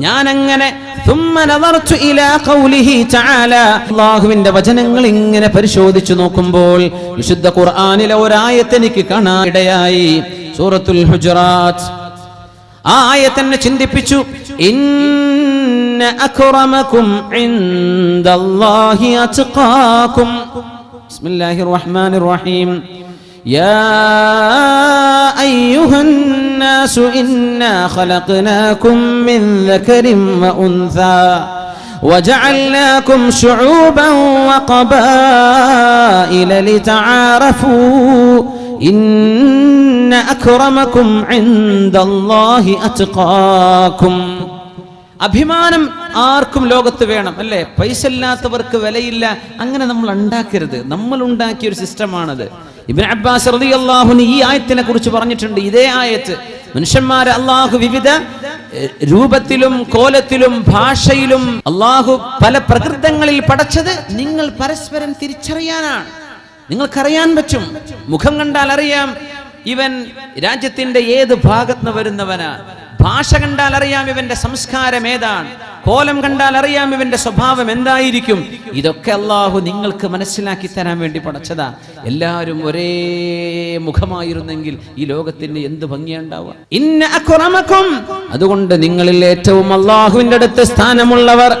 ഞാൻ അങ്ങനെ അല്ലാഹുവിന്റെ വചനങ്ങൾ ഇങ്ങനെ പരിശോധിച്ചു നോക്കുമ്പോൾ വിശുദ്ധ ഖുർആനിലെ ഒരായത്ത് എനിക്ക് കാണാൻ ഇടയായി. സൂറത്തുൽ ഹുജറാത്ത്. ആ ആയത്ത് എന്നെ ചിന്തിപ്പിച്ചു. ഇന്ന അക്രമകും ഇൻദല്ലാഹി അത്ഖാകും. ബിസ്മില്ലാഹിർ റഹ്മാനിർ റഹീം. യാ അയ്യുഹന്നാസു ഇന്നാ ഖലഖനാകും മിൻ ദകരിൻ വഉൻസാ വജഅൽനാകും ശുഊബൻ വഖബായില ലിതആറഫൂ ഇന്ന അക്രമകും ഇൻദല്ലാഹി അത്ഖാകും. അഭിമാനം ആർക്കും ലോകത്ത് വേണം, അല്ലേ? പൈസ ഇല്ലാത്തവർക്ക് വിലയില്ല. അങ്ങനെ നമ്മൾ ഉണ്ടാക്കരുത്. നമ്മൾ ഉണ്ടാക്കിയ ഒരു സിസ്റ്റമാണത്. ഇബ്നു അബ്ബാസ് റളിയല്ലാഹു അൻഹു ഈ ആയത്തിനെ കുറിച്ച് പറഞ്ഞിട്ടുണ്ട്. ഇതേ ആയത്ത് മനുഷ്യന്മാരെ അള്ളാഹു വിവിധ രൂപത്തിലും കോലത്തിലും ഭാഷയിലും അള്ളാഹു പല പ്രകൃതങ്ങളിൽ പടച്ചത് നിങ്ങൾ പരസ്പരം തിരിച്ചറിയാനാണ്. നിങ്ങൾക്കറിയാൻ പറ്റും. മുഖം കണ്ടാൽ അറിയാം ഇവൻ രാജ്യത്തിന്റെ ഏത് ഭാഗത്ത് നിന്ന് വരുന്നവനാ. ഭാഷ കണ്ടാൽ അറിയാം ഇവന്റെ സംസ്കാരം ഏതാണ്. കോലം കണ്ടാൽ അറിയാം ഇവന്റെ സ്വഭാവം എന്തായിരിക്കും. ഇതൊക്കെ അള്ളാഹു നിങ്ങൾക്ക് മനസ്സിലാക്കി തരാൻ വേണ്ടി പടച്ചതാ. എല്ലാവരും ഒരേ മുഖമായിരുന്നെങ്കിൽ ഈ ലോകത്തിന് എന്ത് ഭംഗിയുണ്ടാവുക. ഇന്ന അക്രമകും, അതുകൊണ്ട് നിങ്ങളിൽ ഏറ്റവും അള്ളാഹുവിന്റെ അടുത്ത് സ്ഥാനമുള്ളവർ.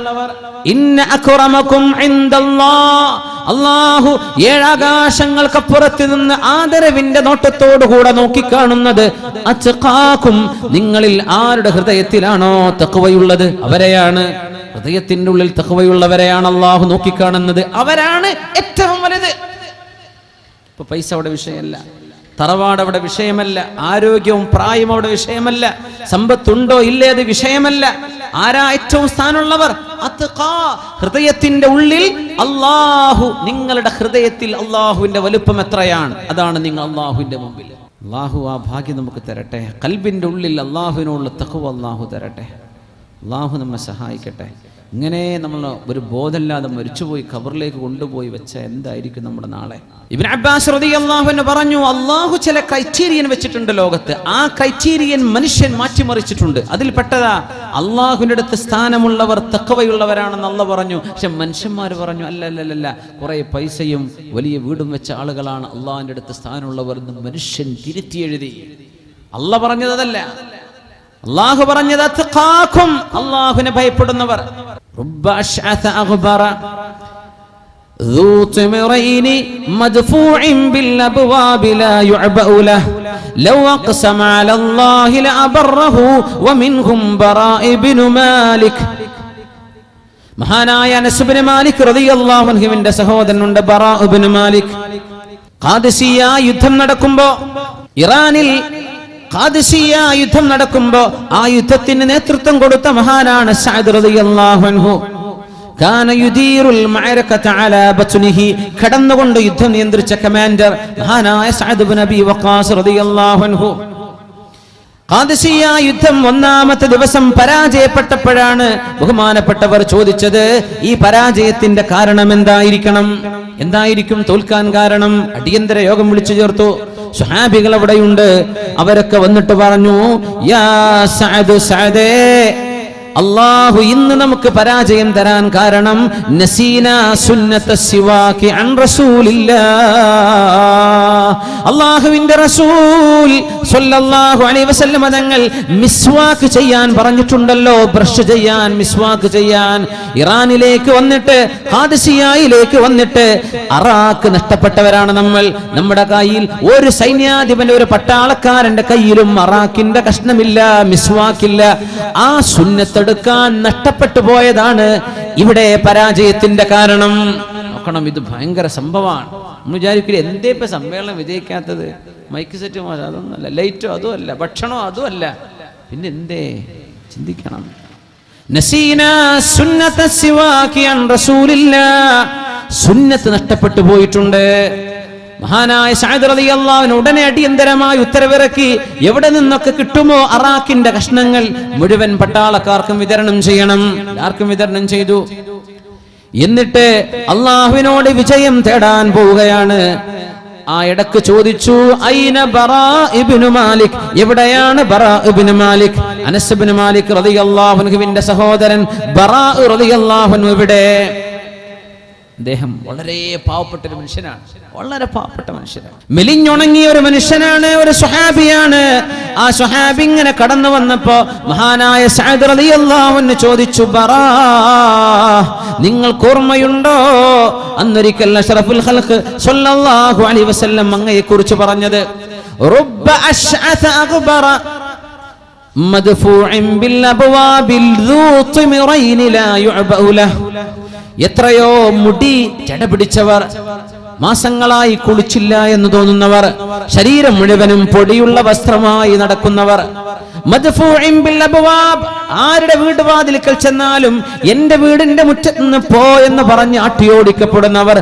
ഇന്ന അക്രമകും ഇൻദല്ലാഹ്, അള്ളാഹു ഏഴാകാശങ്ങൾക്കപ്പുറത്ത് നിന്ന് ആദരവിന്റെ നോട്ടത്തോടുകൂടെ നോക്കിക്കാണുന്നത് അത്ഖാകും, നിങ്ങളിൽ ആരുടെ ഹൃദയത്തിലാണോ തഖ്വയുള്ളത് അവരെയാണ്. ഹൃദയത്തിന്റെ ഉള്ളിൽ തഖ്വയുള്ളവരെയാണ് അള്ളാഹു നോക്കിക്കാണുന്നത്. അവരാണ് ഏറ്റവും വലുത്. ഇപ്പൊ പൈസ അവിടെ വിഷയമല്ല, തറവാട് അവിടെ വിഷയമല്ല, ആരോഗ്യവും പ്രായവും അവിടെ വിഷയമല്ല, സമ്പത്തുണ്ടോ ഇല്ലേ അത് വിഷയമല്ല. ആരാ ഏറ്റവും സ്ഥാനമുള്ളവർ? അത്ഖാ, ഹൃദയത്തിന്റെ ഉള്ളിൽ അള്ളാഹു. നിങ്ങളുടെ ഹൃദയത്തിൽ അള്ളാഹുവിന്റെ വലുപ്പം എത്രയാണ്, അതാണ് നിങ്ങൾ അള്ളാഹുവിന്റെ മുമ്പിൽ. അള്ളാഹു ആ ഭാഗ്യം നമുക്ക് തരട്ടെ. ഖൽബിന്റെ ഉള്ളിൽ അള്ളാഹുവിനോടുള്ള തഖ്വ അള്ളാഹു തരട്ടെ. അള്ളാഹു നമ്മെ സഹായിക്കട്ടെ. ഇങ്ങനെ നമ്മൾ ഒരു ബോധമില്ലാതെ മരിച്ചുപോയി ഖബറിലേക്ക് കൊണ്ടുപോയി വെച്ച എന്തായിരിക്കും നമ്മുടെ നാളെ? ഇബ്നു അബ്ബാസ് റളിയല്ലാഹു അൻഹു പറഞ്ഞു, അള്ളാഹു ചില ക്രൈറ്റീരിയൻ വെച്ചിട്ടുണ്ട് ലോകത്ത്. ആ ക്രൈറ്റീരിയൻ മനുഷ്യൻ മാറ്റിമറിച്ചിട്ടുണ്ട്. അതിൽപ്പെട്ടതാ അള്ളാഹുവിന്റെ അടുത്ത് സ്ഥാനമുള്ളവർ തഖ്വയുള്ളവരാണെന്ന് അള്ളാഹു പറഞ്ഞു. പക്ഷെ മനുഷ്യന്മാർ പറഞ്ഞു അല്ലല്ലല്ല, കുറെ പൈസയും വലിയ വീടും വെച്ച ആളുകളാണ് അള്ളാഹുവിന്റെ അടുത്ത് സ്ഥാനമുള്ളവർ എന്ന് മനുഷ്യൻ തിരുത്തി എഴുതി. അള്ളാഹു പറഞ്ഞതല്ല, അള്ളാഹു പറഞ്ഞത് അത്ഖാകും, അള്ളാഹുവിനെ ഭയപ്പെടുന്നവർ. റബ്ബ അശ്അത അഗ്ബറ ذو طمرين مدفوع بالابواب لا يعبأ له لو اقسم على الله لأبره ومنهم براء بن مالك. മഹാനായ അനസ് ഇബ്നു മാലിക് റളിയല്ലാഹു അൻഹുവിന്റെ സഹോദരനുണ്ട് ബറാ ഇബ്നു മാലിക്. ഖാദിസിയ യുദ്ധം നടക്കുമ്പോ, ഇറാനിൽ ഖാദിസിയ യുദ്ധം നടക്കുമ്പോ ആ യുദ്ധത്തിന് നേതൃത്വം കൊടുത്ത മഹാനാണ് സഅദ് റളിയല്ലാഹു അൻഹു. കാന യുദീറുൽ മഅറകത അലാ ബത്നിഹി, കടന്നുകൊണ്ട് യുദ്ധം നിയന്ത്രിച്ച കമാൻഡർ മഹാനായ സഅദ് ഇബ്നു അബി വഖാസ് റളിയല്ലാഹു അൻഹു. ഖാദിസിയ യുദ്ധം ഒന്നാമത്തെ ദിവസം പരാജയപ്പെട്ടപ്പോഴാണ് ബഹുമാനപ്പെട്ടവർ ചോദിച്ചത്, ഈ പരാജയത്തിന്റെ കാരണം എന്തായിരിക്കും തോൽക്കാൻ കാരണം? അടിയന്തര യോഗം വിളിച്ചു ചേർത്തു. സ്വഹാബികൾ അവിടെയുണ്ട്. അവരൊക്കെ വന്നിട്ട് പറഞ്ഞു, യാ സഅദ്, സഅദേ, അല്ലാഹു ഇന്ന് നമുക്ക് പരാജയം തരാൻ കാരണം നസീനാ സുന്നത സിവാകി അൻ റസൂലില്ലാഹ്, അല്ലാഹുവിന്റെ റസൂൽ സ്വല്ലല്ലാഹു അലൈഹി വസല്ലം തങ്ങൾ മിസ്വാക്ക് ചെയ്യാൻ പറഞ്ഞിട്ടുണ്ടല്ലോ, ബ്രഷ് ചെയ്യാൻ, മിസ്വാക്ക് ചെയ്യാൻ. ഇറാനിലേക്ക് വന്നിട്ട്, ഖാദിസിയയിലേക്ക് വന്നിട്ട് അറാക്ക് നഷ്ടപ്പെട്ടവരാണ് നമ്മൾ. നമ്മുടെ കയ്യിൽ ഒരു സൈന്യാധിപന്റെ, ഒരു പട്ടാളക്കാരന്റെ കയ്യിലും അറാക്കിന്റെ കഷ്ണമില്ല, മിസ്വാക്കില്ല. ആ സുന്നത്ത് എടുക്കാൻ നഷ്ടപ്പെട്ടു പോയതാണ് ഇവിടെ പരാജയത്തിന്റെ കാരണം. നോക്കണം, ഇത് ഭയങ്കര സംഭവമാണ്. നമ്മൾ വിചാരിക്കില്ല എന്തേ ഇപ്പൊ സമ്മേളനം വിജയിക്കാത്തത്? മൈക്ക് സെറ്റ് മോശം, അതൊന്നുമല്ല, ലൈറ്റോ അതുമല്ല, ഭക്ഷണോ അതുമല്ല, പിന്നെ എന്തേ? ചിന്തിക്കണം. നസീനാ സുന്നത സിവാകി അൻ റസൂലില്ലാഹ്, സുന്നത്ത് നഷ്ടപ്പെട്ടു പോയിട്ടുണ്ട്. മഹാനായ സഅദ് റളിയല്ലാഹു അൻഹു ഉടനെ അടിയന്തരമായി ഉത്തരവിറക്കി, എവിടെ നിന്നൊക്കെ കിട്ടുമോ അറാഖിന്റെ കഷ്ണങ്ങൾ മുഴുവൻ പട്ടാളക്കാർക്കും വിതരണം ചെയ്യണം. ആർക്കും വിതരണം ചെയ്തു. എന്നിട്ട് അള്ളാഹുവിനോട് വിജയം തേടാൻ പോവുകയാണ്. ആ ഇടക്ക് ചോദിച്ചു, ഐന ബറാ ഇബ്നു മാലിക്, എവിടെയാണ് ബറാ ഇബ്നു മാലിക്? അനസ് ഇബ്നു മാലിക് റളിയല്ലാഹു അൻഹുവിന്റെ സഹോദരൻ ബറാ റളിയല്ലാഹു അൻഹു എവിടെ? അദ്ദേഹം വളരെ പാവപ്പെട്ട ഒരു മനുഷ്യനാണ്, വളരെ പാവപ്പെട്ട മനുഷ്യനാണ്, മെലിഞ്ഞുണങ്ങിയ ഒരു മനുഷ്യനാണ്, ഒരു സ്വഹാബിയാണ്. ആ സ്വഹാബി ഇങ്ങനെ കടന്നു വന്നപ്പോ മഹാനായ സഅദ് റളിയല്ലാഹു അൻഹു ചോദിച്ചു, ബറാ, നിങ്ങൾക്ക് ഓർമ്മയുണ്ടോ അന്നൊരിക്കൽ അഷ്റഫുൽ ഖൽഖ് സ്വല്ലല്ലാഹു അലൈഹി വസല്ലം അങ്ങയെ കുറിച്ച് പറഞ്ഞത്? റുബ്ബ അശ്അത അഗ്ബറ മദ്ഫൂഇൻ ബിൽ അബ്വാബിൽ ദൂ തിമറൈൻ ലാ യുഅബഉ ലഹു. എത്രയോ മുടി ജടപിടിച്ചവർ, മാസങ്ങളായി കുളിച്ചില്ല എന്ന് തോന്നുന്നവർ, ശരീരം മുഴുവനും പൊടിയുള്ള വസ്ത്രമായി നടക്കുന്നവർ, മദ്ഫൂഇൻ ബിൽ അബ്വാബ്, ആരുടെ വീട് വാതിൽക്കൽ ചെന്നാലും എന്റെ വീടിന്റെ മുറ്റത്ത് നിന്ന് പോ എന്ന് പറഞ്ഞ് ആട്ടിയോടിക്കപ്പെടുന്നവർ,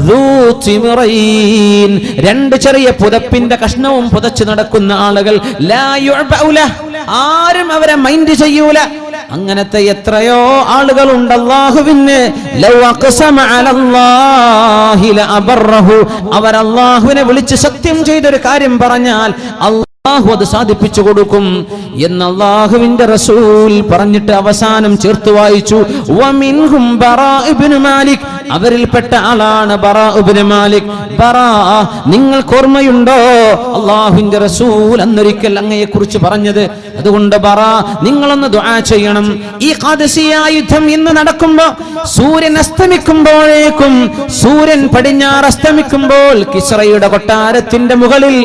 ദൂ തിമറൈൻ, രണ്ട് ചെറിയ പുതപ്പിന്റെ കഷ്ണവും പുതച്ചു നടക്കുന്ന ആളുകൾ, ലാ യുഅബഉ ലഹു, ആരും അവരെ മൈൻഡ് ചെയ്യൂല. അങ്ങനത്തെ എത്രയോ ആളുകളുണ്ട്. അല്ലാഹുവിന് ലൗ അഖ്സമ അലല്ലാഹി ലഅബറഹു, അവർ അല്ലാഹുവിനെ വിളിച്ച് സത്യം ചെയ്തൊരു കാര്യം പറഞ്ഞാൽ അല്ലാഹു അത് സാധിപ്പിച്ചു കൊടുക്കും എന്ന് അല്ലാഹുവിന്റെ റസൂൽ പറഞ്ഞിട്ട് അവസാനം ചേർത്ത് വായിച്ചു, വമിൻഹും ബറാ ഇബ്നു മാലിക്, അവരിൽപ്പെട്ട ആളാണ് ബറാ ഇബ്നു മാലിക്. ബറാ, നിങ്ങൾക്ക് ഓർമ്മയുണ്ടോ അല്ലാഹുവിന്റെ റസൂൽ അന്നൊരിക്കൽ അങ്ങയെ കുറിച്ച് പറഞ്ഞത്? അതുകൊണ്ട് ബറാ, നിങ്ങളൊന്ന് ദുആ ചെയ്യണം. ഈ ഖാദിസിയ യുദ്ധം ഇന്ന് നടക്കുമ്പോൾ സൂര്യൻ അസ്തമിക്കുമ്പോഴേക്കും, സൂര്യൻ പടിഞ്ഞാറ് അസ്തമിക്കുമ്പോൾ കിസ്റയുടെ കൊട്ടാരത്തിന്റെ മുകളിൽ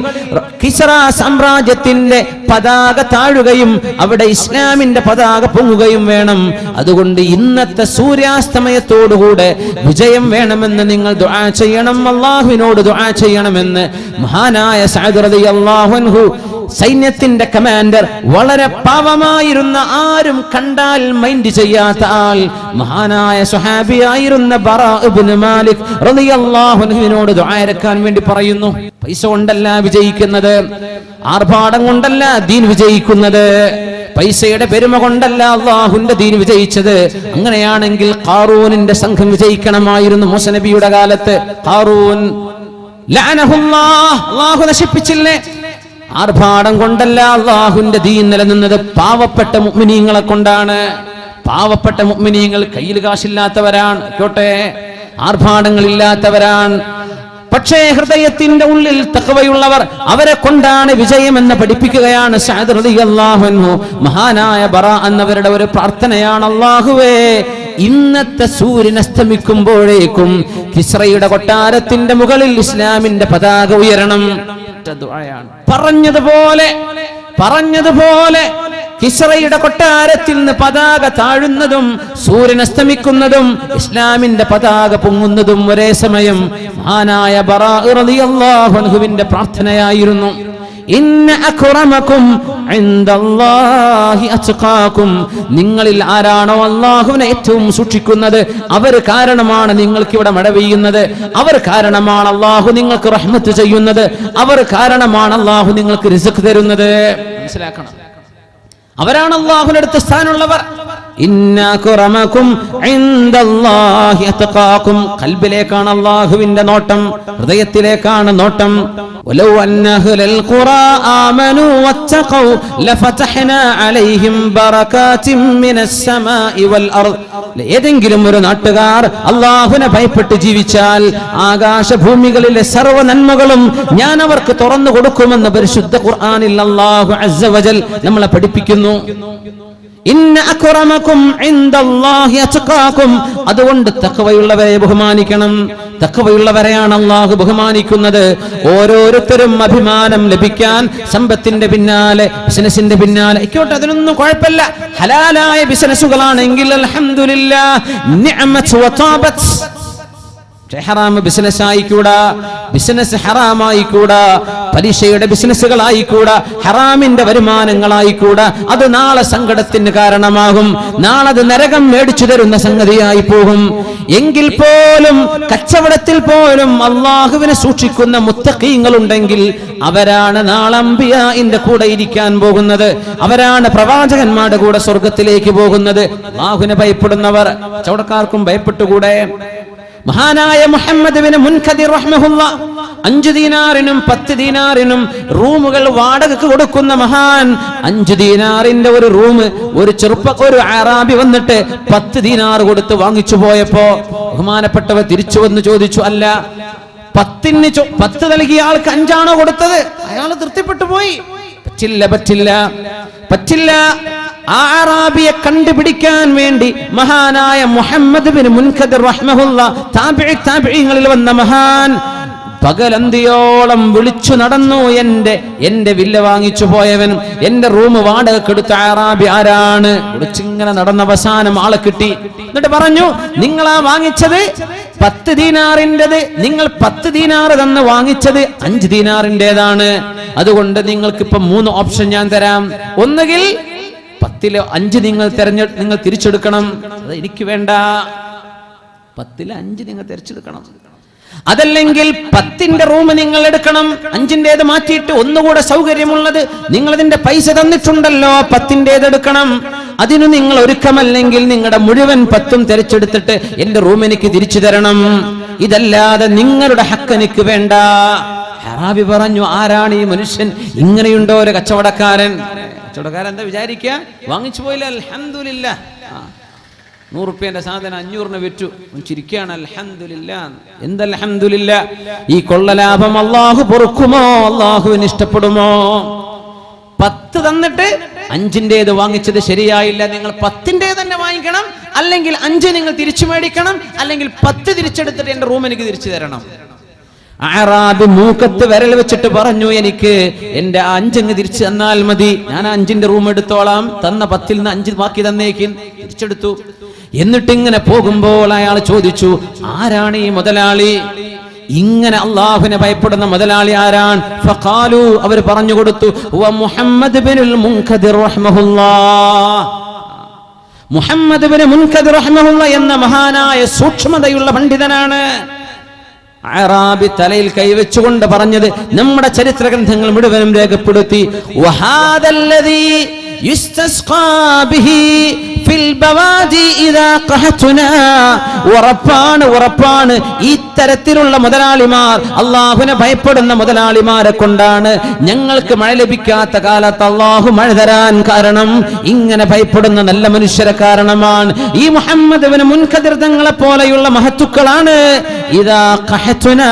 കിസ്റ സാമ്രാജ്യത്തിന്റെ പതാക താഴുകയും അവിടെ ഇസ്ലാമിന്റെ പതാക പൊങ്ങുകയും വേണം. അതുകൊണ്ട് ഇന്നത്തെ സൂര്യാസ്തമയത്തോടുകൂടെ വിജയം വേണമെന്ന് നിങ്ങൾ ദുആ ചെയ്യണം, അല്ലാഹുവിനോട് ദുആ ചെയ്യണമെന്ന് മഹാനായ സഅദ് റളിയല്ലാഹു അൻഹു, സൈന്യത്തിന്റെ കമാൻഡർ, വളരെ പാവമായിരുന്ന, ആരും കണ്ടാൽ മൈൻഡ് ചെയ്യാത്ത ആൾ, മഹാനായ സ്വഹാബിയായിരുന്ന ബറാ ഇബ്നു മാലിക് റളിയല്ലാഹു അൻഹുവിനോട് ദുആ ഇറക്കാൻ വേണ്ടി പറയുന്നു. പൈസ കൊണ്ടല്ല വിജയിക്കുന്നത്, ആർഭാടം കൊണ്ടല്ല ദീൻ വിജയിക്കുന്നത്, പൈസയുടെ പെരുമ കൊണ്ടല്ല അല്ലാഹുവിന്റെ ദീൻ വിജയിച്ചത്. അങ്ങനെയാണെങ്കിൽ ഖാറൂനിന്റെ സംഘം വിജയിക്കണമായിരുന്നു മൂസ നബിയുടെ കാലത്ത്. ഖാറൂൻ ലഅനഹുല്ലാഹ്, അല്ലാഹു നശിപ്പിച്ചില്ലേ? ആർഭാടം കൊണ്ടല്ല അല്ലാഹുവിന്റെ ദീൻ നിലനിന്നത്, പാവപ്പെട്ട മുഅ്മിനീങ്ങളെ കൊണ്ടാണ്. പാവപ്പെട്ട മുഅ്മിനീങ്ങൾ കയ്യിൽ കാശില്ലാത്തവരാണ്, കേട്ടെ, ആർഭാടങ്ങളില്ലാത്തവരാണ്, പക്ഷേ ഹൃദയത്തിന്റെ ഉള്ളിൽ തഖ്വയുള്ളവർ, അവരെ കൊണ്ടാണ് വിജയമെന്ന് പഠിപ്പിക്കുകയാണ് സഅദ് റളിയല്ലാഹു അൻഹു. മഹാനായ ബറാ എന്നവരുടെ ഒരു പ്രാർത്ഥനയാണ്, അല്ലാഹുവേ, ഇന്നത്തെ സൂര്യൻ അസ്തമിക്കുമ്പോഴേക്കും കിസ്റയുടെ കൊട്ടാരത്തിന്റെ മുകളിൽ ഇസ്ലാമിന്റെ പതാക ഉയരണം. പറഞ്ഞതുപോലെ കിസ്റയുടെ കൊട്ടാരത്തിൽ നിന്ന് പതാക താഴുന്നതും സൂര്യൻ അസ്തമിക്കുന്നതും ഇസ്ലാമിന്റെ പതാക പൊങ്ങുന്നതും ഒരേ സമയം മഹാനായ ബറാ റളിയല്ലാഹു അൻഹുവിന്റെ പ്രാർത്ഥനയായിരുന്നു. ഇന്ന അക്രമകും ഇൻദല്ലാഹി അത്ഖാകും, നിങ്ങളിൽ ആരാണോ അല്ലാഹുവിനെ ഏറ്റവും സൂക്ഷിക്കുന്നത് അവർ കാരണമാണ് നിങ്ങൾക്ക് ഇവിടെ മഴ പെയ്യുന്നത്, അവർ കാരണമാണ് അല്ലാഹു നിങ്ങൾക്ക് റഹ്മത്ത് ചെയ്യുന്നത്, അവർ കാരണമാണ് അല്ലാഹു നിങ്ങൾക്ക് റിസ്ക് തരുന്നത്. മനസ്സിലാക്കണം, അവരാണ് അല്ലാഹുവിന്റെ അടുത്ത സ്ഥാനമുള്ളവർ. ഇന്ന അക്രമകും ഇൻദല്ലാഹി അത്ഖാകും, ഖൽബിലേക്കാണ് അല്ലാഹുവിന്റെ നോട്ടം, ഹൃദയത്തിലേക്കാണ് നോട്ടം. വലൗ അന്ന അഹ്ലൽ ഖുറാ ആമനൂ വത്തഖൗ ലഫതഹ്നാ അലൈഹിം ബറകാതിൻ മിനസ് സമാഇ വൽ അർദ്, ഏതെങ്കിലും ഒരു നാട്ടുകാർ അല്ലാഹുവിനെ ഭയപ്പെട്ട് ജീവിച്ചാൽ ആകാശഭൂമികളിലെ സർവ്വ നന്മകളും ഞാൻ അവർക്ക് തുറന്നു കൊടുക്കുമെന്ന് പരിശുദ്ധ ഖുർആനിൽ അല്ലാഹു അസ്സ വജൽ നമ്മളെ പഠിപ്പിക്കുന്നു. ഇന്ന അക്രമകും ഇൻദല്ലാഹി അത്ഖാകും, അതുകൊണ്ട് തഖ്വയുള്ളവരെ ബഹുമാനിക്കണം. തഖ്വയുള്ളവരെയാണ് അല്ലാഹു ബഹുമാനിക്കുന്നത്. ഓരോരുത്തരും അഭിമാനം ലഭിക്കാൻ സമ്പത്തിന്റെ പിന്നാലെ, ബിസിനസിന്റെ പിന്നാലെ ഇക്കോട്ടെ, അതിനൊന്നും കുഴപ്പമില്ല. ഹലാലായ ബിസിനസ്സുകളാണെങ്കിൽ അൽഹംദുലില്ലാഹ്, നിഅമത്ത് വതാബത്ത്. ഹറാം ബിസിനസ് ആയിക്കൂടാ, ബിസിനസ് ഹറാമായിക്കൂടാ, പലിശയുടെ ബിസിനസ്സുകളായിക്കൂടാ, ഹറാമിന്റെ വരുമാനങ്ങളായിക്കൂടാ. അത് നാളെ സങ്കടത്തിന് കാരണമാകും, നാളെ അത് നരകം മേടിച്ചു തരുന്ന സംഗതിയായി പോകും. എങ്കിൽ പോലും കച്ചവടത്തിൽ പോലും അല്ലാഹുവിനെ സൂക്ഷിക്കുന്ന മുത്തഖീങ്ങളുണ്ടെങ്കിൽ അവരാണ് നാളെ അംബിയാഇന്റെ കൂടെ ഇരിക്കാൻ പോകുന്നത്, അവരാണ് പ്രവാചകന്മാരുടെ കൂടെ സ്വർഗത്തിലേക്ക് പോകുന്നത്. അല്ലാഹുവിനെ ഭയപ്പെടുന്നവർ. കച്ചവടക്കാർക്കും ഭയപ്പെട്ടുകൂടെ? മഹാനായ മുഹമ്മദ് ബിൻ മുൻകദിർ റഹ്മഹുല്ലാ 5 ദീനാറിനും 10 ദീനാറിനും റൂമുകൾ വാടകയ്ക്ക് കൊടുക്കുന്ന മഹാൻ 5 ദീനാറിന്റെ ഒരു റൂം ഒരു അറാബി വന്നിട്ട് 10 ദീനാർ കൊടുത്ത് വാങ്ങിച്ചു പോയപ്പോ ബഹുമാനപ്പെട്ടവർ തിരിച്ചു വന്ന് ചോദിച്ചു, അല്ല 10 നൽകിയ ആൾക്ക് 5 ആണോ കൊടുത്തത്? അയാൾ തൃപ്തിപ്പെട്ടു പോയി. പറ്റില്ല. ആ അറാബിയെ കണ്ടുപിടിക്കാൻ വേണ്ടി മഹാനായ മുഹമ്മദ് ബിൻ മുൻകദിർ റഹ്മഹുല്ലാ താബിഈങ്ങളിൽ വന്ന മഹാൻ പകലന്തിയോളം വിളിച്ചു നടന്നു. എന്റെ വില്ല വാങ്ങിച്ചു പോയവൻ, എന്റെ റൂം വാടകക്കെടുത്ത അറാബി ആരാണ്? വിളിച്ചിങ്ങനെ നടന്ന അവസാനം ആളെ കിട്ടി. എന്നിട്ട് പറഞ്ഞു, നിങ്ങളാ വാങ്ങിച്ചത് 10 ദീനാറിൻ്റെത്, നിങ്ങൾ 10 ദീനാർ തന്ന് വാങ്ങിച്ചത് 5 ദീനാറിൻ്റെതാണ്. അതുകൊണ്ട് നിങ്ങൾക്ക് ഇപ്പൊ 3 ഓപ്ഷൻ ഞാൻ തരാം. ഒന്നുകിൽ 10 5 നിങ്ങൾ തിരിച്ചെടുക്കണം. അത് എനിക്ക് വേണ്ട. 10 5 നിങ്ങൾ തിരിച്ചെടുക്കണം. അതല്ലെങ്കിൽ 10ന്റെ റൂം നിങ്ങൾ എടുക്കണം, 5ന്റേത് മാറ്റിയിട്ട് ഒന്നുകൂടെ സൗകര്യമുള്ളത്, നിങ്ങൾ അതിന്റെ പൈസ തന്നിട്ടുണ്ടല്ലോ, 10ന്റേത് എടുക്കണം. അതിന് നിങ്ങൾ ഒരുക്കമല്ലെങ്കിൽ നിങ്ങളുടെ മുഴുവൻ 10ഉം തിരച്ചെടുത്തിട്ട് എന്റെ റൂം എനിക്ക് തിരിച്ചു തരണം. ഇതല്ലാതെ നിങ്ങളുടെ ഹക്ക് എനിക്ക് വേണ്ട. അറാബി പറഞ്ഞു, ആരാണ് ഈ മനുഷ്യൻ? ഇങ്ങനെയുണ്ടോ ഒരു കച്ചവടക്കാരൻ? കച്ചവടക്കാരൻ എന്താ വിചാരിക്കുക? വാങ്ങിച്ചു പോയില്ല, അൽഹംദുലില്ലാഹ്. 100 റുപ്യന്റെ സാധനം 500-ന് വിറ്റു. ചിരിക്കുകയാണ്, അൽഹംദുലില്ലാഹ്. എന്തൽഹംദുലില്ലാഹ്? ഈ കൊള്ളലാഭം അള്ളാഹു പൊറുക്കുമോ? അള്ളാഹുവിന് ഇഷ്ടപ്പെടുമോ? 10 തന്നിട്ട് 5ന്റേത് വാങ്ങിച്ചത് ശരിയായില്ല, നിങ്ങൾ 10ന്റെ തന്നെ വാങ്ങിക്കണം, അല്ലെങ്കിൽ 5 നിങ്ങൾ തിരിച്ചു മേടിക്കണം, അല്ലെങ്കിൽ 10 തിരിച്ചെടുത്തിട്ട് എന്റെ റൂം എനിക്ക് തിരിച്ചു തരണം. അറാബി മൂക്കത്ത് വിരൽ വെച്ചിട്ട് പറഞ്ഞു, എനിക്ക് എന്റെ 5 തിരിച്ചു തന്നാൽ മതി, ഞാൻ 5ന്റെ റൂം എടുത്തോളാം, തന്ന 10ൽ നിന്ന് 5 ബാക്കി തന്നേക്കും. തിരിച്ചെടുത്തു. എന്നിട്ട് ഇങ്ങനെ പോകുമ്പോൾ അയാൾ ചോദിച്ചു, ആരാണ് ഈ മുതലാളി? ഇങ്ങനെ അള്ളാഹുവിനെ ഭയപ്പെടുന്ന മുതലാളി ആരാണ്? ഫഖാലു, അവർ പറഞ്ഞു കൊടുത്തു, മുഹമ്മദ് ബിനുൽ മുൻകദിർ റഹ്മഹുല്ലാഹ്. മുഹമ്മദ് ബിൻ മുൻകദിർ റഹ്മഹുല്ലാഹ് എന്ന മഹാനായ സൂക്ഷ്മതയുള്ള പണ്ഡിതനാണ്. അറാബി തലയിൽ കൈവച്ചുകൊണ്ട് പറഞ്ഞത് നമ്മുടെ ചരിത്ര ഗ്രന്ഥങ്ങൾ മുഴുവനും രേഖപ്പെടുത്തി. വഹാദല്ലദീ യുസ്തസ്ഖാ ബിഹി ഫിൽ ബവാദി ഇദാ ഖഹതുനാ. ഉറപ്പാണ് ഇത്തരത്തിലുള്ള മുതലാളിമാർ, അള്ളാഹുവിനെ ഭയപ്പെടുന്ന മുതലാളിമാരെ കൊണ്ടാണ് ഞങ്ങൾക്ക് മഴ ലഭിക്കാത്ത കാലത്ത് അള്ളാഹു മഴ തരാൻ കാരണം ഇങ്ങനെ ഭയപ്പെടുന്ന നല്ല മനുഷ്യരെ കാരണമാണ്. ഈ മുഹമ്മദ് ബിൻ മുൻകദിർ തങ്ങളെ പോലെയുള്ള മഹത്തുക്കളാണ്. ഇദാ ഖഹതുനാ,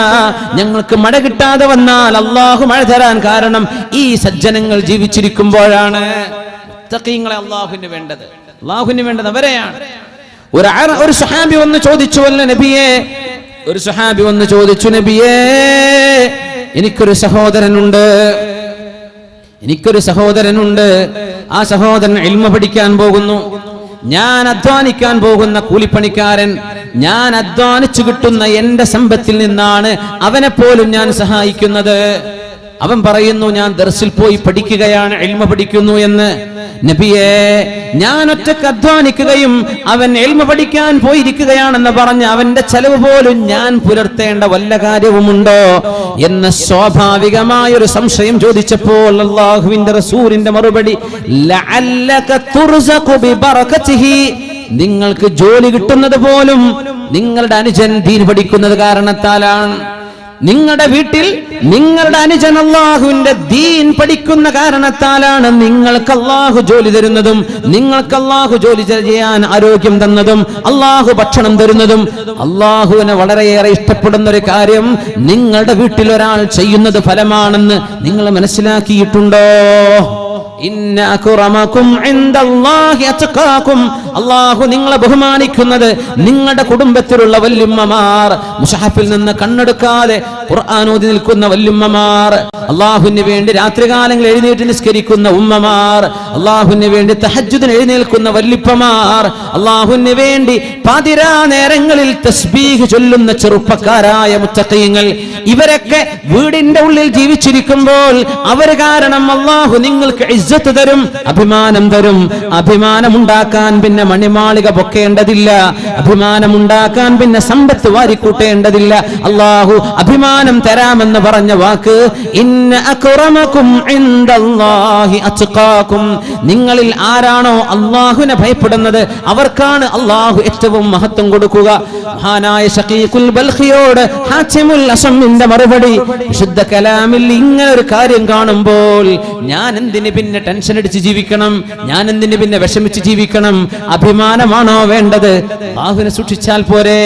ഞങ്ങൾക്ക് മഴ കിട്ടാതെ വന്നാൽ അള്ളാഹു മഴ തരാൻ കാരണം ഈ സജ്ജനങ്ങൾ ജീവിച്ചിരിക്കുമ്പോഴാണ്. മുത്തഖീങ്ങളെ അള്ളാഹുവിന് വേണ്ടത്, അള്ളാഹുവിന് വേണ്ടത് അവരെയാണ്. ഒരു സഹാബി വന്ന് ചോദിച്ചു, അല്ല നബിയേ, ഒരു സഹാബി വന്ന് ചോദിച്ചു, നബിയേ, എനിക്കൊരു സഹോദരനുണ്ട്. ആ സഹോദരൻ ഇൽമ പഠിക്കാൻ പോകുന്നു. ഞാൻ അധ്വാനിക്കാൻ പോകുന്ന കൂലിപ്പണിക്കാരൻ, ഞാൻ അധ്വാനിച്ചു കിട്ടുന്ന എന്റെ സമ്പത്തിൽ നിന്നാണ് അവനെ പോലും ഞാൻ സഹായിക്കുന്നത്. അവൻ പറയുന്നു, ഞാൻ ദർസിൽ പോയി പഠിക്കുകയാണ്, ഇൽമ പഠിക്കുന്നു എന്ന്. നബിയേ, ഞാൻ ഒറ്റക്ക് അധ്വാനിക്കുകയും അവൻ ഇൽമ പഠിക്കാൻ പോയിരിക്കുകയാണെന്ന് പറഞ്ഞ് അവന്റെ ചെലവ് പോലും ഞാൻ പുലർത്തേണ്ട വല്ല കാര്യവുമുണ്ടോ എന്ന സ്വാഭാവികമായൊരു സംശയം ചോദിച്ചപ്പോൾ അല്ലാഹുവിന്റെ റസൂലിന്റെ മറുപടി, ലഅല്ലക തുർസഖു ബിബറകതിഹി. നിങ്ങൾക്ക് ജോലി കിട്ടുന്നത് പോലും നിങ്ങളുടെ അനുജൻ ദീൻ പഠിക്കുന്നത് കാരണത്താലാണ്. നിങ്ങളുടെ വീട്ടിൽ നിങ്ങളുടെ അനുജൻ അല്ലാഹുവിന്റെ ദീൻ പഠിക്കുന്ന കാരണത്താലാണ് നിങ്ങൾക്ക് അല്ലാഹു ജോലി തരുന്നതും, നിങ്ങൾക്ക് അല്ലാഹു ജോലി ചെയ്യാൻ ആരോഗ്യം തന്നതും, അല്ലാഹു ഭക്ഷണം തരുന്നതും. അല്ലാഹുവിനെ വളരെയേറെ ഇഷ്ടപ്പെടുന്ന ഒരു കാര്യം നിങ്ങളുടെ വീട്ടിൽ ഒരാൾ ചെയ്യുന്നത് ഫലമാണെന്ന് നിങ്ങൾ മനസ്സിലാക്കിയിട്ടുണ്ടോ? ഇന്ന അക്റമകും ഇൻദല്ലാഹി അത്ഖാകും. അല്ലാഹു നിങ്ങളെ ബഹുമാനിക്കുന്നത് നിങ്ങളുടെ കുടുംബത്തിലുള്ള വല്യുമ്മമാർ, മുസ്ഹഫിൽ നിന്ന് കണ്ണെടുക്കാതെ ഖുർആൻ ഓതി നിൽക്കുന്ന വല്യുമ്മമാർ, അല്ലാഹുവിന് വേണ്ടി രാത്രികാലങ്ങളിൽ എഴുന്നേറ്റ് നിസ്കരിക്കുന്ന ഉമ്മമാർ, അല്ലാഹുവിന് വേണ്ടി തഹജ്ജുദിന് എഴുന്നേൽക്കുന്ന വല്ലിപ്പമാർ, അല്ലാഹുവിന് വേണ്ടി പാതിരാ നേരങ്ങളിൽ തസ്ബീഹ് ചൊല്ലുന്ന ചെറുപ്പക്കാരായ മുത്തഖീങ്ങൾ, ഇവരൊക്കെ വീടിന്റെ ഉള്ളിൽ ജീവിച്ചിരിക്കുമ്പോൾ അവർ കാരണം അല്ലാഹു നിങ്ങൾക്ക് ഇസ്സത്ത് തരും, അഭിമാനം തരും. അഭിമാനമുണ്ടാക്കാൻ പിന്നെ മണിമാളിക പൊക്കേണ്ടതില്ല, അഭിമാനമുണ്ടാക്കാൻ പിന്നെ സമ്പത്ത് വാരിക്കൂട്ടേണ്ടതില്ല. അല്ലാഹു അഭിമാനം അഭിമാനം തരാമെന്ന് പറഞ്ഞ വാക്ക് ഇന്ന അക്രമകും ഇൻദല്ലാഹി അത്ഖാകും, നിങ്ങളിൽ ആരാണോ അല്ലാഹുവിനെ ഭയപ്പെടുന്നത് അവർക്കാണ് അല്ലാഹു ഏറ്റവും മഹത്വം കൊടുക്കുക. മഹാനായ ശഖീഖുൽ ബൽഖിയോട് ഹാത്തിമുൽ അസമിന്റെ മറുപടി, വിശുദ്ധ കലാമിൽ ഇങ്ങനെ ഒരു കാര്യം കാണുമ്പോൾ ഞാൻ എന്തിന് പിന്നെ ടെൻഷൻ അടിച്ച് ജീവിക്കണം, ഞാൻ എന്തിന് പിന്നെ വിഷമിച്ച് ജീവിക്കണം? അഭിമാനമാണോ വേണ്ടത്? അല്ലാഹുവിനെ സൂക്ഷിച്ചാൽ പോരെ.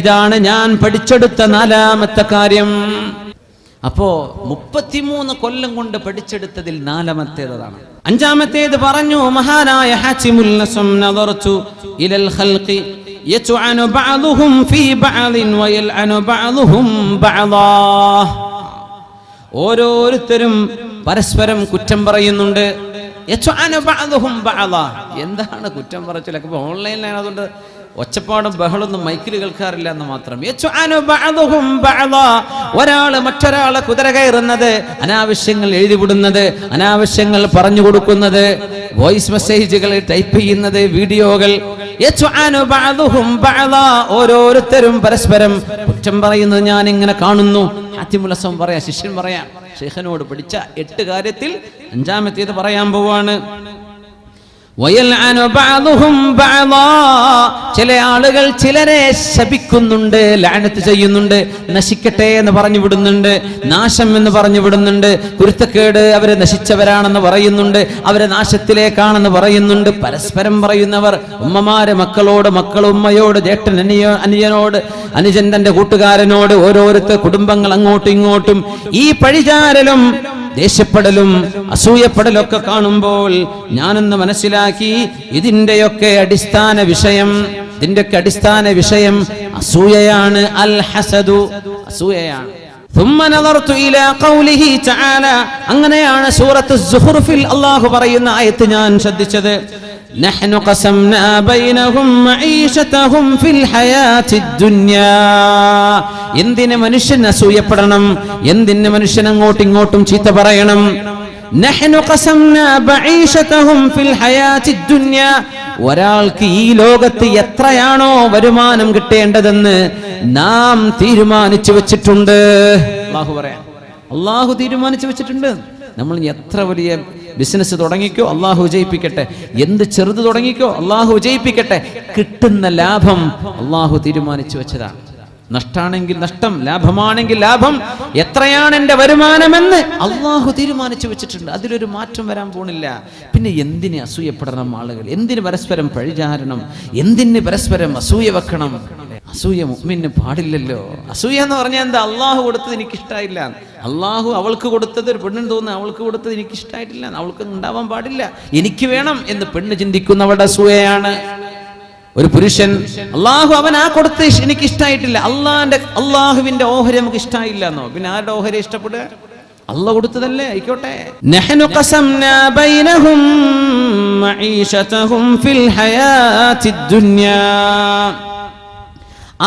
ഇതാണ് ഞാൻ പഠിച്ചെടുത്ത 4ാമത്തെ കാര്യം. അപ്പോ 33 കൊല്ലം കൊണ്ട് പഠിച്ചെടുത്തതിൽ 4ാമത്തേതാണ്. 5ാമത്തേത് പറഞ്ഞു മഹാനായ ഹാത്തിമുൽ അസം, നദർതു ഇലൽ ഖൽഖി യത്അനു ബഅദുഹും ഫീ ബഅദിൻ വയൽഅനു ബഅദുഹും ബഅദാ. ഓരോരുത്തരും പരസ്പരം കുറ്റം പറയുന്നുണ്ട്. എന്താണ് കുറ്റം പറച്ചിലൊക്കെ? ഓൺലൈനിലാണ്, അതുകൊണ്ട് ഒച്ചപ്പാടും ബഹളൊന്നും മൈക്കിൽ കേൾക്കാറില്ല എന്ന് മാത്രം. ഒരാള് മറ്റൊരാളെ കുതിര കയറുന്നത്, അനാവശ്യങ്ങൾ എഴുതിവിടുന്നത്, അനാവശ്യങ്ങൾ പറഞ്ഞു കൊടുക്കുന്നത്, വോയിസ് മെസ്സേജുകൾ ടൈപ്പ് ചെയ്യുന്നത്, വീഡിയോകൾ. ഓരോരുത്തരും പരസ്പരം കുറ്റം പറയുന്നത് ഞാൻ ഇങ്ങനെ കാണുന്നു. ഹാത്തിമുൽ അസം പറയാ, ശിഷ്യൻ പറയാം, ശൈഖനോട് പഠിച്ച 8 കാര്യത്തിൽ 5ാമത്തേത് പറയാൻ പോവാണ്. ചില ആളുകൾ ചിലരെ ശപിക്കുന്നുണ്ട്, ലഅനത്ത് ചെയ്യുന്നുണ്ട്, നശിക്കട്ടെ എന്ന് പറഞ്ഞു വിടുന്നുണ്ട്, നാശം എന്ന് പറഞ്ഞു വിടുന്നുണ്ട്, കുരുത്തക്കേട്, അവരെ നശിച്ചവരാണെന്ന് പറയുന്നുണ്ട്, അവരെ നാശത്തിലേക്കാണെന്ന് പറയുന്നുണ്ട്. പരസ്പരം പറയുന്നവർ, ഉമ്മമാര് മക്കളോട്, മക്കൾ ഉമ്മയോട്, ജ്യേഷ്ഠൻ അനുജനോട്, അനുജൻ തന്റെ കൂട്ടുകാരനോട്, ഓരോരുത്തർ കുടുംബങ്ങൾ അങ്ങോട്ടും ഇങ്ങോട്ടും ഈ പഴിചാരലും ദേഷ്യപ്പെടലും അസൂയപ്പെടലൊക്കെ കാണുമ്പോൾ ഞാനൊന്ന് മനസ്സിലാക്കി, ഇതിന്റെയൊക്കെ അടിസ്ഥാന വിഷയം അസൂയയാണ്. അൽ ഹസദു, അസൂയയാണ്. ثم نظرت الى قوله تعالى, അങ്ങനെയാണ് സൂറത്ത് സുഹ്റുഫിൽ അല്ലാഹു പറയുന്ന ആയത്ത് ഞാൻ ശ്രദ്ധിച്ചത്. നഹ്നു ഖസംനാ ബൈനഹും മഈശതഹും ഫിൽ ഹയാത്തിദ് ദുനിയാ. എന്തിനെ മനുഷ്യൻ അസൂയപ്പെടണം? എന്തിനെ മനുഷ്യൻ അങ്ങോട്ടും ഇങ്ങോട്ടും ചീത്ത പറയണം? നഹ്നു ഖസംനാ ബഈശതഹും ഫിൽ ഹയാത്തിദ് ദുനിയാ. ഒരാൾക്ക് ഈ ലോകത്ത് എത്രയാണോ വരുമാനം കിട്ടേണ്ടതെന്ന് നാം തീരുമാനിച്ചു വെച്ചിട്ടുണ്ട്. അല്ലാഹു പറയാം, അല്ലാഹു തീരുമാനിച്ചു വെച്ചിട്ടുണ്ട്. നമ്മൾ എത്ര വലിയ ബിസിനസ് തുടങ്ങിക്കോ, അല്ലാഹു വിജയിപ്പിക്കട്ടെ. എന്ത് ചെറുത് തുടങ്ങിക്കോ, അല്ലാഹു വിജയിപ്പിക്കട്ടെ. കിട്ടുന്ന ലാഭം അല്ലാഹു തീരുമാനിച്ചു വെച്ചതാണ്. നഷ്ടാണെങ്കിൽ നഷ്ടം, ലാഭമാണെങ്കിൽ ലാഭം. എത്രയാണ് എന്റെ വരുമാനമെന്ന് അല്ലാഹു തീരുമാനിച്ചു വെച്ചിട്ടുണ്ട്. അതിലൊരു മാറ്റം വരാൻ പോണില്ല. പിന്നെ എന്തിനെ അസൂയപ്പെടണം ആളുകൾ? എന്തിന് പരസ്പരം പഴിചാരണം? എന്തിന് പരസ്പരം അസൂയ വെക്കണം? അസൂയ മുഅ്മിന് പാടില്ലല്ലോ. അസൂയ എന്ന് പറഞ്ഞാൽ എന്താ? അള്ളാഹു കൊടുത്തത് എനിക്ക് ഇഷ്ടമായില്ല, അള്ളാഹു അവൾക്ക് കൊടുത്തത്, ഒരു പെണ്ണിന് തോന്നുന്നു അവൾക്ക് കൊടുത്തത് എനിക്ക് ഇഷ്ടമായിട്ടില്ല, അവൾക്ക് ഉണ്ടാവാൻ പാടില്ല, എനിക്ക് വേണം എന്ന് പെണ്ണ് ചിന്തിക്കുന്നവരുടെ അസൂയയാണ്. ഒരു പുരുഷൻ അള്ളാഹു അവൻ ആ കൊടുത്ത് എനിക്ക് ഇഷ്ടമായിട്ടില്ല, അള്ളാഹുവിന്റെ ഓഹരി നമുക്ക് ഇഷ്ടമായില്ല എന്നോ, പിന്നെ ആരുടെ ഓഹരി ഇഷ്ടപ്പെടുക? അള്ളാഹു കൊടുത്തതല്ലേ, ആയിക്കോട്ടെ. നഹ്നു ഖസംനാ ബൈനഹും മഈശതഹും ഫിൽ ഹയാത്തിദ് ദുനിയാ.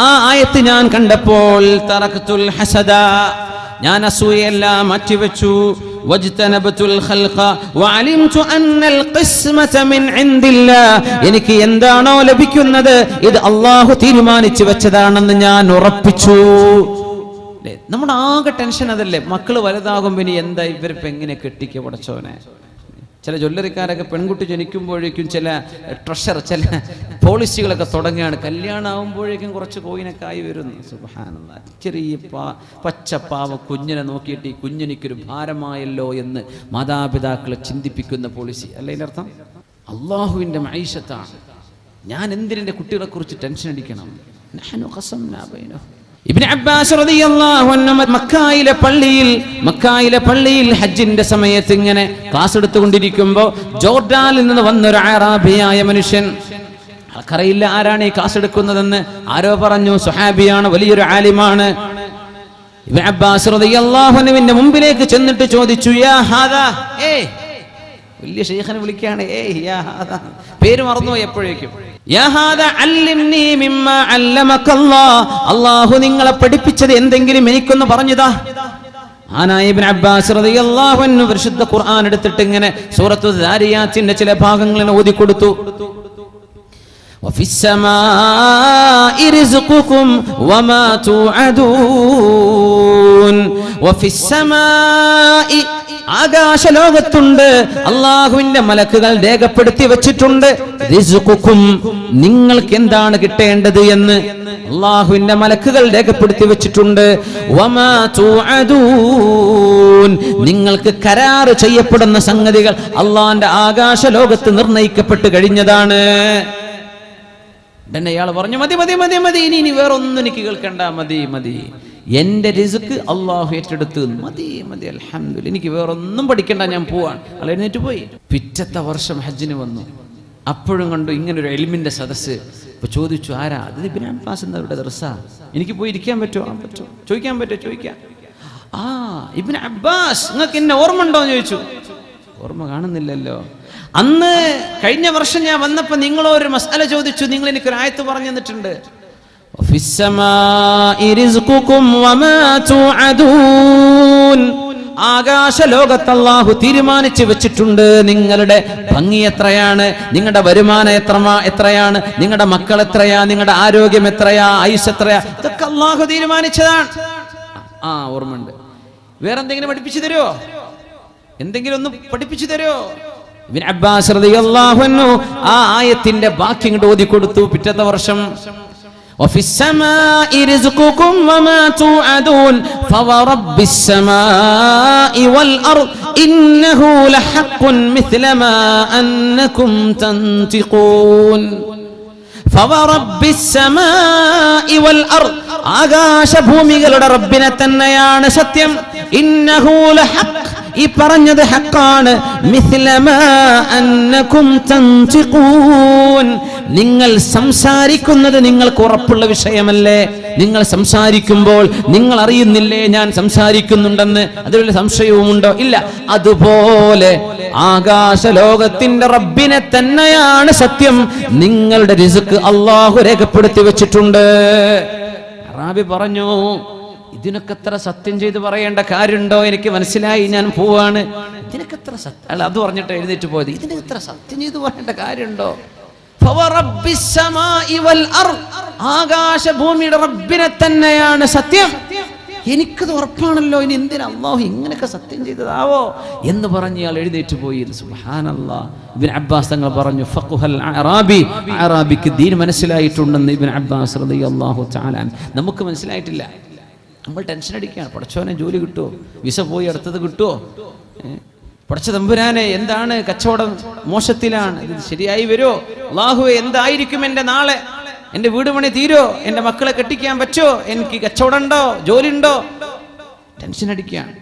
ആ ആയത്ത് ഞാൻ കണ്ടപ്പോൾ തറക്തുൽ ഹസദ, ഞാൻ അസൂയയെല്ലാം മാറ്റിവെച്ചു. വജ്തനബതുൽ ഖൽഖ വഅലിംതു അന്നൽ ഖിസ്മത മിൻ ഇൻദില്ലാഹ്. എനിക്ക് എന്താണോ ലഭിക്കുന്നത് ഇത് അല്ലാഹു തീരുമാനിച്ചു വെച്ചതാണെന്ന് ഞാൻ ഉറപ്പിച്ചു. നമ്മുടെ ആകെ ടെൻഷൻ അതല്ലേ? മക്കള് വലുതാകുമ്പോൾ ഇനി എന്താ ഇവരിപ്പോ എങ്ങനെ കെട്ടിക്കുക പടച്ചോനെ? ചില ജ്വല്ലറിക്കാരൊക്കെ പെൺകുട്ടി ജനിക്കുമ്പോഴേക്കും ചില ട്രഷർ, ചില പോളിസികളൊക്കെ തുടങ്ങുകയാണ്. കല്യാണം ആകുമ്പോഴേക്കും കുറച്ച് കോയിനൊക്കെ ആയി വരുന്നു. സുബ്ഹാനല്ലാഹ്. ചെറിയ പച്ചപ്പാവ കുഞ്ഞിനെ നോക്കിയിട്ട് ഈ കുഞ്ഞിനിക്കൊരു ഭാരമായല്ലോ എന്ന് മാതാപിതാക്കളെ ചിന്തിപ്പിക്കുന്ന പോളിസി അല്ല ഇതിനർത്ഥം? അള്ളാഹുവിൻ്റെ മഈശത്താണ്. ഞാൻ എന്തിനെ കുട്ടികളെ കുറിച്ച് ടെൻഷൻ അടിക്കണം? നഹ്നു ഖസംനാ ബൈനഹും. ഇബ്നു അബ്ബാസ് റളിയല്ലാഹു അൻഹു മക്കയിലെ പള്ളിയിൽ ഹജ്ജിന്റെ സമയത്ത് ഇങ്ങനെ ക്ലാസ് എടുത്തുകൊണ്ടിരിക്കുമ്പോൾ ജോർഡാനിൽ നിന്ന് വന്നൊരു അറാബിയായ മനുഷ്യൻ, ആർക്കറിയില്ല ആരാണ് ഈ ക്ലാസ് എടുക്കുന്നതെന്ന്. ആരോ പറഞ്ഞു സ്വഹാബിയാണ്, വലിയൊരു ആലിമാണ്. ഇബ്നു അബ്ബാസ് റളിയല്ലാഹു അൻഹുവിന്റെ മുമ്പിലേക്ക് ചെന്നിട്ട് ചോദിച്ചു, യാ ഹാദാ, വലിയ ശൈഖനെ വിളിക്കുകയാണ്, യാ ഹാദാ, പേര് മറന്നുപോയി എപ്പോഴേക്കും. യാ ഹാദാ അല്ലിംനി മിമ്മാ അല്ലമകല്ലാഹ്, അല്ലാഹു നിങ്ങളെ പഠിപ്പിച്ചത് എന്തെങ്കിലും എനിക്കൊന്ന് പറഞ്ഞുതാ. ആനായ ഇബ്നു അബ്ബാസ് റളിയല്ലാഹു അൻഹു പരിശുദ്ധ ഖുർആൻ എടുത്തിട്ട് ഇങ്ങനെ സൂറത്തു ദാരിയാത്തിന്റെ ചില ഭാഗങ്ങൾ ഓതി കൊടുത്തു. വഫിസ്സമാഇ റിസ്ഖുകും വമാ തുഅദൂൻ. വഫിസ്സമാഇ ആകാശലോകത്തുണ്ട് അള്ളാഹുവിന്റെ മലക്കുകൾ രേഖപ്പെടുത്തി വെച്ചിട്ടുണ്ട്. റിസ്ഖുകും നിങ്ങൾക്ക് എന്താണ് കിട്ടേണ്ടത് എന്ന് അള്ളാഹുവിന്റെ മലക്കുകൾ രേഖപ്പെടുത്തി വെച്ചിട്ടുണ്ട്. വമാ തുഅദൂൻ നിങ്ങൾക്ക് കരാറ് ചെയ്യപ്പെടുന്ന സംഗതികൾ അള്ളാഹിന്റെ ആകാശലോകത്ത് നിർണയിക്കപ്പെട്ട് കഴിഞ്ഞതാണ്. തന്നെ ഇയാൾ പറഞ്ഞു മതി മതി മതി മതി, ഇനി വേറൊന്നും എനിക്ക് കേൾക്കണ്ട, മതി മതി, എന്റെ റിസ്ക് അള്ളാഹു ഏറ്റെടുത്ത്, മതി മതി, അൽഹംദുലില്ലാഹ്, എനിക്ക് വേറൊന്നും പഠിക്കണ്ട, ഞാൻ പോവാണ്. ആൾ എഴുന്നേറ്റ് പോയി. പിറ്റത്തെ വർഷം ഹജ്ജിന് വന്നു. അപ്പോഴും കണ്ടു ഇങ്ങനൊരു എൽമിന്റെ സദസ്സ്. ഇപ്പൊ ചോദിച്ചു, ആരാ അത്? ഇബ്നു അബ്ബാസ് എന്നവരുടെ ദർസാ, എനിക്ക് പോയി ഇരിക്കാൻ പറ്റുമോ? പറ്റുമോ, ചോദിക്കാൻ പറ്റുമോ? ചോദിക്കാം. ആ ഇബ്നു അബ്ബാസ്, നിങ്ങൾക്ക് എന്നെ ഓർമ്മ ഉണ്ടോ എന്ന് ചോദിച്ചു. ഓർമ്മ കാണുന്നില്ലല്ലോ. അന്ന് കഴിഞ്ഞ വർഷം ഞാൻ വന്നപ്പോ നിങ്ങളോ ഒരു മസ്അല ചോദിച്ചു, നിങ്ങൾ എനിക്കൊരു ആയത്ത് പറഞ്ഞു തന്നിട്ടുണ്ട്. ആകാശലോകത്ത് അല്ലാഹു തീരുമാനിച്ചു വെച്ചിട്ടുണ്ട് നിങ്ങളുടെ ഭംഗി എത്രയാണ്, നിങ്ങളുടെ വരുമാനം എത്രയാണ്, നിങ്ങളുടെ മക്കൾ എത്രയാ, നിങ്ങളുടെ ആരോഗ്യം എത്രയാ, ആയുസ് എത്രയാ, ഇതൊക്കെ അല്ലാഹു തീരുമാനിച്ചതാണ്. ആ ഓർമ്മയുണ്ട്. വേറെന്തെങ്കിലും പഠിപ്പിച്ചു തരുമോ? എന്തെങ്കിലും ഒന്ന് പഠിപ്പിച്ചു തരുമോ? ഇബ്നു അബ്ബാസ് റളിയല്ലാഹു അൻഹു ആ ആയത്തിന്റെ ബാക്കി ഇങ്ങോട്ട് ഓതി കൊടുത്തു. പിറ്റത്തെ വർഷം وفي السماء رزقكم وما توعدون فورب السماء والأرض إنه لحق مثل ما أنكم تنطقون فورب السماء والأرض ആകാശ ഭൂമികളുടെ റബ്ബിനെ തന്നെയാണ് സത്യം. ഇന്നഹു ലഹഖ്, ഈ പറഞ്ഞത് ഹക്കാണ്. മിസ്ലമാ അന്നകും തൻതിഖൂൻ, നിങ്ങൾ സംസാരിക്കുന്നത് നിങ്ങൾക്ക് ഉറപ്പുള്ള വിഷയമല്ലേ? നിങ്ങൾ സംസാരിക്കുമ്പോൾ നിങ്ങൾ അറിയുന്നില്ലേ ഞാൻ സംസാരിക്കുന്നുണ്ടെന്ന്? അതിൽ സംശയവുമുണ്ടോ? ഇല്ല. അതുപോലെ ആകാശലോകത്തിന്റെ റബ്ബിനെ തന്നെയാണ് സത്യം. നിങ്ങളുടെ റിസ്ക് അല്ലാഹു രേഖപ്പെടുത്തി വെച്ചിട്ടുണ്ട്. അറാബി പറഞ്ഞു, ഇതിനൊക്കെ എത്ര സത്യം ചെയ്ത് പറയേണ്ട കാര്യമുണ്ടോ? എനിക്ക് മനസ്സിലായി, ഞാൻ പോവാണ്. ഇതിനൊക്കെ എത്ര സത്യം, അല്ല അത് പറഞ്ഞിട്ട് എഴുന്നേറ്റ് പോയത്. ഇതിന് എത്ര സത്യം ചെയ്ത് പറയേണ്ട കാര്യമുണ്ടോ? ആകാശഭൂമിയുടെ റബ്ബിനെ തന്നെയാണ് സത്യം. എനിക്കത് ഉറപ്പാണല്ലോ, ഇനി എന്തിനാ അല്ലാഹു ഇങ്ങനെയൊക്കെ സത്യം ചെയ്തതാവോ എന്ന് പറഞ്ഞ് ഇയാൾ എഴുന്നേറ്റ് പോയി. സുബ്ഹാനല്ലാഹ്. ഇബ്നു അബ്ബാസ് തങ്ങൾ പറഞ്ഞു, ഫഖുഹൽ അറാബി, അറാബിക്ക് ദീൻ മനസ്സിലായിട്ടുണ്ടെന്ന് ഇബ്നു അബ്ബാസ് റളിയല്ലാഹു തആല. നമുക്ക് മനസ്സിലായിട്ടില്ല. നമ്മൾ ടെൻഷൻ അടിക്കുകയാണ്, പടച്ചോനെ ജോലി കിട്ടുമോ, വിസ പോയി അടുത്തത് കിട്ടുമോ, പടച്ച തമ്പുരാനെ എന്താണ് കച്ചവടം മോശത്തിലാണ്, ഇത് ശരിയായി വരുമോ, അല്ലാഹുവേ എന്തായിരിക്കും എൻ്റെ നാളെ, എൻ്റെ വീട് പണി തീരോ, എൻ്റെ മക്കളെ കെട്ടിക്കാൻ പറ്റുമോ, എനിക്ക് കച്ചവടം ഉണ്ടോ, ജോലി ഉണ്ടോ, ടെൻഷൻ അടിക്കുകയാണ്.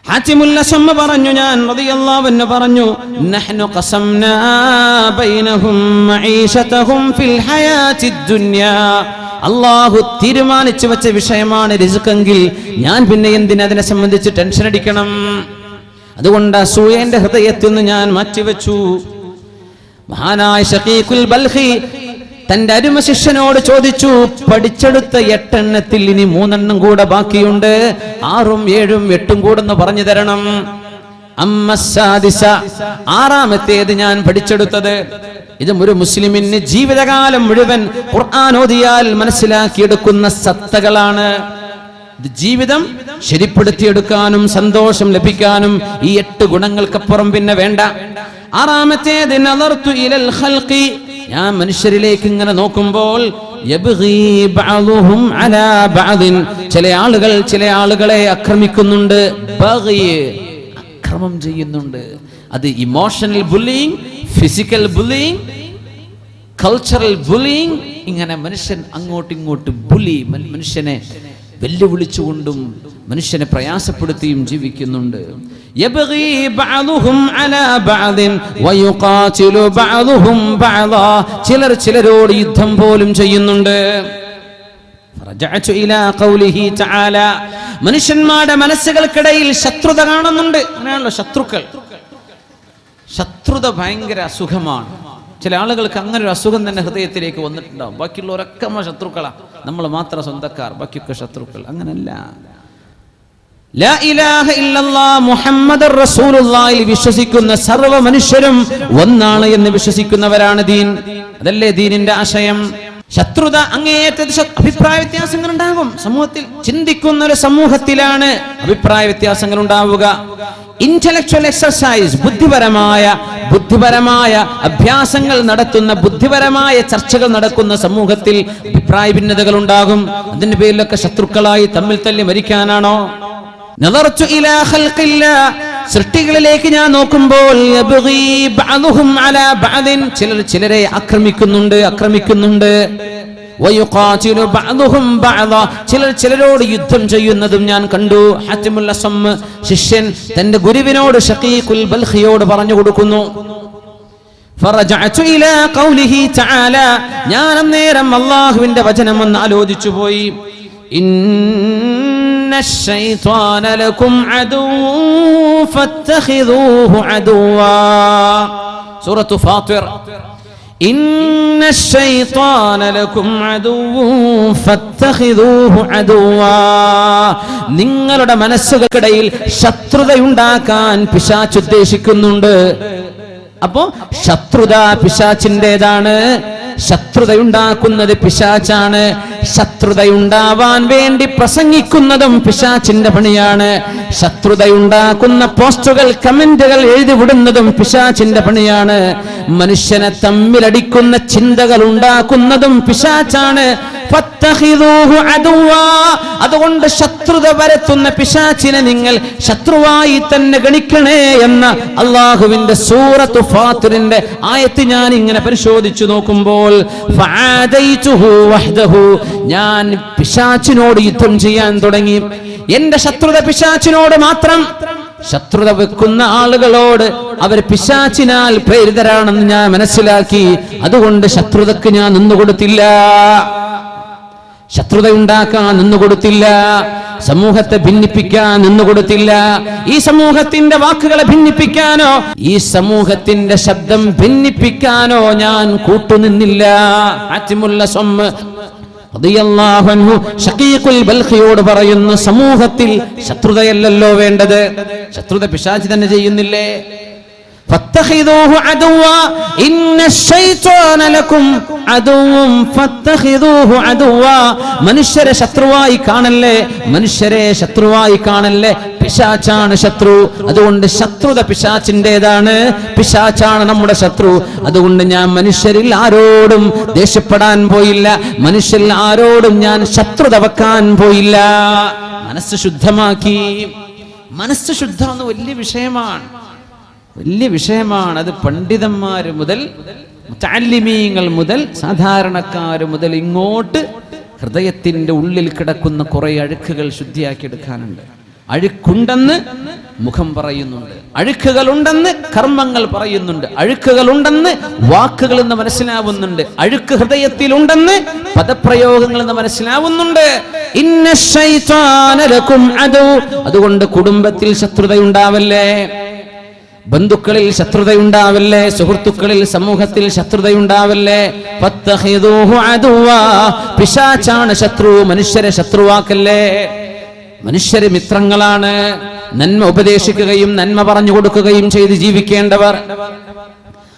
ഹാത്തിമുൽ അസ്മ പറഞ്ഞു, ഞാൻ റളിയല്ലാഹു അൻഹു പറഞ്ഞു, നഹ്നു ഖസംനാ ബൈനഹും മഈശതഹും ഫിൽ ഹയാത്തിദ് ദുനിയാ, അല്ലാഹു തീരുമാനിച്ചു വെച്ച വിഷയമാണ് റിസ്കെങ്കിൽ ഞാൻ പിന്നെ എന്തിനാ അതിനെ സംബന്ധിച്ച് ടെൻഷൻ അടിക്കണം? അതുകൊണ്ട് അസൂയ എൻ്റെ ഹൃദയത്തിൽ നിന്ന് ഞാൻ മാറ്റിവെച്ചു. മഹാനായ ശഖീഖുൽ ബൽഖി തന്റെ അരുമ ശിഷ്യനോട് ചോദിച്ചു, പഠിച്ചെടുത്ത 8 എണ്ണത്തിൽ ഇനി 3 എണ്ണം കൂടെ ബാക്കിയുണ്ട്, 6ഉം 7ഉം 8ഉം കൂടെ ഒന്ന് പറഞ്ഞു തരണം. അമ്മസ്സാദിസ, 6ാമത്തേത് ഞാൻ പഠിച്ചെടുത്തത്. ഇതും ഒരു മുസ്ലിമിന് ജീവിതകാലം മുഴുവൻ ഖുർആൻ ഓതിയാൽ മനസ്സിലാക്കിയെടുക്കുന്ന സത്തകളാണ്. ഇത് ജീവിതം ശരിപ്പെടുത്തിയെടുക്കാനും സന്തോഷം ലഭിക്കാനും ഈ 8 ഗുണങ്ങൾക്കപ്പുറം പിന്നെ വേണ്ട. 6ാമത്തേത് നദർതു ഇലൽ ഖൽഖി, ഞാൻ മനുഷ്യരിലേക്ക് ഇങ്ങനെ നോക്കുമ്പോൾ യബ്ഗി ബഅദുഹും അലാ ബഅദിൻ, ചില ആളുകൾ ചില ആളുകളെ ആക്രമിക്കുന്നുണ്ട്, ബഗി, അക്രമം ചെയ്യുന്നുണ്ട്. അത് emotional bullying, physical bullying, cultural bullying, ഇങ്ങനെ മനുഷ്യൻ അങ്ങോട്ടും ഇങ്ങോട്ടും ബുള്ളി, മനുഷ്യനെ വെല്ലുവിളിച്ചുകൊണ്ടും മനുഷ്യനെ പ്രയാസപ്പെടുത്തിയും ജീവിക്കുന്നുണ്ട്. യബ്ഗി ബഅദുഹും അലാ ബഅദിൻ വയുഖാതിലു ബഅദുഹും ബഅദാ, ചിലർ ചിലരോട് യുദ്ധം പോലും ചെയ്യുന്നുണ്ട്. റജഅതു ഇലാ ഖൗലിഹി തആല, മനുഷ്യന്മാരുടെ മനസ്സുകൾക്കിടയിൽ ശത്രുത കാണുന്നുണ്ട്. അങ്ങനെയാണല്ലോ ശത്രുക്കൾ. ശത്രുത ഭയങ്കര അസുഖമാണ്. ചില ആളുകൾക്ക് അങ്ങനെ ഒരു അസുഖം തന്നെ ഹൃദയത്തിലേക്ക് വന്നിട്ടുണ്ടാവും. ബാക്കിയുള്ളവരൊക്കെ നമ്മൾ ശത്രുക്കളാണ്, നമ്മൾ മാത്രം സ്വന്തക്കാർ, ബാക്കിയൊക്കെ ശത്രുക്കൾ. അങ്ങനല്ല. ലാ ഇലാഹ ഇല്ലല്ലാഹ് മുഹമ്മദുർ റസൂലുള്ളാഹിൽ വിശ്വസിക്കുന്ന സർവ്വ മനുഷ്യരും ഒന്നാണ് എന്ന് വിശ്വസിക്കുന്നവരാണ് ദീൻ. അതല്ലേ ദീനിന്റെ ആശയം. ശത്രുത, അങ്ങേയറ്റത്തെ അഭിപ്രായ വ്യത്യാസങ്ങൾ ഉണ്ടാകും സമൂഹത്തിൽ. ചിന്തിക്കുന്ന ഒരു സമൂഹത്തിലാണ് അഭിപ്രായ വ്യത്യാസങ്ങൾ ഉണ്ടാവുക. ഇന്റലക്ച്വൽ എക്സർസൈസ്, ബുദ്ധിപരമായ അഭ്യാസങ്ങൾ നടത്തുന്ന, ബുദ്ധിപരമായ ചർച്ചകൾ നടക്കുന്ന സമൂഹത്തിൽ അഭിപ്രായ ഭിന്നതകൾ ഉണ്ടാകും. അതിന്റെ പേരിലൊക്കെ ശത്രുക്കളായി തമ്മിൽ തല്ലി മരിക്കാനാണോ? നദർതു ഇലാ ഖൽഖില്ലാ, സൃഷ്ടികളിലേക്ക് ഞാൻ നോക്കുമ്പോൾ യബ്ഗി ബഅദുഹും അലാ ബഅദിൻ, ചിലരെ ആക്രമിക്കുന്നുണ്ട്. വയുഖാതിലു ബഅദുഹും ബഅദ, ചിലരോട് യുദ്ധം ചെയ്യുന്നതും ഞാൻ കണ്ടു. ഹത്തിമുൽ അസം ശിഷ്യൻ തന്റെ ഗുരുവിനോട് ഷഖീഖുൽ ബൽഖിയോട് പറഞ്ഞു കൊടുക്കുന്നു. ഫറജഅതു ഇലാ ഖൗലിഹി തആല, ഞാൻ അന്നേരം അല്ലാഹുവിന്റെ വചനം ഒന്ന് ആലോചിച്ചു പോയി. الشيطان لكم عدو فاتخذوه عدوا. سورة فاطر. إن الشيطان لكم عدو فاتخذوه عدوا. നിങ്ങളുടെ മനസ്സുകൾക്കിടയിൽ ശത്രുതയുണ്ടാക്കാൻ പിശാച് ഉദ്ദേശിക്കുന്നുണ്ട്. അപ്പോ ശത്രുത പിശാചിന്റേതാണ്. ശത്രുതയുണ്ടാക്കുന്നത് പിശാചാണ്. ശത്രുതയുണ്ടാവാൻ വേണ്ടി പ്രസംഗിക്കുന്നതും പിശാചിന്റെ പണിയാണ്. ശത്രുതയുണ്ടാക്കുന്ന പോസ്റ്റുകൾ, കമന്റുകൾ എഴുതി വിടുന്നതും പിശാചിന്റെ പണിയാണ്. മനുഷ്യനെ തമ്മിലടിക്കുന്ന ചിന്തകൾ ഉണ്ടാക്കുന്നതും പിശാചാണ്. അതുകൊണ്ട് ശത്രുത വരുത്തുന്ന പിശാചിനെ നിങ്ങൾ ശത്രുവായി തന്നെ ഗണിക്കണേ എന്ന അള്ളാഹുവിന്റെ സൂറത്തു ഫാത്തിറിന്റെ ആയത്ത് ഞാൻ ഇങ്ങനെ പരിശോധിച്ചു നോക്കുമ്പോൾ, ഞാൻ പിശാചിനോട് യുദ്ധം ചെയ്യാൻ തുടങ്ങി. എന്റെ ശത്രുത പിശാചിനോട് മാത്രം. ശത്രുത വെക്കുന്ന ആളുകളോട് അവർ പിശാചിനാൽ പ്രേരിതരാണെന്ന് ഞാൻ മനസ്സിലാക്കി. അതുകൊണ്ട് ശത്രുതക്ക് ഞാൻ നിന്നുകൊടുത്തില്ല, ശത്രുതയുണ്ടാക്കാൻ നിന്നുകൊടുത്തില്ല, സമൂഹത്തെ ഭിന്നിപ്പിക്കാൻ നിന്നുകൊടുത്തില്ല. ഈ സമൂഹത്തിന്റെ വാക്കുകളെ ഭിന്നിപ്പിക്കാനോ ഈ സമൂഹത്തിന്റെ ശബ്ദം ഭിന്നിപ്പിക്കാനോ ഞാൻ കൂട്ടുനിന്നില്ല. ഷഖീഖുൽ ബൽഖിയോട് പറയുന്നു, സമൂഹത്തിൽ ശത്രുതയല്ലല്ലോ വേണ്ടത്, ശത്രുത പിശാച് തന്നെ ചെയ്യുന്നില്ലേ? ഫത്തഖിദൂഹു അദുവ ഇന്ന ശൈത്വാന ലക്കും അദുവ്വൻ ഫത്തഖിദൂഹു അദുവ. മനുഷ്യരെ ശത്രുവായി കാണല്ലേ, പിശാചാണ് ശത്രു. അതുകൊണ്ട് ശത്രുത പിശാചിന്റേതാണ്, പിശാചാണ് നമ്മുടെ ശത്രു. അതുകൊണ്ട് ഞാൻ മനുഷ്യരിൽ ആരോടും ദേഷ്യപ്പെടാൻ പോയില്ല, മനുഷ്യരിൽ ആരോടും ഞാൻ ശത്രുത വെക്കാൻ പോയില്ല. മനസ്സ് ശുദ്ധമാക്കി. മനസ്സ് ശുദ്ധമെന്ന് വലിയ വിഷയമാണ്. അത് പണ്ഡിതന്മാര് മുതൽ, മുതഅല്ലിമീങ്ങൾ മുതൽ, സാധാരണക്കാര് മുതൽ ഇങ്ങോട്ട് ഹൃദയത്തിന്റെ ഉള്ളിൽ കിടക്കുന്ന കുറെ അഴുക്കുകൾ ശുദ്ധിയാക്കി എടുക്കാനുണ്ട്. അഴുക്കുണ്ടെന്ന് മുഖം പറയുന്നുണ്ട്, അഴുക്കുകളുണ്ടെന്ന് കർമ്മങ്ങൾ പറയുന്നുണ്ട്, അഴുക്കുകളുണ്ടെന്ന് വാക്കുകൾ എന്ന് മനസ്സിലാവുന്നുണ്ട്, അഴുക്ക് ഹൃദയത്തിലുണ്ടെന്ന് പദപ്രയോഗങ്ങൾ എന്ന് മനസ്സിലാവുന്നുണ്ട്. ഇന്ന ശൈത്വാന ലക്കും അദു. അതുകൊണ്ട് കുടുംബത്തിൽ ശത്രുതയുണ്ടാവല്ലേ, ബന്ധുക്കളിൽ ശത്രുതയുണ്ടാവല്ലേ, സുഹൃത്തുക്കളിൽ, സമൂഹത്തിൽ ശത്രുതയുണ്ടാവല്ലേ. ഫത്തഖിദൂഹു അദുവ. പിശാചാണ് ശത്രു, മനുഷ്യരെ ശത്രുവാക്കല്ലേ. മനുഷ്യരെ മിത്രങ്ങളാണ്, നന്മ ഉപദേശിക്കുകയും നന്മ പറഞ്ഞു കൊടുക്കുകയും ചെയ്ത് ജീവിക്കേണ്ടവർ.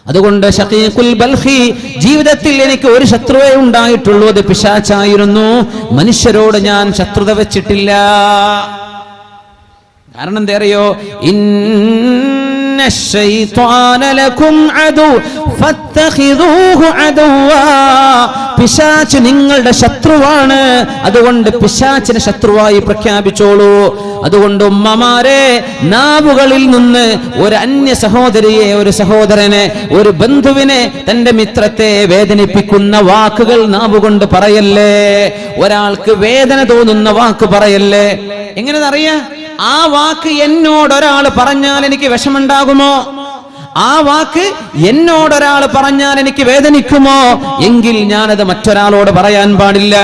അതുകൊണ്ട് ഷഖീഖുൽ ബൽഖി, ജീവിതത്തിൽ എനിക്ക് ഒരു ശത്രുവേ ഉണ്ടായിട്ടുള്ളൂ, അത് പിശാചായിരുന്നു. മനുഷ്യരോട് ഞാൻ ശത്രുത വെച്ചിട്ടില്ല. കാരണം എന്താ അറിയോ? പിശാച് നിങ്ങളുടെ ശത്രുവാണ്. അതുകൊണ്ട് പിശാചിനെ ശത്രുവായി പ്രഖ്യാപിച്ചോളൂ. അതുകൊണ്ട് ഉമ്മമാരെ, നാവുകളിൽ നിന്ന് ഒരു അന്യ സഹോദരിയെ, ഒരു സഹോദരനെ, ഒരു ബന്ധുവിനെ, തന്റെ മിത്രത്തെ വേദനിപ്പിക്കുന്ന വാക്കുകൾ നാവുകൊണ്ട് പറയല്ലേ. ഒരാൾക്ക് വേദന തോന്നുന്ന വാക്ക് പറയല്ലേ. എങ്ങനെന്നറിയാ? ആ വാക്ക് എന്നോടൊരാൾ പറഞ്ഞാൽ എനിക്ക് വിഷമുണ്ടാകുമോ? ആ വാക്ക് എന്നോടൊരാൾ പറഞ്ഞാൽ എനിക്ക് വേദനിക്കുമോ? എങ്കിൽ ഞാനത് മറ്റൊരാളോട് പറയാൻ പാടില്ല.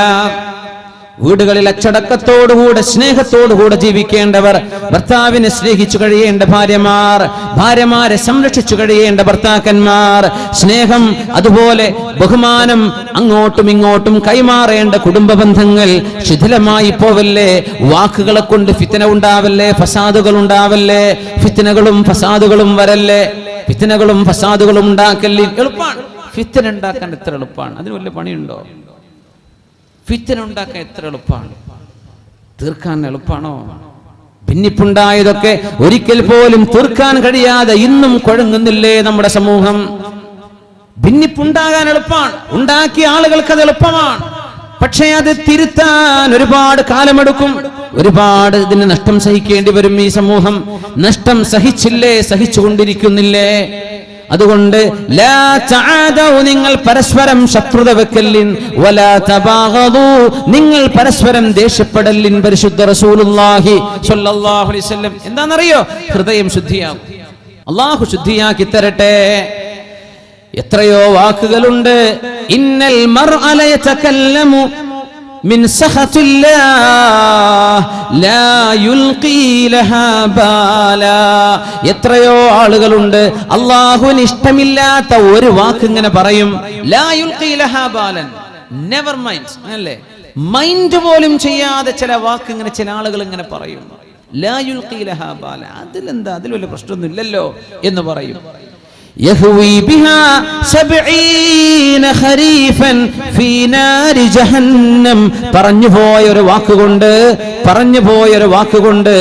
വീടുകളിൽ അച്ചടക്കത്തോടുകൂടെ സ്നേഹത്തോടുകൂടെ ജീവിക്കേണ്ടവർ, ഭർത്താവിനെ സ്നേഹിച്ചു കഴിയേണ്ട ഭാര്യമാർ, ഭാര്യമാരെ സംരക്ഷിച്ചു കഴിയേണ്ട ഭർത്താക്കന്മാർ, സ്നേഹം അതുപോലെ ബഹുമാനം അങ്ങോട്ടും ഇങ്ങോട്ടും കൈമാറേണ്ട കുടുംബ ബന്ധങ്ങൾ ശിഥിലമായി പോവല്ലേ. വാക്കുകളെ കൊണ്ട് ഫിത്ന ഉണ്ടാവല്ലേ, ഫസാദുകൾ ഉണ്ടാവല്ലേ, ഫിത്നകളും ഫസാദുകളും വരല്ലേ. ഫിത്നകളും ഫസാദുകളും ഉണ്ടാക്കല്ലേ. എളുപ്പമാണ് ഫിത്ന ഉണ്ടാക്കാൻ, എത്ര എളുപ്പമാണ്. അതിന് വലിയ പണിയുണ്ടോ? ഫിത്ന ഉണ്ടാക്കാൻ എത്ര എളുപ്പമാണ്, തീർക്കാൻ എളുപ്പമാണോ? ഭിന്നിപ്പുണ്ടായതൊക്കെ ഒരിക്കൽ പോലും തീർക്കാൻ കഴിയാതെ ഇന്നും കുഴങ്ങുന്നില്ലേ നമ്മുടെ സമൂഹം? ഭിന്നിപ്പുണ്ടാകാൻ എളുപ്പമാണ്, ഉണ്ടാക്കിയ ആളുകൾക്ക് അത് എളുപ്പമാണ്. പക്ഷേ അത് തിരുത്താൻ ഒരുപാട് കാലമെടുക്കും, ഒരുപാട് ഇതിന് നഷ്ടം സഹിക്കേണ്ടി വരും. ഈ സമൂഹം നഷ്ടം സഹിച്ചില്ലേ, സഹിച്ചുകൊണ്ടിരിക്കുന്നില്ലേ? അതുകൊണ്ട് ലാ തആദൂ, നിങ്ങൾ പരസ്പരം ശത്രുത വെക്കല്ലിൻ, വലാ തബാഗദൂ, നിങ്ങൾ പരസ്പരം ദേഷ്യപ്പെടല്ലിൻ. പരിശുദ്ധ റസൂലുള്ളാഹി സ്വല്ലല്ലാഹു അലൈഹി വസല്ലം എന്താണെന്നറിയോ? ഹൃദയം ശുദ്ധിയാകും. അല്ലാഹു ശുദ്ധിയാക്കി തരട്ടെ. എത്രയോ വാക്കുകളുണ്ട്. ഇന്നൽ മർഅ ലയതകല്ലമു മിൻ സഖത്തില്ലാഹ് ലാ യുൽഖി ലഹാ ബാലാ. എത്രയോ ആളുകളുണ്ട് അല്ലാഹുവിന് ഇഷ്ടമില്ലാത്ത ഒരു വാക്ക് ഇങ്ങനെ പറയും. ലാ യുൽഖി ലഹാ ബാലൻ, നെവർ മൈൻഡ്, അല്ലേ? മൈൻഡ് പോലും ചെയ്യാതെ ചില വാക്ക് ഇങ്ങനെ ചില ആളുകൾ ഇങ്ങനെ പറയും. ലാ യുൽഖി ലഹാ ബാല, അതിലെന്താ, അതിൽ വല്ല പ്രശ്നമൊന്നും ഇല്ലല്ലോ എന്ന് പറയും. യഹ്വി ബിഹാ 70 ഖരീഫൻ ഫീ നാരി ജഹന്നം. പറഞ്ഞുപോയ ഒരു വാക്കുകൊണ്ട്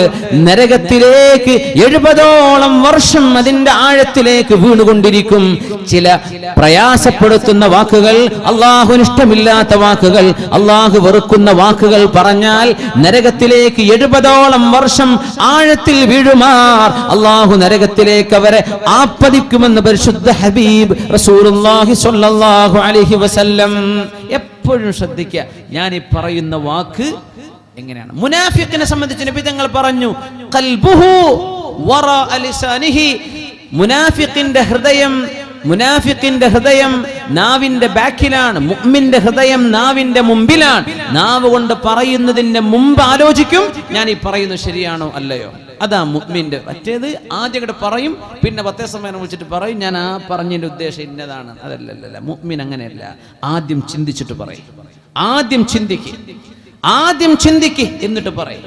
നരകത്തിലേക്ക് 70ഓളം വർഷം അതിന്റെ ആഴത്തിലേക്ക് വീണുകൊണ്ടിരിക്കും. ചില പ്രയാസപ്പെടുത്തുന്ന വാക്കുകൾ, അല്ലാഹുവിന് ഇഷ്ടമില്ലാത്ത വാക്കുകൾ, അല്ലാഹു വെറുക്കുന്ന വാക്കുകൾ പറഞ്ഞാൽ നരകത്തിലേക്ക് 70ഓളം വർഷം ആഴത്തിൽ വീഴുമാർ അല്ലാഹു നരകത്തിലേക്ക് അവരെ ആപ്പതിക്കുമെന്ന് പരിശുദ്ധ ഹബീബ് റസൂലുള്ളാഹി സ്വല്ലല്ലാഹു അലൈഹി വസല്ലം. എപ്പോഴും ശ്രദ്ധിക്കുക, ഞാൻ ഈ പറയുന്ന വാക്ക് എങ്ങനെയാണ്. മുനാഫിഖിനെ സംബന്ധിച്ച് നബി തങ്ങൾ പറഞ്ഞു, ഖൽബുഹു വറാഅ ലിസാനിഹി, മുനാഫിഖിന്റെ ഹൃദയം നാവിന്റെ ബാക്കിലാണ്, മുഅ്മിന്റെ ഹൃദയം നാവിന്റെ മുമ്പിലാണ്. നാവ് കൊണ്ട് പറയുന്നതിന്റെ മുമ്പ് ആലോചിക്കും, ഞാൻ ഈ പറയുന്നത് ശരിയാണോ അല്ലയോ. അതാ മുഅ്മിന്റെ. മറ്റേത് ആദ്യം കൂടെ പറയും, പിന്നെ 10 സമയം വിളിച്ചിട്ട് പറയും ഞാൻ ആ പറഞ്ഞതിന്റെ ഉദ്ദേശം ഇന്നതാണ്. അതല്ലല്ല, മുഅ്മിൻ അങ്ങനെയല്ല. ആദ്യം ചിന്തിച്ചിട്ട് പറയും, ആദ്യം ചിന്തിക്ക് എന്നിട്ട് പറയും.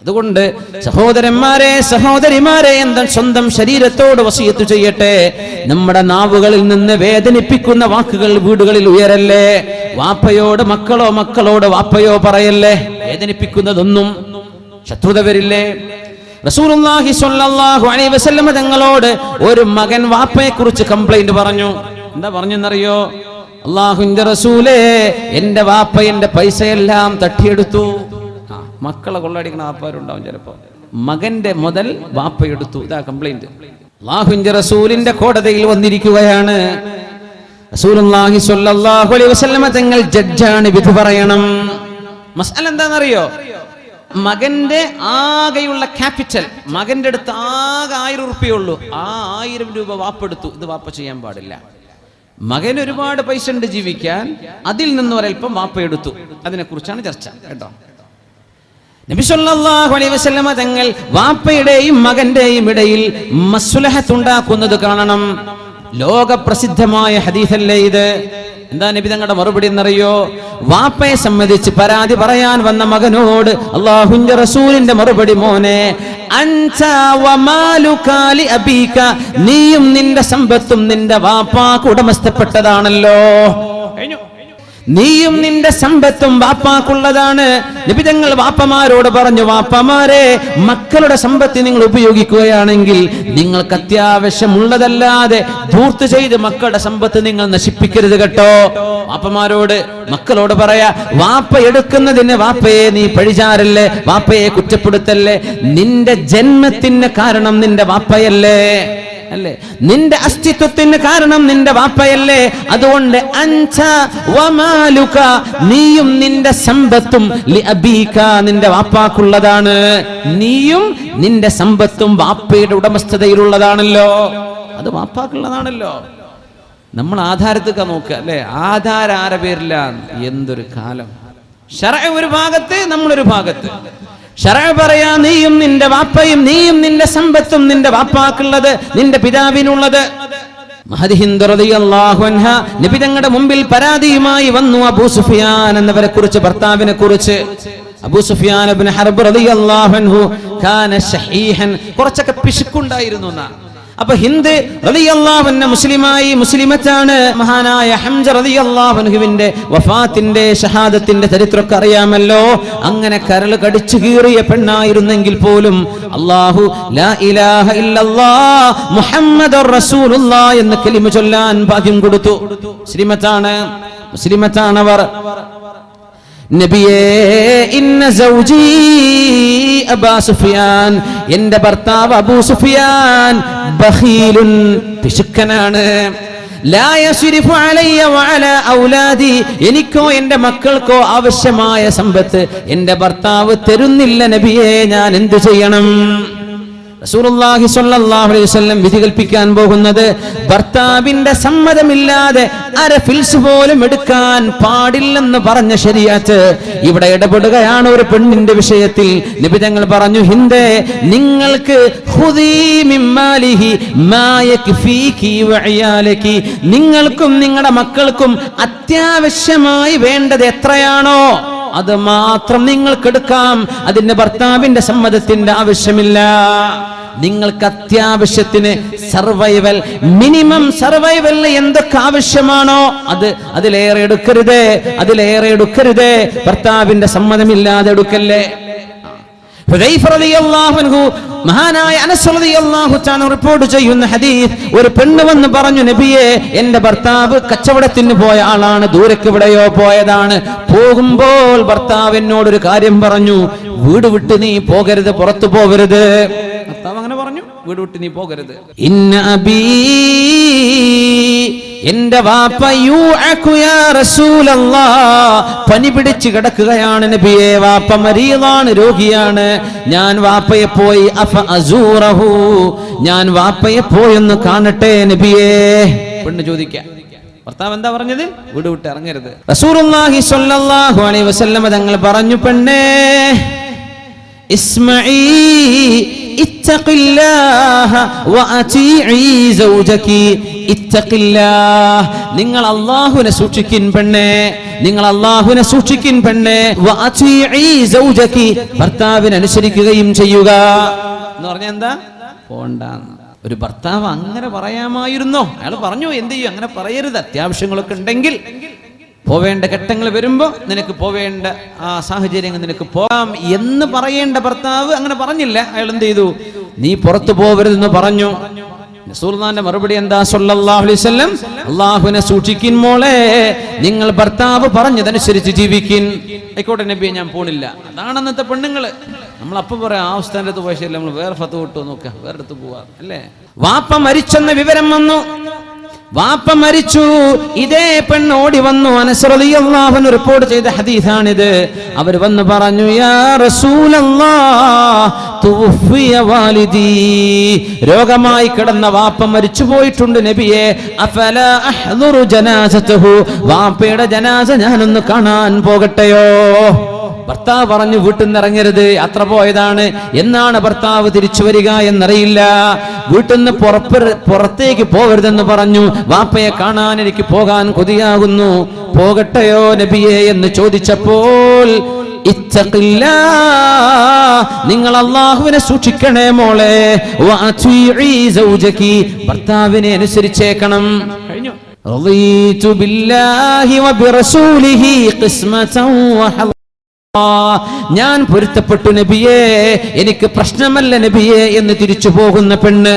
അതുകൊണ്ട് സഹോദരന്മാരെ, സഹോദരിമാരെ, എന്താ സ്വന്തം ശരീരത്തോട് വസിയത്ത് ചെയ്യട്ടെ. നമ്മുടെ നാവുകളിൽ നിന്ന് വേദനിപ്പിക്കുന്ന വാക്കുകൾ വീടുകളിൽ ഉയരല്ലേ. വാപ്പയോട് മക്കളോ, മക്കളോട് വാപ്പയോ പറയല്ലേ. വേദനിപ്പിക്കുന്നതൊന്നും ശത്രുത വരില്ലേ. റസൂലുള്ളാഹി സ്വല്ലല്ലാഹു അലൈഹി വസല്ലം തങ്ങളോട് ഒരു മകൻ വാപ്പയെ കുറിച്ച് കംപ്ലൈന്റ് പറഞ്ഞു. എന്താ പറഞ്ഞെന്നറിയോ? അല്ലാഹുവിന്റെ റസൂലേ, എന്റെ വാപ്പ എന്റെ പൈസയെല്ലാം തട്ടിയെടുത്തു. മക്കളെ കൊള്ളടിക്കണ വാപ്പാരുണ്ടാവും ചിലപ്പോ. മകന്റെ മുതൽ വാപ്പയെടുത്തു. ഇതാ കംപ്ലൈന്റ്. അല്ലാഹുവിന്റെ റസൂലിന്റെ കോടതിയിൽ വന്നിരിക്കുകയാണ്. റസൂലുള്ളാഹി സ്വല്ലല്ലാഹു അലൈഹി വസല്ലം തങ്ങൾ ജഡ്ജാണ്, വിധി പറയണം. മസ്അല എന്താണെന്നറിയോ? മകന്റെ ആകെയുള്ള ക്യാപിറ്റൽ, മകന്റെ അടുത്ത് ആകെ 1000 രൂപയുള്ളൂ. ആ 1000 രൂപ വാപ്പെടുത്തു. ഇത് വാപ്പ ചെയ്യാൻ പാടില്ല. മകന് ഒരുപാട് പൈസ ഉണ്ട് ജീവിക്കാൻ, അതിൽ നിന്ന് ഒരൽപ്പം വാപ്പയെടുത്തു. അതിനെ കുറിച്ചാണ് ചർച്ച കേട്ടോ. നബി സല്ലല്ലാഹു അലൈഹി വസല്ലം തങ്ങൾ വാപ്പയുടെയും മകന്റെയും ഇടയിൽ മസ്ലഹത്ത് ഉണ്ടാക്കുന്നത് കാണണം. ലോക പ്രസിദ്ധമായ ഹദീസല്ലേ ഇത്. എന്താ നബി തങ്ങളുടെ മറുപടി എന്നറിയോ? വാപ്പയെ സംബന്ധിച്ച് പരാതി പറയാൻ വന്ന മകനോട് അല്ലാഹുവിന്റെ റസൂലിന്റെ മറുപടി, മോനെ, അൻത വമാലുക ലി അബീക, നീയും നിന്റെ സമ്പത്തും നിന്റെ വാപ്പാക്ക് ഉടമസ്ഥപ്പെട്ടതാണല്ലോ. നീയും നിന്റെ സമ്പത്തും വാപ്പാക്കുള്ളതാണ്. നബി തങ്ങൾ വാപ്പമാരോട് പറഞ്ഞു, വാപ്പമാരെ, മക്കളുടെ സമ്പത്ത് നിങ്ങൾ ഉപയോഗിക്കുകയാണെങ്കിൽ നിങ്ങൾക്ക് അത്യാവശ്യമുള്ളതല്ലാതെ ധൂർത്ത് ചെയ്ത് മക്കളുടെ സമ്പത്ത് നിങ്ങൾ നശിപ്പിക്കരുത് കേട്ടോ. വാപ്പമാരോട്, മക്കളോട് പറയാ, വാപ്പ എടുക്കുന്നതിന് വാപ്പയെ നീ പഴിചാരല്ലേ, വാപ്പയെ കുറ്റപ്പെടുത്തല്ലേ. നിന്റെ ജന്മത്തിന് കാരണം നിന്റെ വാപ്പയല്ലേ, അല്ലേ? നിന്റെ അസ്തിത്വത്തിന് കാരണം നിന്റെ വാപ്പയല്ലേ? അതുകൊണ്ട് അൻത വമാലുക, നീയും നിന്റെ സമ്പത്തും ലി അബീക, നിന്റെ വാപ്പാക്കുള്ളതാണ്. നീയും നിന്റെ സമ്പത്തും വാപ്പയുടെ ഉടമസ്ഥതയിലുള്ളതാണല്ലോ, അത് വാപ്പാക്കുള്ളതാണല്ലോ. നമ്മൾ ആധാരത്തൊക്കെ നോക്കുക, അല്ലേ? ആധാരം ആരെ പേരില്ല? എന്തൊരു കാലം! ശർഅ ഒരു ഭാഗത്ത്, നമ്മളൊരു ഭാഗത്ത്. ശർഅ പറയാ നീയും നിന്റെ വാപ്പയും, നീയും നിന്റെ സമ്പത്തും നിന്റെ വാപ്പാക്കുള്ളത്, നിന്റെ പിതാവിനുള്ളത്. മഹദി ഹിന്ദ് റളിയല്ലാഹു അൻഹ നബി തങ്ങളുടെ മുമ്പിൽ പരാതിയുമായി വന്നു. അബൂ സുഫിയാൻ എന്നവരെ കുറിച്ച്, ഭർത്താവിനെ കുറിച്ച്. അബൂ സുഫിയാൻ ഇബ്നു ഹർബ് റളിയല്ലാഹു അൻഹു കാന ശഹീഹൻ, കുറച്ചൊക്കെ പിശുക്കുണ്ടായിരുന്നു എന്നാ. അപ്പൊ ഹിന്ദ് റളിയല്ലാഹു അൻഹ മുസ്ലിമായി, മുസ്ലിമത്താണ്. മഹാനായ ഹംസ റളിയല്ലാഹു അൻഹുവിന്റെ വഫാത്തിന്റെ ഷഹാദത്തിന്റെ ചരിത്രമൊക്കെ അറിയാമല്ലോ. അങ്ങനെ കരൾ കടിച്ചു കീറിയ പെണ്ണായിരുന്നെങ്കിൽ പോലും അല്ലാഹു ലാ ഇലാഹ ഇല്ലല്ലാഹ് മുഹമ്മദുർ റസൂലുള്ളാഹ് എന്ന കലിമ ചൊല്ലാൻ ഭാഗ്യം കൊടുത്തു. മുസ്ലിമത്താണ് അവർ. നബിയേ ഇന്ന സൗജി അബൂ സുഫിയാൻ, എന്റെ ഭർത്താവ് അബൂ സുഫിയാൻ ബഖീലുൻ, പിശുക്കനാണ്. ലാ യസ്രിഫു അലയ്യ വഅലാ ഔലാദി, എനിക്കോ എന്റെ മക്കൾക്കോ ആവശ്യമായ സമ്പത്ത് എന്റെ ഭർത്താവ് തരുന്നില്ല നബിയേ, ഞാൻ എന്തു ചെയ്യണം? റസൂലുള്ളാഹി സ്വല്ലല്ലാഹു അലൈഹി വസല്ലം വിധി കൽപ്പിക്കാൻ പോകുന്നത് ഭർത്താവിന്റെ സമ്മതമില്ലാതെ അര ഫിൽസ് പോലും എടുക്കാൻ പാടില്ലെന്ന് പറഞ്ഞ ശരീഅത്ത് ഇവിടെ ഇടപെടുകയാണ് ഒരു പെണ്ണിന്റെ വിഷയത്തിൽ. നബി തങ്ങൾ പറഞ്ഞു, ഹിന്ദേ, നിങ്ങൾക്ക് ഖുദീ മിമ്മാലിഹി മാ യക്ഫീകി വഇയാലകി, നിങ്ങൾക്കും നിങ്ങളുടെ മക്കൾക്കും അത്യാവശ്യമായി വേണ്ടത് എത്രയാണോ അത് മാത്രം നിങ്ങൾക്കെടുക്കാം. അതിന് ഭർത്താവിന്റെ സമ്മതത്തിന്റെ ആവശ്യമില്ല. നിങ്ങൾക്ക് അത്യാവശ്യത്തിന് സർവൈവൽ, മിനിമം സർവൈവലിന് എന്തൊക്കെ ആവശ്യമാണോ അതിലേറെ എടുക്കരുത്. ഭർത്താവിന്റെ സമ്മതമില്ലാതെ എടുക്കല്ലേ. ഹുദൈഫ റളിയല്ലാഹു അൻഹു, മഹാനായ അനസ് റളിയല്ലാഹു തആല റിപ്പോർട്ട് ചെയ്യുന്ന ഹദീസ്, ഒരു പെണ്ണ് വന്ന് പറഞ്ഞു, നബിയേ, എന്റെ ഭർത്താവ് കച്ചവടത്തിന് പോയ ആളാണ്, ദൂരക്ക് എവിടെയോ പോയതാണ്. പോകുമ്പോൾ ഭർത്താവ് എന്നോടൊരു കാര്യം പറഞ്ഞു, വീട് വിട്ട് നീ പോകരുത്, പുറത്തു പോകരുത്. ഭർത്താവ് അങ്ങനെ പറഞ്ഞു, വീട് വിട്ട് നീ പോകരുത്. ഇന്ന അബീ, എന്റെ വാപ്പ യുഅഖു യാ റസൂലല്ലാഹ്, പനി പിടിച്ച് കിടക്കുകയാണ് നബിയേ, വാപ്പ മരീദാണ്, രോഗിയാണ്. ഞാൻ വാപ്പയെ പോയി അഫഅസൂറഹു, ഞാൻ വാപ്പയെ പോയൊന്ന് കാണട്ടെ നബിയേ. പെണ്ണ് ചോദിക്കാം, ഭർത്താവ് എന്താ പറഞ്ഞത്? വീട് വിട്ട് ഇറങ്ങരുത്. റസൂലുള്ളാഹി സ്വല്ലല്ലാഹു അലൈഹി വസല്ലം തങ്ങൾ പറഞ്ഞു, പെണ്ണേ, ഇസ്മഈ ഇത്തഖില്ലാഹ വഅതീഇ സൗജകി, ഇത്തഖില്ലാഹ്, നിങ്ങൾ അല്ലാഹുവിനെ സൂക്ഷിക്കിൻ പെണ്ണേ, നിങ്ങൾ അല്ലാഹുവിനെ സൂക്ഷിക്കിൻ പെണ്ണേ. വഅതീഇ സൗജകി, ഭർത്താവിനെ അനുസരിക്കുകയും ചെയ്യുക എന്ന് പറഞ്ഞാൽ എന്താ? പോണ്ടാന്ന്. ഒരു ഭർത്താവ് അങ്ങനെ പറയാമായിരുന്നോ? അയാൾ പറഞ്ഞു, എന്ത് ചെയ്യും? അങ്ങനെ പറയരുത്. അത്യാവശ്യങ്ങളൊക്കെ ഉണ്ടെങ്കിൽ, പോവേണ്ട ഘട്ടങ്ങൾ വരുമ്പോ നിനക്ക് പോവേണ്ട ആ സാഹചര്യങ്ങൾ നിനക്ക് പോകാം എന്ന് പറയേണ്ട ഭർത്താവ് അങ്ങനെ പറഞ്ഞില്ല. അയാൾ എന്ത് ചെയ്തു? നീ പുറത്തു പോകരുതെന്ന് പറഞ്ഞു. റസൂലുള്ളാഹിന്റെ മറുപടി എന്താ? സ്വല്ലല്ലാഹു അലൈഹി വസല്ലം, അല്ലാഹുവിനെ സൂക്ഷിക്കിൻ മോളെ, നിങ്ങൾ ഭർത്താവ് പറഞ്ഞതനുസരിച്ച് ജീവിക്കിൻ. ആയിക്കോട്ടെ നബിയെ, ഞാൻ പോണില്ല. അതാണ് അന്നത്തെ പെണ്ണുങ്ങള്. നമ്മളപ്പോ പറയാം, ആ ഉസ്താദിന്റെ അടുത്ത് പോയ ശരി, നമ്മൾ വേറെ ഫത്വ കിട്ടുമോ നോക്കാം, വേറെ അടുത്ത് പോവാ അല്ലേ. വാപ്പ മരിച്ചെന്ന വിവരം വന്നു, വാപ്പ മരിച്ചു. ഇതേ പെണ്ണ് ഓടി വന്നു. അനസ് റളിയല്ലാഹു അൻഹു റിപ്പോർട്ട് ചെയ്ത ഹദീസാണിത്. അവർ വന്ന് പറഞ്ഞു, യാ റസൂലല്ലാഹ് തുവഫിയ വാലിദി, രോഗമായി കിടന്ന വാപ്പ മരിച്ചു പോയിട്ടുണ്ട് നബിയെ. അഫലാ അഹ്ദുറു ജനാസതഹു, വാപ്പയുടെ ജനാസ ഞാനൊന്ന് കാണാൻ പോകട്ടെയോ? ഭർത്താവ് പറഞ്ഞു, വീട്ടിൽ നിന്ന് ഇറങ്ങരുത്, യാത്ര പോയതാണ്. എന്നാണ് ഭർത്താവ് തിരിച്ചു വരിക എന്നറിയില്ല. വീട്ടിൽ നിന്ന് പുറത്തേക്ക് പോകരുതെന്ന് പറഞ്ഞു. വാപ്പയെ കാണാൻ എനിക്ക് പോകാൻ കൊതിയാകുന്നു, പോകട്ടെയോ നബിയെ എന്ന് ചോദിച്ചപ്പോൾ, നിങ്ങൾ അല്ലാഹുവിനെ സൂക്ഷിക്കണേ മോളെ, ഭർത്താവിനെ അനുസരിച്ചേക്കണം. കഴിഞ്ഞു. റളീതു ബില്ലാഹി വബിറസൂലിഹി ഖിസ്മതൻ വഹ, ഞാൻ പൊരുത്തപ്പെട്ടു നബിയേ, എനിക്ക് പ്രശ്നമല്ല നബിയേ എന്ന് തിരിച്ചു പോകുന്ന പെണ്ണ്.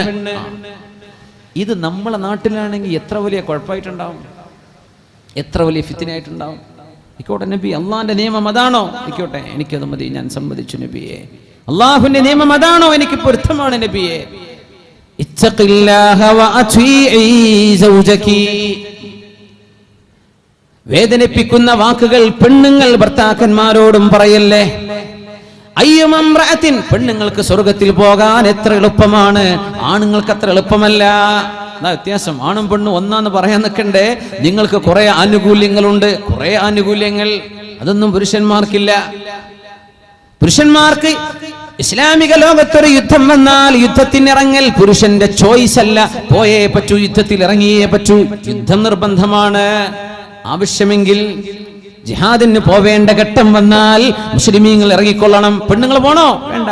ഇത് നമ്മളെ നാട്ടിലാണെങ്കിൽ എത്ര വലിയ കുഴപ്പമായിട്ടുണ്ടാവും, എത്ര വലിയ ഫിത്നയായിട്ടുണ്ടാവും. ആയിക്കോട്ടെ നബി, അള്ളാഹിന്റെ നിയമം അതാണോ? ആയിക്കോട്ടെ, എനിക്കത് മതി, ഞാൻ സമ്മതിച്ചു നബിയെ. അള്ളാഹുവിന്റെ നിയമം അതാണോ? എനിക്ക് പൊരുത്തമാണ് നബിയെ. ഇത്തഖില്ലാഹ വഅതീഇ സൗജകി. വേദനിപ്പിക്കുന്ന വാക്കുകൾ പെണ്ണുങ്ങൾ ഭർത്താക്കന്മാരോടും പറയല്ലേ. അയ്യുമംറഅത്തിൻ, പെണ്ണുങ്ങൾക്ക് സ്വർഗത്തിൽ പോകാൻ എത്ര എളുപ്പമാണ്, ആണുങ്ങൾക്ക് അത്ര എളുപ്പമല്ല. എന്താ വ്യത്യാസം? ആണും പെണ്ണും ഒന്നാന്ന് പറയാൻ നിൽക്കണ്ടേ. നിങ്ങൾക്ക് കുറെ ആനുകൂല്യങ്ങളുണ്ട്, കുറെ ആനുകൂല്യങ്ങൾ. അതൊന്നും പുരുഷന്മാർക്കില്ല. പുരുഷന്മാർക്ക് ഇസ്ലാമിക ലോകത്തൊരു യുദ്ധം വന്നാൽ യുദ്ധത്തിനിറങ്ങൽ പുരുഷന്റെ ചോയ്സ് അല്ല. പോയേ പറ്റൂ, യുദ്ധത്തിൽ ഇറങ്ങിയേ പറ്റൂ. യുദ്ധം നിർബന്ധമാണ്. ആവശ്യമെങ്കിൽ ജിഹാദിന് പോവേണ്ട ഘട്ടം വന്നാൽ മുസ്ലിമീങ്ങൾ ഇറങ്ങിക്കൊള്ളണം. പെണ്ണുങ്ങൾ പോണോ? വേണ്ട.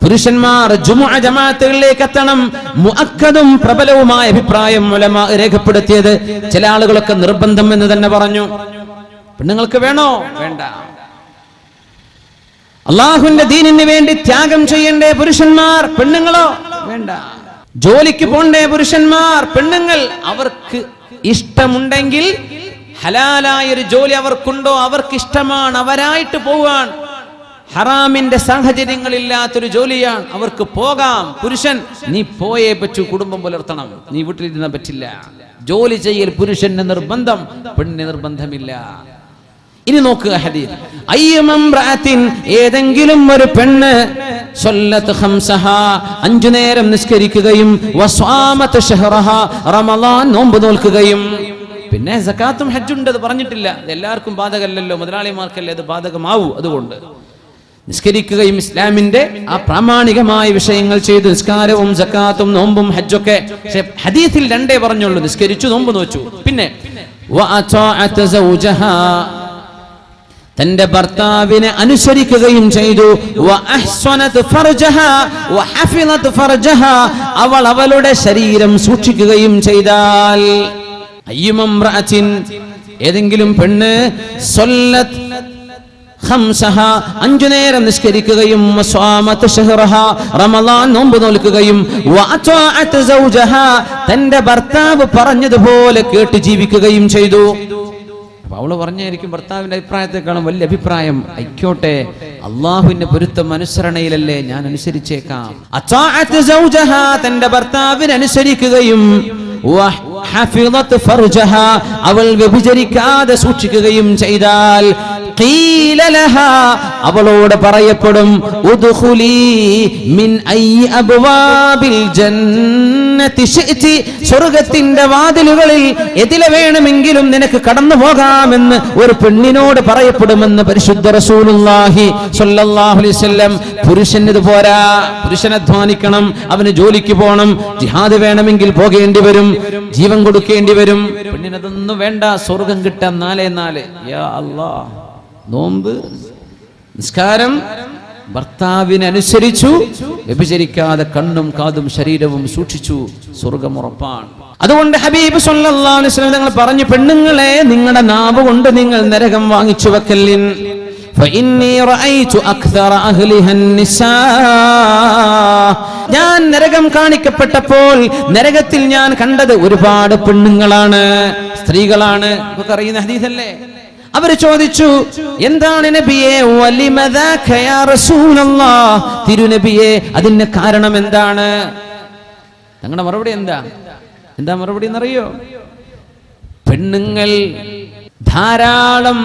പുരുഷന്മാർ ജുമുഅ ജമാഅത്തുകളിലേക്ക് എത്തണം. മുഅക്കദും പ്രബലവുമായ അഭിപ്രായം ഉലമാ രേഖപ്പെടുത്തിയത്. ചില ആളുകളൊക്കെ നിർബന്ധം എന്ന് തന്നെ പറഞ്ഞു. പെണ്ണുങ്ങൾക്ക് വേണോ? വേണ്ട. അള്ളാഹുവിന്റെ ദീനിന് വേണ്ടി ത്യാഗം ചെയ്യണ്ടേ പുരുഷന്മാർ? പെണ്ണുങ്ങളോ? വേണ്ട. ജോലിക്ക് പോണ്ടേ പുരുഷന്മാർ? പെണ്ണുങ്ങൾ അവർക്ക് ഇഷ്ടമുണ്ടെങ്കിൽ ഹലാലായൊരു ജോലി അവർക്കുണ്ടോ, അവർക്ക് ഇഷ്ടമാണ്, അവരായിട്ട് പോവാൻ. ഹറാമിന്റെ സാഹചര്യങ്ങളില്ലാത്തൊരു ജോലിയാണ്, അവർക്ക് പോകാം. പുരുഷൻ നീ പോയേ പറ്റൂ, കുടുംബം പുലർത്തണം, നീ വീട്ടിലിരുന്നാൻ പറ്റില്ല. ജോലി ചെയ്യൽ പുരുഷന് നിർബന്ധം, പെണ്ണിന് നിർബന്ധമില്ല. ഇനി നോക്കുക ഹദീസ്. അയ്യമംറഅത്തിൻ, ഏതെങ്കിലും ഒരു പെണ്ണ് സ്വല്ലത്ത് ഖംസഹാ, 5 നേരം നിസ്കരിക്കുകയും വസ്വാമത്ത് ശഹ്റഹാ, റമളാൻ നോമ്പ് നോൽക്കുകയും. പിന്നെ സകാത്തും ഹജ്ജും ഉണ്ട്, അത് പറഞ്ഞിട്ടില്ല. ഇത് എല്ലാവർക്കും ബാധകമല്ലല്ലോ, മുതലാളിമാർക്കല്ലേ അത് ബാധകമാവൂ. അതുകൊണ്ട് നിസ്കരിക്കുകയും ഇസ്ലാമിന്റെ ആ പ്രാമാണികമായ വിഷയങ്ങൾ ചെയ്തു, നിസ്കാരവും സകാത്തും നോമ്പും ഹജ്ജൊക്കെ. പക്ഷെ ഹദീസിൽ 2 പറഞ്ഞുള്ളൂ, നിസ്കരിച്ചു നോമ്പ് നോച്ചു. പിന്നെ വഅതാഅത സൗജഹാ, തന്റെ ഭർത്താവിനെ അനുസരിക്കുകയും ചെയ്തു. വഅഹ്സനത് ഫർജഹാ വഹഫിളത് ഫർജഹാ, അവൾ അവളുടെ ശരീരം സൂക്ഷിക്കുകയും ചെയ്താൽ. അയ്യമംറഅത്തിൻ, ഏതെങ്കിലും പെണ്ണ് സ്വല്ലത്ത് ഖംസഹാ, 5 നേരം നിസ്കരിക്കുകയും വസ്വാമത്ത് ശഹ്റഹാ, റമളാൻ നോമ്പ് നോൽക്കുകയും വഅതാഅത് സൗജഹാ, തന്റെ ഭർത്താവ് പറഞ്ഞതുപോലെ കേട്ട് ജീവിക്കുകയും ചെയ്തു. അപ്പൊ അവള് പറഞ്ഞായിരിക്കും ഭർത്താവിന്റെ അഭിപ്രായത്തെക്കാളും വലിയ അഭിപ്രായം. ആയിക്കോട്ടെ, അള്ളാഹുവിന്റെ പൊരുത്തം അനുസരണയിലല്ലേ, ഞാൻ അനുസരിച്ചേക്കാം. അതാഅത് സൗജഹാ, തന്റെ ഭർത്താവിനെ അനുസരിക്കുകയും വഹഫിളത് ഫർജഹാ, അവൾ വ്യഭിചരിക്കാതെ സൂക്ഷിക്കുകയും ചെയ്താൽ ഖീല ലഹാ, അവളോട് പറയപ്പെടും ഉദ്ഖുലീ മിൻ അയ്യി അബ്വാബിൽ ജന്നതി ശിഅതി, സ്വർഗ്ഗത്തിന്റെ വാതിലുകളിൽ എതിലെ വേണമെങ്കിലും നിനക്ക് കടന്നു പോകാമെന്ന് ഒരു പെണ്ണിനോട് പറയപ്പെടുമെന്ന് പരിശുദ്ധ റസൂലുള്ളാഹി സ്വല്ലല്ലാഹു അലൈഹി വസല്ലം. പുരുഷൻ ഇത് പോരാ, പുരുഷൻ അധ്വാനിക്കണം, അവന് ജോലിക്ക് പോകണം, ജിഹാദ് വേണമെങ്കിൽ പോകേണ്ടി വരും, ജീവൻ കൊടുക്കേണ്ടി വരും. പെണ്ണിനതൊന്നും വേണ്ട, സ്വർഗം കിട്ടാൻ 4 യാ അല്ലാഹ്. നോമ്പ്, നിസ്കാരം, ഭർത്താവിനനുസരിച്ചു, വ്യഭിചരിക്കാതെ കണ്ണും കാതും ശരീരവും സൂക്ഷിച്ചു, സ്വർഗം ഉറപ്പാണ്. അതുകൊണ്ട് ഹബീബ് സല്ലല്ലാഹു അലൈഹി വസല്ലം തങ്ങൾ പറഞ്ഞു, പെണ്ണുങ്ങളെ നിങ്ങളുടെ നാവ് കൊണ്ട് നിങ്ങൾ നരകം വാങ്ങിച്ചു വെക്കല്ലിൻ. ഫഇന്നി റഅയ്തു അക്സറ അഹ്ലിഹ നിസാ, ഞാൻ നരകം കാണിക്കപ്പെട്ടപ്പോൾ നരകത്തിൽ ഞാൻ കണ്ടത് ഒരുപാട് പെണ്ണുങ്ങളാണ്, സ്ത്രീകളാണ്. നമുക്ക് അറിയുന്ന ഹദീസല്ലേ. അവര് ചോദിച്ചു, എന്താണ് നബിയേ? വലിമദാക യാ റസൂലല്ലാഹ്, തിരുനബിയേ അതിന്റെ കാരണം എന്താണ്? തങ്ങളുടെ മറുപടി എന്താ മറുപടി എന്നറിയോ? പെണ്ണുങ്ങൾ ധാരാളം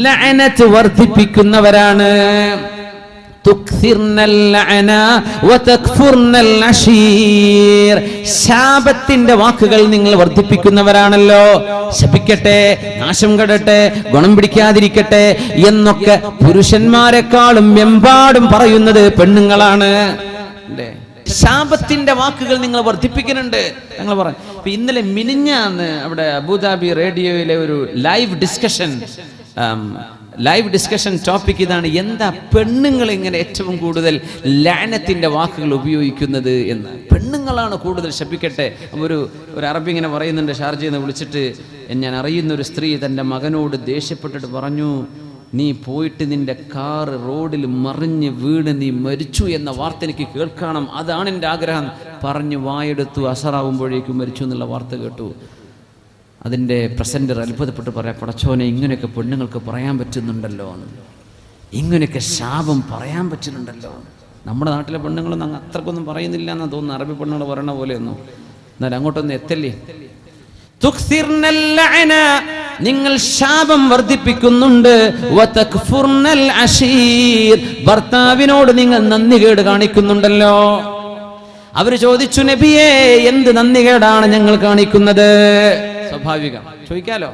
ലഅനത്ത് വർദ്ധിപ്പിക്കുന്നവരാണ്. ശാപത്തിന്റെ വാക്കുകൾ നിങ്ങൾ വർദ്ധിപ്പിക്കുന്നവരാണല്ലോ. ശപിക്കട്ടെ, നാശം കടട്ടെ, ഗുണം പിടിക്കാതിരിക്കട്ടെ എന്നൊക്കെ പുരുഷന്മാരെക്കാളും എമ്പാടും പറയുന്നത് പെണ്ണുങ്ങളാണ്. ശാപത്തിന്റെ വാക്കുകൾ നിങ്ങൾ വർദ്ധിപ്പിക്കുന്നുണ്ട്. ഞങ്ങൾ പറഞ്ഞു, ഇപ്പൊ ഇന്നലെ മിനിഞ്ഞാന്ന് അവിടെ അബുദാബി റേഡിയോയിലെ ഒരു ലൈവ് ഡിസ്കഷൻ ടോപ്പിക് ഇതാണ്, എന്താ പെണ്ണുങ്ങൾ ഇങ്ങനെ ഏറ്റവും കൂടുതൽ ലഅനത്തിന്റെ വാക്കുകൾ ഉപയോഗിക്കുന്നത് എന്ന്. പെണ്ണുങ്ങളാണ് കൂടുതൽ. ശപിക്കട്ടെ. ഒരു അറബി ഇങ്ങനെ പറയുന്നുണ്ട്, ഷാർജയിൽ നിന്ന് വിളിച്ചിട്ട്, ഞാൻ അറിയുന്ന ഒരു സ്ത്രീ തൻ്റെ മകനോട് ദേഷ്യപ്പെട്ടിട്ട് പറഞ്ഞു, നീ പോയിട്ട് നിന്റെ കാർ റോഡിൽ മറിഞ്ഞ് വീണ് നീ മരിച്ചു എന്ന വാർത്ത എനിക്ക് കേൾക്കണം, അതാണ് എൻ്റെ ആഗ്രഹം. പറഞ്ഞ് വായെടുത്തു, അസറാവുമ്പോഴേക്കും മരിച്ചു എന്നുള്ള വാർത്ത കേട്ടു. അതിൻ്റെ പ്രസൻറ്റർ അത്ഭുതപ്പെട്ട് പറയാം, പടച്ചോനെ ഇങ്ങനെയൊക്കെ പെണ്ണുങ്ങൾക്ക് പറയാൻ പറ്റുന്നുണ്ടല്ലോ, ഇങ്ങനെയൊക്കെ ശാപം പറയാൻ പറ്റുന്നുണ്ടല്ലോ. നമ്മുടെ നാട്ടിലെ പെണ്ണുങ്ങളൊന്നും അങ്ങ് അത്രക്കൊന്നും പറയുന്നില്ല എന്നാ തോന്നുന്നു, അറബി പെണ്ണുങ്ങൾ പറയണ പോലെയൊന്നും. എന്നാൽ അങ്ങോട്ടൊന്നും എത്തല്ലേ. നിങ്ങൾ ശാപം വർദ്ധിപ്പിക്കുന്നുണ്ട്. ഭർത്താവിനോട് നിങ്ങൾ നന്ദികേട് കാണിക്കുന്നുണ്ടല്ലോ. അവര് ചോദിച്ചു, നബിയേ എന്ത് നന്ദികേടാണ് ഞങ്ങൾ കാണിക്കുന്നത്? സ്വാഭാവികം ചോദിക്കാലോ,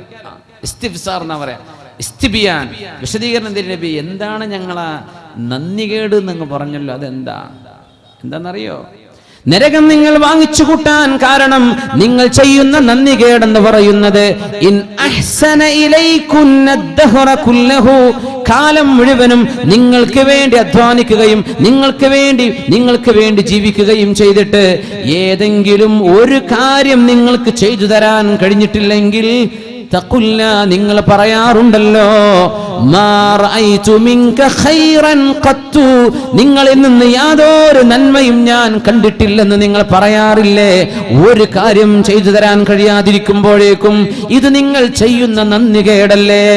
ഇസ്തിഫ്സാർ എന്നാ പറയാ. ഇസ്തിബിയാൻ, വിശദീകരണം തരും നബി. എന്താണ് ഞങ്ങളാ നന്ദികേട് എന്നങ്ങ് പറഞ്ഞല്ലോ, എന്താണെന്നറിയോ? നരകം നിങ്ങൾ വാങ്ങിച്ചു കൂട്ടാൻ കാരണം നിങ്ങൾ ചെയ്യുന്ന നന്ദികേടെന്ന് പറയുന്നത് ഇൻ അഹ്സന ഇലൈകുന്ന ദഹ്റ കുല്ലഹു, കാലം മുഴുവനും നിങ്ങൾക്ക് വേണ്ടി അധ്വാനിക്കുകയും നിങ്ങൾക്ക് വേണ്ടി ജീവിക്കുകയും ചെയ്തിട്ട് ഏതെങ്കിലും ഒരു കാര്യം നിങ്ങൾക്ക് ചെയ്തു തരാൻ കഴിഞ്ഞിട്ടില്ലെങ്കിൽ തഖുല്ല, നിങ്ങൾ പറയാറുണ്ടല്ലോ, മാ റഅയ്തു മിൻക ഖൈറൻ ഖത്തു, നിങ്ങളിൽ നിന്ന് യാതൊരു നന്മയും ഞാൻ കണ്ടിട്ടില്ലെന്ന് നിങ്ങൾ പറയാറില്ലേ? ഒരു കാര്യം ചെയ്തു തരാൻ കഴിയാതിരിക്കുമ്പോഴേക്കും ഇത് നിങ്ങൾ ചെയ്യുന്ന നന്ദികേടല്ലേ?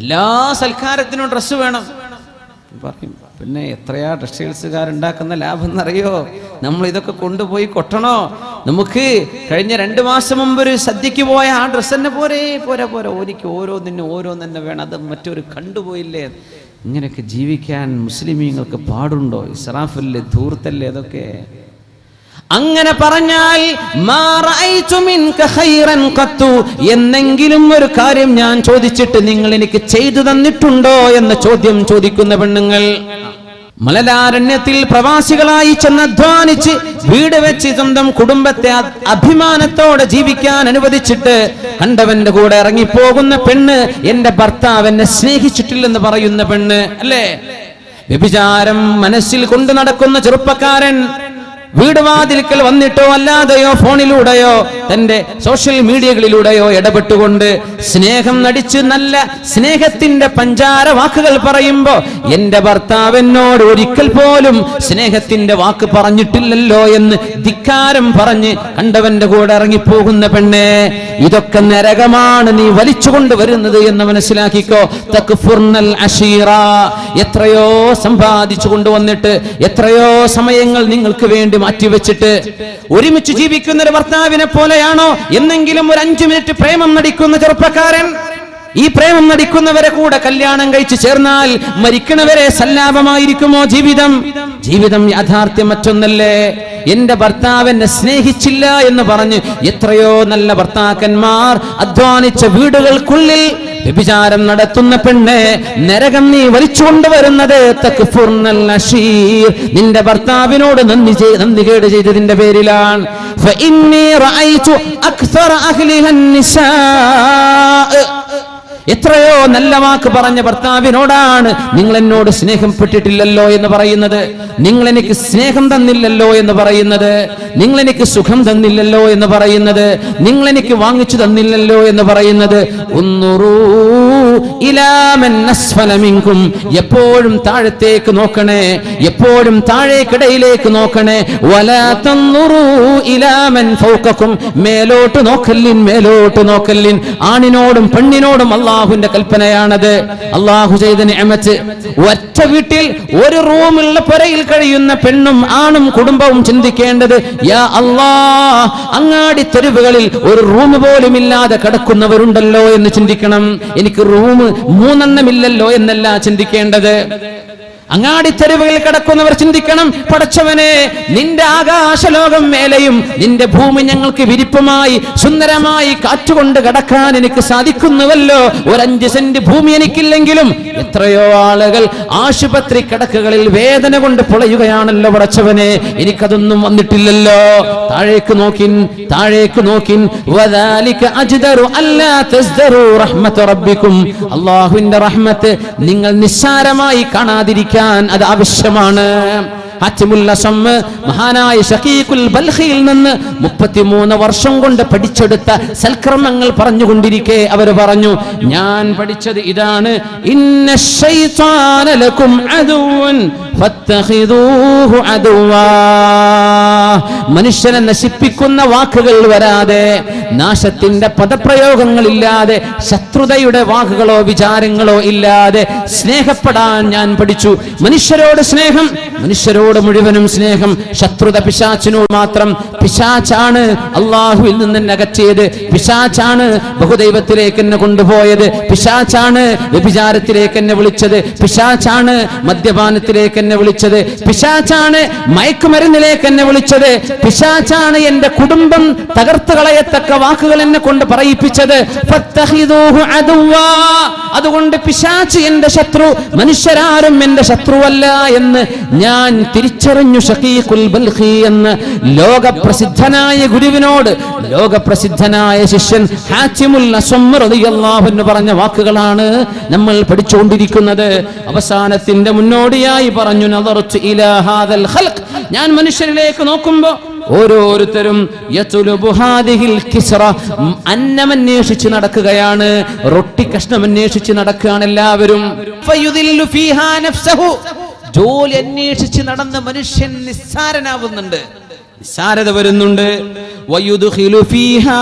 എല്ലാ സൽക്കാരത്തിനും ഡ്രസ്സ് വേണം പറയും. പിന്നെ എത്രയാ ടെക്സ്റ്റൈൽസുകാരുണ്ടാക്കുന്ന ലാഭം എന്നറിയോ? നമ്മൾ ഇതൊക്കെ കൊണ്ടുപോയി കൊട്ടണോ? നമുക്ക് കഴിഞ്ഞ 2 മാസം മുമ്പ് ഒരു സദ്യക്ക് പോയ ആ ഡ്രസ്സ് തന്നെ പോരാ, എനിക്ക് ഓരോന്നെ വേണം, അത് മറ്റൊരു കണ്ടുപോയില്ലേ? ഇങ്ങനെയൊക്കെ ജീവിക്കാൻ മുസ്ലിമീങ്ങൾക്ക് പാടുണ്ടോ? ഇസ്രാഫല്ലേ, ധൂർത്തല്ലേ അതൊക്കെ? അങ്ങനെ പറഞ്ഞാൽ എന്നെങ്കിലും ഒരു കാര്യം ഞാൻ ചോദിച്ചിട്ട് നിങ്ങൾ എനിക്ക് ചെയ്തു തന്നിട്ടുണ്ടോ എന്ന ചോദ്യം ചോദിക്കുന്ന പെണ്ണുങ്ങൾ. മലലാരണ്യത്തിൽ പ്രവാസികളായി ചെന്നധ്വാനിച്ച് വീട് വെച്ച് സ്വന്തം കുടുംബത്തെ അഭിമാനത്തോടെ ജീവിക്കാൻ അനുവദിച്ചിട്ട് കണ്ടവന്റെ കൂടെ ഇറങ്ങിപ്പോകുന്ന പെണ്ണ്, എന്റെ ഭർത്താവ് എന്നെ സ്നേഹിച്ചിട്ടില്ലെന്ന് പറയുന്ന പെണ്ണ് അല്ലേ? വ്യഭിചാരം മനസ്സിൽ കൊണ്ടു നടക്കുന്ന ചെറുപ്പക്കാരൻ വീട് വാതിൽക്കൽ വന്നിട്ടോ അല്ലാതെയോ ഫോണിലൂടെയോ തന്റെ സോഷ്യൽ മീഡിയകളിലൂടെയോ ഇടപെട്ടുകൊണ്ട് സ്നേഹം നടിച്ച് നല്ല സ്നേഹത്തിന്റെ പഞ്ചാര വാക്കുകൾ പറയുമ്പോ എന്റെ ഭർത്താവ് എന്നോട് ഒരിക്കൽ പോലും സ്നേഹത്തിന്റെ വാക്ക് പറഞ്ഞിട്ടില്ലല്ലോ എന്ന് ധിക്കാരം പറഞ്ഞ് കണ്ടവന്റെ കൂടെ ഇറങ്ങിപ്പോകുന്ന പെണ്ണെ, ഇതൊക്കെ നരകമാണ് നീ വലിച്ചുകൊണ്ട് വരുന്നത് എന്ന് മനസ്സിലാക്കിക്കോ. തക്ഫുർനൽ അശീറ, എത്രയോ സമ്പാദിച്ചു കൊണ്ടുവന്നിട്ട് എത്രയോ സമയങ്ങൾ നിങ്ങൾക്ക് വേണ്ടി മാറ്റിവെച്ചിട്ട് ഒരുമിച്ച് ജീവിക്കുന്ന ഒരു ഭർത്താവിനെ പോലെയാണോ എന്നെങ്കിലും ഒരു 5 മിനിറ്റ് പ്രേമം നടിക്കുന്ന ചെറുപ്പക്കാരൻ? ഈ പ്രേമം നടിക്കുന്നവരെ കൂടെ കല്യാണം കഴിച്ച് ചേർന്നാൽ മരിക്കണവരെ സല്ലാപമായിരിക്കുമോ ജീവിതം യാഥാർത്ഥ്യം മറ്റൊന്നല്ലേ? എന്റെ ഭർത്താവ് എന്നെ സ്നേഹിച്ചില്ല എന്ന് പറഞ്ഞ് എത്രയോ നല്ല ഭർത്താക്കന്മാർ അധ്വാനിച്ച വീടുകൾക്കുള്ളിൽ വ്യഭിചാരം നടത്തുന്ന പെണ്ണെ, നരകം നീ വലിച്ചുകൊണ്ടുവരുന്നത് തക്ഫുർനൽ അശീർ, നിന്റെ ഭർത്താവിനോട് നന്ദികേട് ചെയ്തതിന്റെ പേരിലാണ്. ഫഇന്നി റഅയ്തു അക്സറ അഹ്ലിഹൻ നിസാ, എത്രയോ നല്ല വാക്ക് പറഞ്ഞ ഭർത്താവിനോടാണ് നിങ്ങൾ എന്നോട് സ്നേഹപ്പെട്ടിട്ടില്ലല്ലോ എന്ന് പറയുന്നത്, നിങ്ങൾ എനിക്ക് സ്നേഹം തന്നില്ലല്ലോ എന്ന് പറയുന്നത്, നിങ്ങൾ എനിക്ക് സുഖം തന്നില്ലല്ലോ എന്ന് പറയുന്നത്, നിങ്ങൾ എനിക്ക് വാങ്ങിച്ചു തന്നില്ലല്ലോ എന്ന് പറയുന്നത്. എപ്പോഴും താഴത്തേക്ക് നോക്കണേ, എപ്പോഴും താഴേക്കിടയിലേക്ക് നോക്കണേ. മേലോട്ട് നോക്കല്ലിൻ. ആണിനോടും പെണ്ണിനോടും അള്ളാഹുവിന്റെ കൽപ്പനയാണത്. അള്ളാഹു ചെയ്ത നിഅമത്ത്. ഒറ്റ വീട്ടിൽ ഒരു റൂമുള്ള പുരയിൽ കഴിയുന്ന പെണ്ണും ആണും കുടുംബവും ചിന്തിക്കേണ്ടത്, യാ അല്ലാഹ്, അങ്ങാടി തെരുവുകളിൽ ഒരു റൂം പോലും ഇല്ലാതെ കിടക്കുന്നവരുണ്ടല്ലോ എന്ന് ചിന്തിക്കണം. എനിക്ക് റൂം 3 എണ്ണമില്ലല്ലോ എന്നല്ല ചിന്തിക്കേണ്ടത്. അങ്ങാടി തെരുവുകളിൽ കിടക്കുന്നവർ ചിന്തിക്കണം, പടച്ചവനെ, നിന്റെ ആകാശലോകം മേലെയും നിന്റെ ഭൂമി ഞങ്ങൾക്ക് വിരിപ്പുമായി സുന്ദരമായി കാറ്റുകൊണ്ട് കടക്കാൻ എനിക്ക് സാധിക്കുന്നുവല്ലോ. ഒരു 5 സെന്റ് ഭൂമി എനിക്കില്ലെങ്കിലും എത്രയോ ആളുകൾ ആശുപത്രി കിടക്കുകളിൽ വേദന കൊണ്ട് പൊളയുകയാണല്ലോ പടച്ചവനെ, എനിക്കതൊന്നും വന്നിട്ടില്ലല്ലോ. താഴേക്ക് നോക്കിൻ വദാലിക അജ്ദറു അല്ലാ തസ്ദറു റഹ്മത റബ്ബിക്കും, അല്ലാഹുവിന്റെ റഹ്മത്ത് നിങ്ങൾ നിസ്സാരമായി കാണാതിരിക്കാൻ അത് ആവശ്യമാണ്. മഹാനായ ശഖീഖുൽ ബൽഖിയിൽ നിന്ന് 33 വർഷം കൊണ്ട് പഠിച്ചെടുത്ത സൽക്കർമ്മങ്ങൾ പറഞ്ഞുകൊണ്ടിരിക്കെ അവർ പറഞ്ഞു, ഞാൻ പഠിച്ചത് ഇതാണ്, ഇന്നശ്ശൈത്വാന ലക്കും അദുവൻ ഫത്തഖിദൂഹു അദുവാ. മനുഷ്യനെ നശിപ്പിക്കുന്ന വാക്കുകൾ വരാതെ, നാശത്തിന്റെ പദപ്രയോഗങ്ങളില്ലാതെ, ശത്രുതയുടെ വാക്കുകളോ വിചാരങ്ങളോ ഇല്ലാതെ സ്നേഹപ്പെടാൻ ഞാൻ പഠിച്ചു. മനുഷ്യരോട് സ്നേഹം, മനുഷ്യരോട് മുഴുവനും സ്നേഹം. ശത്രുത പിശാചിനോട് മാത്രം. പിശാചാണ് അള്ളാഹുവിൽ നിന്ന് അകറ്റിയത്, പിശാചാണ് ബഹുദൈവത്തിലേക്ക് എന്നെ കൊണ്ടുപോയത്, പിശാചാണ് വ്യഭിചാരത്തിലേക്ക് എന്നെ വിളിച്ചത്, പിശാചാണ് മദ്യപാനത്തിലേക്ക് എന്നെ വിളിച്ചത്, പിശാചാണ് മയക്കുമരുന്നിലേക്ക് എന്നെ വിളിച്ചത്, പിശാചാണ് എന്റെ കുടുംബം തകർത്ത് കളയത്തക്ക വാക്കുകൾ എന്നെ കൊണ്ട് പറയിപ്പിച്ചത്. ഫത്തഖിദൂഹു അദുവാ, അതുകൊണ്ട് പിശാച് എന്റെ ശത്രു, മനുഷ്യരാരും എന്റെ ശത്രുവല്ല എന്ന് ഞാൻ തിരിച്ചറിഞ്ഞു. ഷഖീഖുൽ ബൽഖി എന്ന ലോകപ്രസിദ്ധനായ ഗുരുവിനോട് ലോകപ്രസിദ്ധനായ ശിഷ്യൻ ഹാത്തിമുൽ അസ്വം റളിയല്ലാഹു അൻഹു പറഞ്ഞ വാക്കുകളാണ് നമ്മൾ പഠിച്ചുകൊണ്ടിരിക്കുന്നത്. അവസാനത്തിന്റെ മുന്നോടിയായി പറഞ്ഞു, നദറതു ഇലാ ഹാദൽ ഖൽഖ്, ഞാൻ മനുഷ്യരിലേക്ക് നോക്കുമ്പോൾ ഓരോരുത്തരും യതുലുബു ഹാദിഹിൽ കിസ്റ, അന്നമന്വേഷിച്ച് നടക്കുകയാണ്, റൊട്ടി കഷ്ണം അന്വേഷിച്ച് നടക്കുകയാണ് എല്ലാവരും. ഫയുദില്ലു ഫീഹാ നഫ്സഹു, ജോലി അന്വേഷിച്ച് നടന്ന മനുഷ്യൻ നിസ്സാരനാവുന്നുണ്ട്, നിസ്സാരത വരുന്നുണ്ട്. വയുദ്ഖിലു ഫീഹാ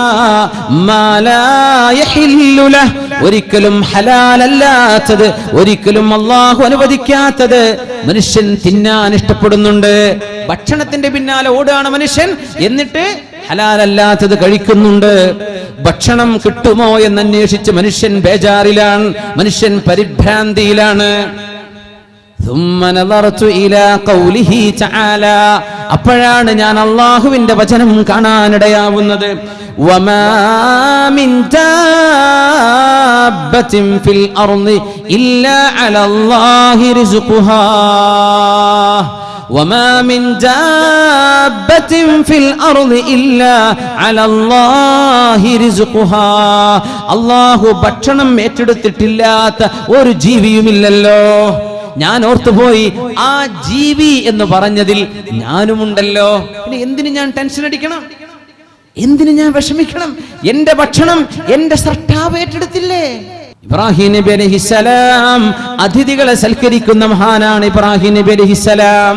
മാ ലാ യഹില്ലു ലഹ്, ഒരിക്കലും ഹലാലല്ലാത്തത്, ഒരിക്കലും അല്ലാഹു അനുവദിക്കാത്തത് മനുഷ്യൻ തിന്നാൻ ഇഷ്ടപ്പെടുന്നുണ്ട്. ഭക്ഷണത്തിന്റെ പിന്നാലെ ഓടുകയാണ് മനുഷ്യൻ, എന്നിട്ട് ഹലാലല്ലാത്തത് കഴിക്കുന്നുണ്ട്. ഭക്ഷണം കിട്ടുമോ എന്നന്വേഷിച്ച് മനുഷ്യൻ ബേജാറിലാണ്, മനുഷ്യൻ പരിഭ്രാന്തിയിലാണ്. അപ്പോഴാണ് ഞാൻ അള്ളാഹുവിന്റെ വചനം കാണാനിടയാവുന്നത്. വമാ മിൻ ദാബത്തിൻ ഫിൽ അർളി ഇല്ലാ അലല്ലാഹി റിസ്ഖുഹാ, വമാ മിൻ ദാബത്തിൻ ഫിൽ അർളി ഇല്ലാ അലല്ലാഹി റിസ്ഖുഹാ, അല്ലാഹു ഭക്ഷണം ഏറ്റെടുത്തിട്ടില്ലാത്ത ഒരു ജീവിയുമില്ലല്ലോ. ഞാൻ ഓർത്തുപോയി, ആ ജീവി എന്ന് പറഞ്ഞതിൽ ഞാനുമുണ്ടല്ലോ. പിന്നെ എന്തിനു ഞാൻ ടെൻഷൻ അടിക്കണം, എന്തിനു ഞാൻ വിഷമിക്കണം? എന്റെ ഭക്ഷണം എന്റെ സൃഷ്ടാവ് ഏറ്റെടുത്തില്ലേ? ഇബ്രാഹിം നബി അലൈഹിസ്സലാം അതിഥികളെ സൽക്കരിക്കുന്ന മഹാനാണ് ഇബ്രാഹിം നബി അലൈഹിസ്സലാം.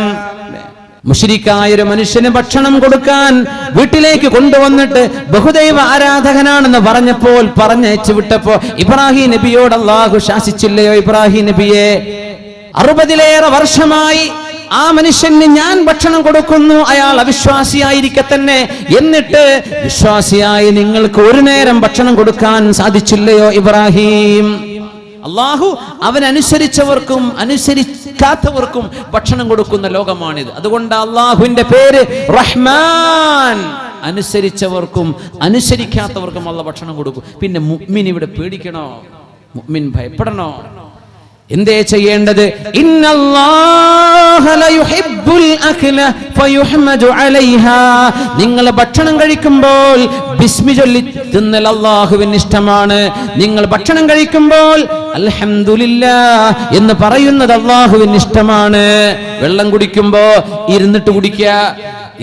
മുശ്രിക്കായ ഒരു മനുഷ്യന് ഭക്ഷണം കൊടുക്കാൻ വീട്ടിലേക്ക് കൊണ്ടുവന്നിട്ട് ബഹുദൈവ ആരാധകനാണെന്ന് പറഞ്ഞപ്പോൾ പറഞ്ഞയച്ചു വിട്ടപ്പോ ഇബ്രാഹിം നബിയോട് അല്ലാഹു ശാസിച്ചില്ലയോ? ഇബ്രാഹിം നബിയെ, 60-ലേറെ വർഷമായി ആ മനുഷ്യന് ഞാൻ ഭക്ഷണം കൊടുക്കുന്നു, അയാൾ അവിശ്വാസിയായിരിക്കെ തന്നെ, എന്നിട്ട് വിശ്വാസിയായി നിങ്ങൾക്ക് ഒരു നേരം ഭക്ഷണം കൊടുക്കാൻ സാധിച്ചില്ലയോ ഇബ്രാഹിം? അള്ളാഹു അവനനുസരിച്ചവർക്കും അനുസരിക്കാത്തവർക്കും ഭക്ഷണം കൊടുക്കുന്ന ലോകമാണിത്. അതുകൊണ്ട് അള്ളാഹുവിന്റെ പേര് റഹ്മാൻ. അനുസരിച്ചവർക്കും അനുസരിക്കാത്തവർക്കും അള്ളാഹു ഭക്ഷണം കൊടുക്കും. പിന്നെ മുഅ്മിൻ ഇവിടെ പേടിക്കണോ? മുഅ്മിൻ ഭയപ്പെടണോ? എന്തേ ചെയ്യേണ്ടത്? ഇന്നല്ലാഹ ലയുഹിബ്ബുൽ അക്ല ഫയുഹ്മദു അലൈഹാ, നിങ്ങൾ ഭക്ഷണം കഴിക്കുമ്പോൾ ബിസ്മി ചൊല്ലി തിന്നൽ അല്ലാഹുവിന് ഇഷ്ടമാണ്. നിങ്ങൾ ഭക്ഷണം കഴിക്കുമ്പോൾ അൽഹംദുലില്ലാഹ് എന്ന് പറയുന്നത് അല്ലാഹുവിന് ഇഷ്ടമാണ്. വെള്ളം കുടിക്കുമ്പോ ഇരുന്നിട്ട് കുടിക്കുക,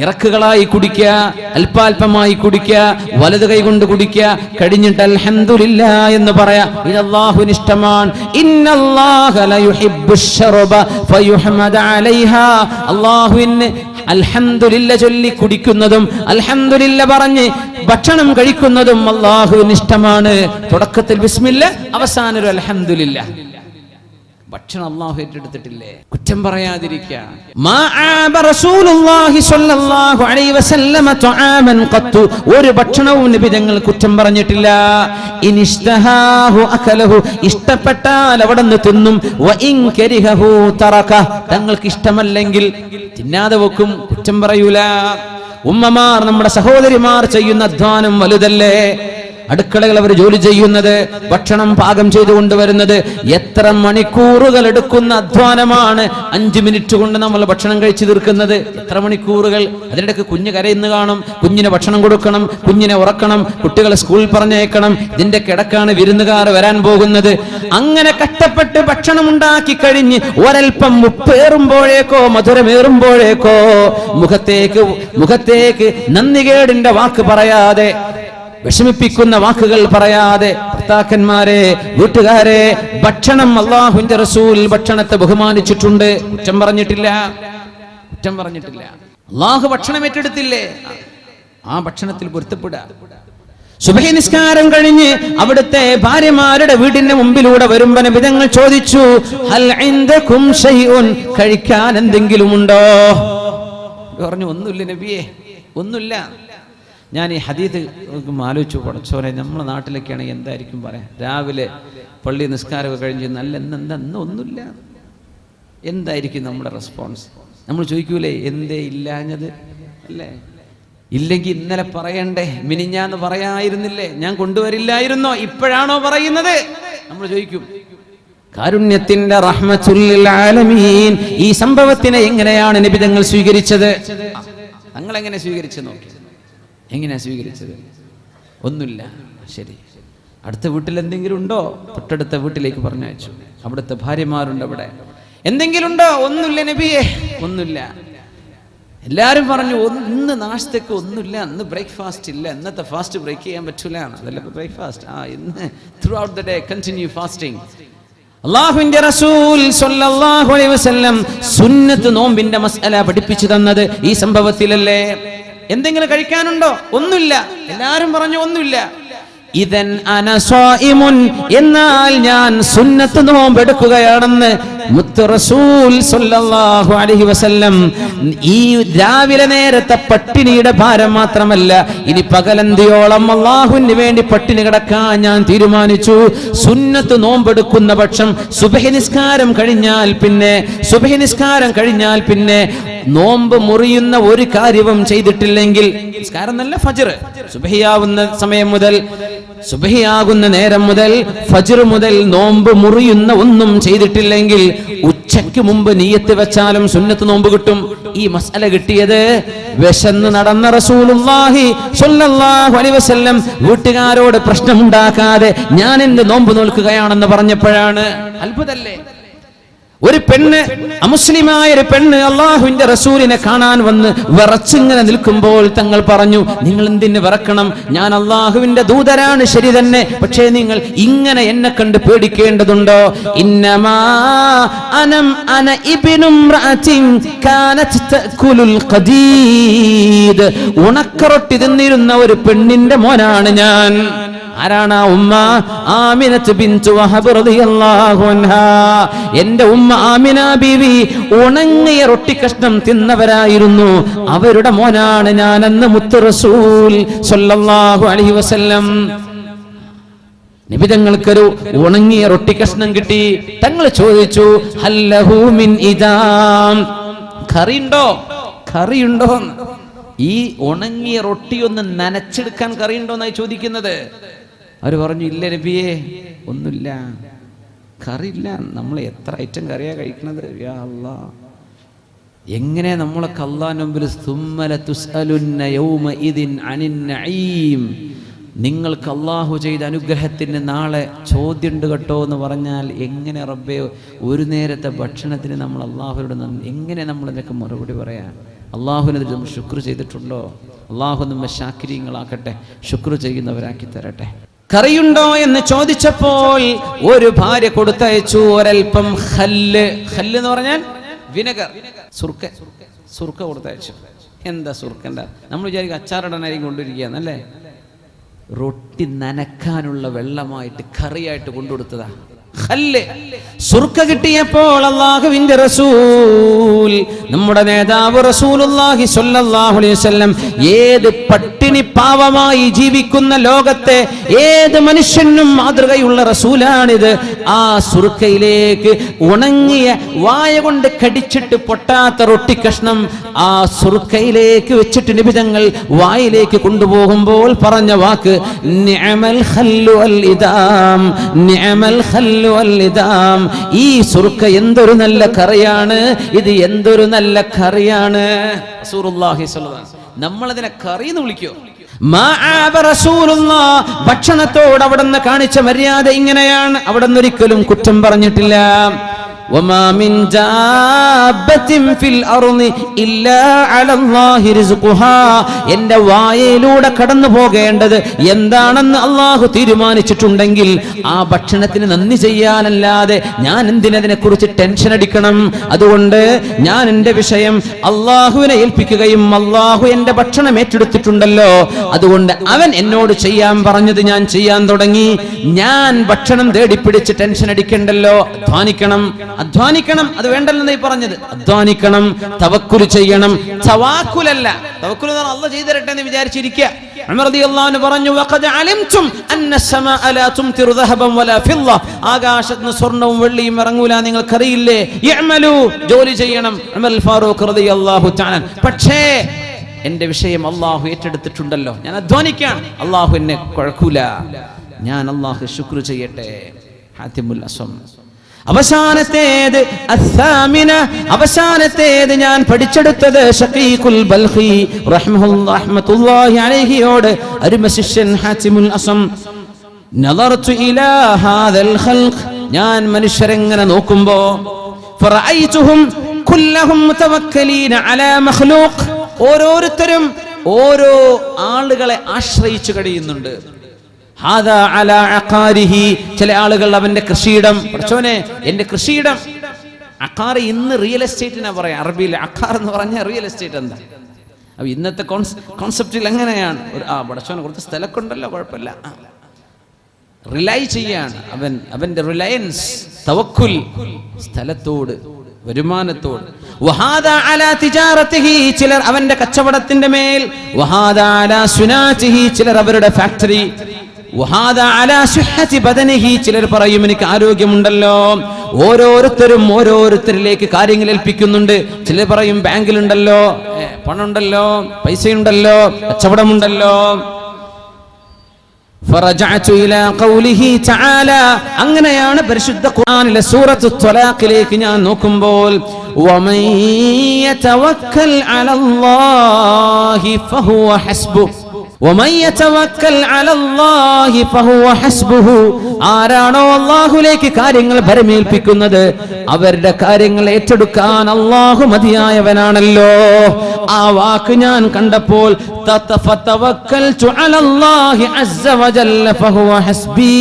ഇറക്കുകളായി കുടിക്കുക, അല്പാൽപമായി കുടിക്കുക, വലത് കൈ കൊണ്ട് കുടിക്കുക, കഴിഞ്ഞിട്ട് അൽഹംദുലില്ലാഹ് എന്ന് പറയാ. ഇത് അല്ലാഹുവിന് ഇഷ്ടമാണ്. ഇന്നല്ലാഹ ലയുഹിബ്ബുശ് ശർബ ഫയുഹ്മദു അലൈഹാ, അല്ലാഹുവിന് അൽഹംദുലില്ലാഹ് ചൊല്ലി കുടിക്കുന്നതും അൽഹംദുലില്ലാഹ് പറഞ്ഞ് ഭക്ഷണം കഴിക്കുന്നതും അല്ലാഹുവിന് ഇഷ്ടമാണ്. തുടക്കത്തിൽ ബിസ്മില്ലാഹ്, അവസാനം ഒരു അൽഹംദുലില്ലാഹ്. ഭക്ഷണം അല്ലാഹു ഏറ്റെടുത്തിട്ടില്ലേ? കുറ്റം പറയാതിരിക്കുക. ഒരു ഭക്ഷണവും നബി തങ്ങൾ കുറ്റം പറഞ്ഞിട്ടില്ല. ഇഷ്ടപ്പെട്ടാൽ അവിടെ നിന്ന് തിന്നും, തങ്ങൾക്ക് ഇഷ്ടമല്ലെങ്കിൽ തിന്നാതെ വെക്കും, കുറ്റം പറയൂല. ഉമ്മമാർ, നമ്മുടെ സഹോദരിമാർ ചെയ്യുന്ന അധ്വാനം വലുതല്ലേ? അടുക്കളകൾ അവർ ജോലി ചെയ്യുന്നത്, ഭക്ഷണം പാകം ചെയ്തു കൊണ്ടുവരുന്നത്, എത്ര മണിക്കൂറുകൾ എടുക്കുന്ന അധ്വാനമാണ്. 5 മിനിറ്റ് കൊണ്ട് നമ്മൾ ഭക്ഷണം കഴിച്ചു തീർക്കുന്നത്. എത്ര മണിക്കൂറുകൾ! അതിനിടയ്ക്ക് കുഞ്ഞ് കരയുന്നു കാണും, കുഞ്ഞിന് ഭക്ഷണം കൊടുക്കണം, കുഞ്ഞിനെ ഉറക്കണം, കുട്ടികളെ സ്കൂളിൽ പറഞ്ഞയക്കണം, ഇതിന്റെ കിടക്കാണ് വിരുന്നുകാർ വരാൻ പോകുന്നത്. അങ്ങനെ കഷ്ടപ്പെട്ട് ഭക്ഷണം ഉണ്ടാക്കി കഴിഞ്ഞ് ഒരൽപ്പം ഉപ്പേറുമ്പോഴേക്കോ മധുരമേറുമ്പോഴേക്കോ മുഖത്തേക്ക് നന്ദികേടിന്റെ വാക്ക് പറയാതെ, വിഷമിപ്പിക്കുന്ന വാക്കുകൾ പറയാതെ, ഭർത്താക്കന്മാരെ, വീട്ടുകാരെ, ഭക്ഷണം അല്ലാഹുവിന്റെ റസൂൽ ഭക്ഷണത്തെ ബഹുമാനിച്ചിട്ടുണ്ട്, കുറ്റം പറഞ്ഞിട്ടില്ല. അല്ലാഹു ഭക്ഷണം ഏറ്റെടുത്തില്ലേ? ആ ഭക്ഷണത്തിൽ പൊരുത്തപ്പെടുക. സുബഹി നിസ്കാരം കഴിഞ്ഞ് അവിടുത്തെ ഭാര്യമാരുടെ വീടിന്റെ മുമ്പിലൂടെ വരുമ്പോൾ നബി തങ്ങൾ ചോദിച്ചു, ഹൽ ഇൻദകും ശൈഉൻ, കഴിക്കാൻ എന്തെങ്കിലും ഉണ്ടോ? പറഞ്ഞു, ഒന്നുമില്ല നബിയേ, ഒന്നുമില്ല. ഞാൻ ഈ ഹദീത്ത് ആലോചിച്ചു, പടച്ചോനെ, നമ്മുടെ നാട്ടിലൊക്കെ ആണെങ്കിൽ എന്തായിരിക്കും പറയാം? രാവിലെ പള്ളി നിസ്കാരമൊക്കെ കഴിഞ്ഞ് നല്ല എന്താ ഒന്നുമില്ല, എന്തായിരിക്കും നമ്മുടെ റെസ്പോൺസ്? നമ്മൾ ചോദിക്കൂലേ എന്തേ ഇല്ലാഞ്ഞത് അല്ലേ? ഇല്ലെങ്കിൽ ഇന്നലെ പറയണ്ടേ, മിനിഞ്ഞാന്ന് പറയായിരുന്നില്ലേ, ഞാൻ കൊണ്ടുവരില്ലായിരുന്നോ, ഇപ്പോഴാണോ പറയുന്നത്? നമ്മൾ ചോദിക്കും. കാരുണ്യത്തിന്റെ റഹ്മത്തുൽ ആലമീൻ ഈ സംഭവത്തിനെ എങ്ങനെയാണ് നബി തങ്ങൾ സ്വീകരിച്ചത്? തങ്ങൾ എങ്ങനെ സ്വീകരിച്ചു നോക്കി. എങ്ങനെയാ സ്വീകരിച്ചത്? ഒന്നുമില്ല, ശരി. അടുത്ത വീട്ടിൽ എന്തെങ്കിലും ഉണ്ടോ? തൊട്ടടുത്ത വീട്ടിലേക്ക് പറഞ്ഞയച്ചു. അവിടുത്തെ ഭാര്യമാരുണ്ട്. അവിടെ എന്തെങ്കിലും ഉണ്ടോ? ഒന്നുമില്ല നബിയെ, ഒന്നുമില്ല. എല്ലാരും പറഞ്ഞു ഇന്ന് നാസ്തക്ക് ഒന്നുമില്ല, ഇന്ന് ബ്രേക്ക്ഫാസ്റ്റ് ഇല്ല, ഇന്നത്തെ ഫാസ്റ്റ് ബ്രേക്ക് ചെയ്യാൻ പറ്റൂല. അതല്ല ബ്രേക്ക്ഫാസ്റ്റ്. ഇന്ന് through out the day continue fasting. അല്ലാഹുവിന്റെ റസൂൽ സ്വല്ലല്ലാഹു അലൈഹി വസല്ലം സുന്നത്ത് നോമ്പിന്റെ മസ്അല പഠിപ്പിച്ചു തന്നത് ഈ സംഭവത്തിലല്ലേ? എന്തെങ്കിലും കഴിക്കാനുണ്ടോ? ഒന്നുമില്ല. എല്ലാരും പറഞ്ഞു ഒന്നുമില്ല. ഇദൻ അന സ്വായിമുൻ, എന്നാൽ ഞാൻ സുന്നത്ത് നോമ്പ് എടുക്കുകയാണെന്ന് മുത്ത് റസൂൽ സ്വല്ലല്ലാഹു അലൈഹി വസല്ലം. ഈ രാവിലെ നേരത്തെ പട്ടിണിയുടെ ഭാരം മാത്രമല്ല, ഇനി പകലന്തിയോളം അല്ലാഹുവിന് വേണ്ടി പട്ടിണി കിടക്കാൻ ഞാൻ തീരുമാനിച്ചു. സുന്നത്ത് നോമ്പെടുക്കുന്ന പക്ഷം സുബ്ഹി നിസ്കാരം കഴിഞ്ഞാൽ പിന്നെ നോമ്പ് മുറിയുന്ന ഒരു കാര്യവും ചെയ്തിട്ടില്ലെങ്കിൽ, നിസ്കാരം നല്ല ഫജ്ർ, സുബ്ഹിയാകുന്ന നേരം മുതൽ ഫജ്ർ മുതൽ നോമ്പ് മുറിയുന്ന ഒന്നും ചെയ്തിട്ടില്ലെങ്കിൽ ഉച്ചയ്ക്ക് മുമ്പ് നിയ്യത്ത് വെച്ചാലും സുന്നത്ത് നോമ്പ് കിട്ടും. ഈ മസ്അല കിട്ടിയത് വിശന്ന് നടന്ന റസൂലുള്ളാഹി സ്വല്ലല്ലാഹു അലൈഹി വസല്ലം വീട്ടുകാരോട് പ്രശ്നമുണ്ടാക്കാതെ ഞാൻ എന്റെ നോമ്പ് നോൽക്കുകയാണെന്ന് പറഞ്ഞപ്പോഴാണ്. അത്ഭുതല്ലേ? ഒരു പെണ്ണ്, അമുസ്ലിമായ ഒരു പെണ്ണ് അള്ളാഹുവിന്റെ റസൂലിനെ കാണാൻ വന്ന് വിറച്ചിങ്ങനെ നിൽക്കുമ്പോൾ തങ്ങൾ പറഞ്ഞു, നിങ്ങൾ എന്തിന് വിറക്കണം? ഞാൻ അള്ളാഹുവിന്റെ ദൂതരാണ്, ശരി തന്നെ. പക്ഷേ നിങ്ങൾ ഇങ്ങനെ എന്നെ കണ്ട് പേടിക്കേണ്ടതുണ്ടോ? ഇന്നമാ അന ഇബ്നു ഇംറഅത്തിൻ കാനത് തഅകുലുൽ ഖദീദ്, ഉണക്കറൊട്ടി തിന്നിരുന്ന ഒരു പെണ്ണിന്റെ മോനാണ് ഞാൻ. ആരാണ് ആ ഉമ്മ? ആമിനത്ത് ബിൻതു വഹബ് റളിയല്ലാഹു അൻഹാ. എന്റെ ഉമ്മ ആമിന ബീവി ഉണങ്ങിയ റൊട്ടി കഷ്ണം തിന്നവരായിരുന്നു. അവരുടെ മോനാണ് ഞാനെന്ന് മുത്ത് റസൂൽ സ്വല്ലല്ലാഹു അലൈഹി വസല്ലം. നബി തങ്ങൾക്കൊരു ഉണങ്ങിയ റൊട്ടി കഷ്ണം കിട്ടി. തങ്ങൾ ചോദിച്ചു, ഹല്ലഹു മിൻ ഇദാം, കറിയുണ്ടോ? ഈ ഉണങ്ങിയ റൊട്ടി ഒന്ന് നനച്ചെടുക്കാൻ കറിയുണ്ടോ എന്നായി ചോദിക്കുന്നത്. അവർ പറഞ്ഞു, ഇല്ല നബിയേ, ഒന്നുമില്ല, കറിയില്ല. നമ്മൾ എത്ര ഐറ്റം കറിയാ കഴിക്കുന്നത്? യാ അല്ലാഹ്, എങ്ങനെ നമ്മളൊക്കെ അല്ലാഹുവിന്റെ മുമ്പിൽ സുമ്മല തുസ്അലുന്ന യൗമഇദിൻ അനിൻ നഈം, നിങ്ങൾക്ക് അല്ലാഹു ചെയ്ത അനുഗ്രഹത്തിന് നാളെ ചോദ്യമുണ്ട് കേട്ടോ എന്ന് പറഞ്ഞാൽ എങ്ങനെ റബ്ബേ ഒരു നേരത്തെ ഭക്ഷണത്തിന് നമ്മൾ അല്ലാഹുവിനോട് എങ്ങനെ നമ്മൾ ഇതിനൊക്കെ മറുപടി പറയാം? അള്ളാഹുവിനെ നമ്മൾ ശുക്ർ ചെയ്തിട്ടുണ്ടോ? അള്ളാഹു നമ്മെ ശാക്കിരീങ്ങളാക്കട്ടെ, ശുക്ർ ചെയ്യുന്നവരാക്കി തരട്ടെ. കറിയുണ്ടോ എന്ന് ചോദിച്ചപ്പോൾ ഒരു ഭാര്യ കൊടുത്തയച്ചു ഒരൽപ്പം ഖല്ല് എന്ന് പറഞ്ഞാൽ വിനെഗർ, സുർക്ക കൊടുത്തയച്ചു. എന്താ സുർക്കണ്ട? നമ്മൾ വിചാരിക്കും അച്ചാറിടാനായിരിക്കും കൊണ്ടുവരികയെന്നല്ലേ. റൊട്ടി നനക്കാനുള്ള വെള്ളമായിട്ട് കറിയായിട്ട് കൊണ്ടുകൊടുത്തതാ ഖല്ല്. സുർക്ക കിട്ടിയപ്പോൾ അല്ലാഹുവിന്റെ റസൂൽ, നമ്മുടെ നേതാവ് റസൂലുള്ളാഹി സ്വല്ലല്ലാഹു അലൈഹി വസല്ലം, ഏത് പട്ടിണി പാവമായി ജീവിക്കുന്ന ലോകത്തെ ഏത് മനുഷ്യനും മാതൃകയുള്ള റസൂലാണിത്. ആ സുർക്കയിലേക്ക് ഉണങ്ങിയ വായ കൊണ്ട് കടിച്ചിട്ട് പൊട്ടാത്ത റൊട്ടി കഷ്ണം ആ സുർക്കയിലേക്ക് വെച്ചിട്ട് നബി തങ്ങൾ വായിലേക്ക് കൊണ്ടുപോകുമ്പോൾ പറഞ്ഞ വാക്ക്, നിഅമൽ ഖല്ലു വൽ ഇദാം, നിഅമൽ ഖല്ലു വൽ ഇദാം. ഈ സുർക്ക എന്തൊരു നല്ല കറിയാണ്, ഇത് എന്തൊരു നല്ല കറിയാണ്. റസൂലുള്ളാഹി സ്വല്ലല്ലാഹു അലൈഹി വസല്ലം നമ്മളതിനെ കറി എന്ന് വിളിക്കോ? ഭക്ഷണത്തോട് അവിടുന്ന് കാണിച്ച മര്യാദ ഇങ്ങനെയാണ്. അവിടുന്ന് ഒരിക്കലും കുറ്റം പറഞ്ഞിട്ടില്ല. وما من دابة في الأرض إلا على الله رزقها. എന്റെ വായയിലൂടെ കടന്നു പോകേണ്ടത് എന്താണെന്ന് അള്ളാഹു തീരുമാനിച്ചിട്ടുണ്ടെങ്കിൽ ആ ഭക്ഷണത്തിന് നന്ദി ചെയ്യാനല്ലാതെ ഞാൻ എന്തിനതിനെ കുറിച്ച് ടെൻഷൻ അടിക്കണം? അതുകൊണ്ട് ഞാൻ എന്റെ വിഷയം അള്ളാഹുവിനെ ഏൽപ്പിക്കുകയും അള്ളാഹു എന്റെ ഭക്ഷണം ഏറ്റെടുത്തിട്ടുണ്ടല്ലോ, അതുകൊണ്ട് അവൻ എന്നോട് ചെയ്യാൻ പറഞ്ഞത് ഞാൻ ചെയ്യാൻ തുടങ്ങി. ഞാൻ ഭക്ഷണം തേടിപ്പിടിച്ച് ടെൻഷൻ അടിക്കണ്ടല്ലോ. അധ്വാനിക്കണം, അത് വേണ്ടല്ലോ ഈ പറഞ്ഞത്. അധ്വാനിക്കണം, തവക്കുൽ ചെയ്യണം. തവാക്കുലല്ല, തവക്കുൽ എന്ന് പറഞ്ഞാൽ അള്ളാഹ് ചെയ്തു തരട്ടെ എന്ന് വിചാരിച്ചിരിക്കുക. ഉമർ റളിയല്ലാഹു അൻഹു പറഞ്ഞു വഖദ് അലിംതും അന്ന السماء لا تمطر ذهبا ولا فضة ആകാശത്ത് സ്വർണ്ണവും വെള്ളിയും ഇറങ്ങൂല നിങ്ങൾക്കറിയില്ലേ ഇഅ്മലു ജോലി ചെയ്യണം ഉമർ ഫാറൂഖ് റളിയല്ലാഹു തആല പക്ഷേ എന്റെ വിഷയം അല്ലാഹു ഏറ്റെടുത്തിട്ടുണ്ടല്ലോ ഞാൻ അധ്വാനിക്കാൻ അല്ലാഹു എന്നെ കുഴക്കൂല ഞാൻ അല്ലാഹു ശുക്ർ ചെയ്യട്ടെ ഹാത്തിമുൽ അസ്വം അവസാനത്തേത് അസ്സാമിന അവസാനത്തേത് ഞാൻ പഠിച്ചെടുത്തത് ഷഖീഖുൽ ബൽഖി റഹ്മത്തുള്ളാഹി അലൈഹിയോട് അരുമ ശിഷ്യൻ ഹാത്തിമുൽ അസ്വം നളർതു ഇലാ ഹാദൽ ഖൽഖ് ഞാൻ മനുഷ്യരെങ്ങനെ നോക്കുമ്പോ ഫറഅയ്തുഹും കുല്ലഹും മുതവക്കലീന അലാ മഖ്ലൂഖ് ഓരോരുത്തരും ഓരോ ആളുകളെ ആശ്രയിച്ചു കഴിയുന്നുണ്ട് ഹാദാ അലാ അഖാരിഹി ചില ആളുകൾ അവന്റെ കൃഷിയിടം പഠിച്ചോനെ എന്റെ കൃഷിയിടം അഖാർ ഇന്ന് റിയൽ എസ്റ്റേറ്റിനാ പറയാ അറബിയിൽ അഖാർ എന്ന് പറഞ്ഞാൽ റിയൽ എസ്റ്റേറ്റ് എന്താ അപ്പൊ ഇന്നത്തെ കോൺസെപ്റ്റിൽ എങ്ങനെയാണ് പഠിച്ചോനെ കുറച്ച് സ്ഥലമൊക്കെ ഉണ്ടല്ലോ കുഴപ്പമില്ല റിലൈ ചെയ്യാണ് അവന്റെ റിലയൻസ് തവക്കുൽ സ്ഥലത്തോട് വരുമാനത്തോട് വഹാദാ അലാ തിജാറതിഹി ചിലർ അവന്റെ കച്ചവടത്തിന്റെ മേൽ വഹാദാ അലാ സുനാതിഹി ചിലർ അവരുടെ ഫാക്ടറി വഹാദാ അലാ സുഹ്ഹതി ബദനിഹി ചിലർ പറയും എനിക്ക് ആരോഗ്യമുണ്ടല്ലോ ഓരോരുത്തരും ഓരോരുത്തരിലേക്ക് കാര്യങ്ങൾ ഏൽപ്പിക്കുന്നുണ്ട് ചിലർ പറയും ബാങ്കിലുണ്ടല്ലോ പണമുണ്ടല്ലോ പൈസയുണ്ടല്ലോ കച്ചവടമുണ്ടല്ലോ ഫറജഅതു ഇലാ ഖൗലിഹി തആല അങ്ങനെയാണ് പരിശുദ്ധ ഖുർആനിലെ സൂറത്തു ത്വലാഖിലേക്ക് ഞാൻ നോക്കുമ്പോൾ വമൻ യതവക്കൽ അലല്ലാഹി ഫഹുവ ഹസ്ബുഹു വമൻ യതവക്കൽ അലല്ലാഹി ഫഹുവ ഹസ്ബുഹു ആരാണോ അല്ലാഹുവിലേക്ക് കാര്യങ്ങൾ ഭരമേൽപ്പിക്കുന്നത് അവരുടെ കാര്യങ്ങൾ ഏറ്റെടുക്കാൻ അല്ലാഹു മതിയായവനാണല്ലോ ആ വാക്ക് ഞാൻ കണ്ടപ്പോൾ തതവക്കൽതു അലല്ലാഹി അസ്സ വജല്ല ഫഹുവ ഹസ്ബി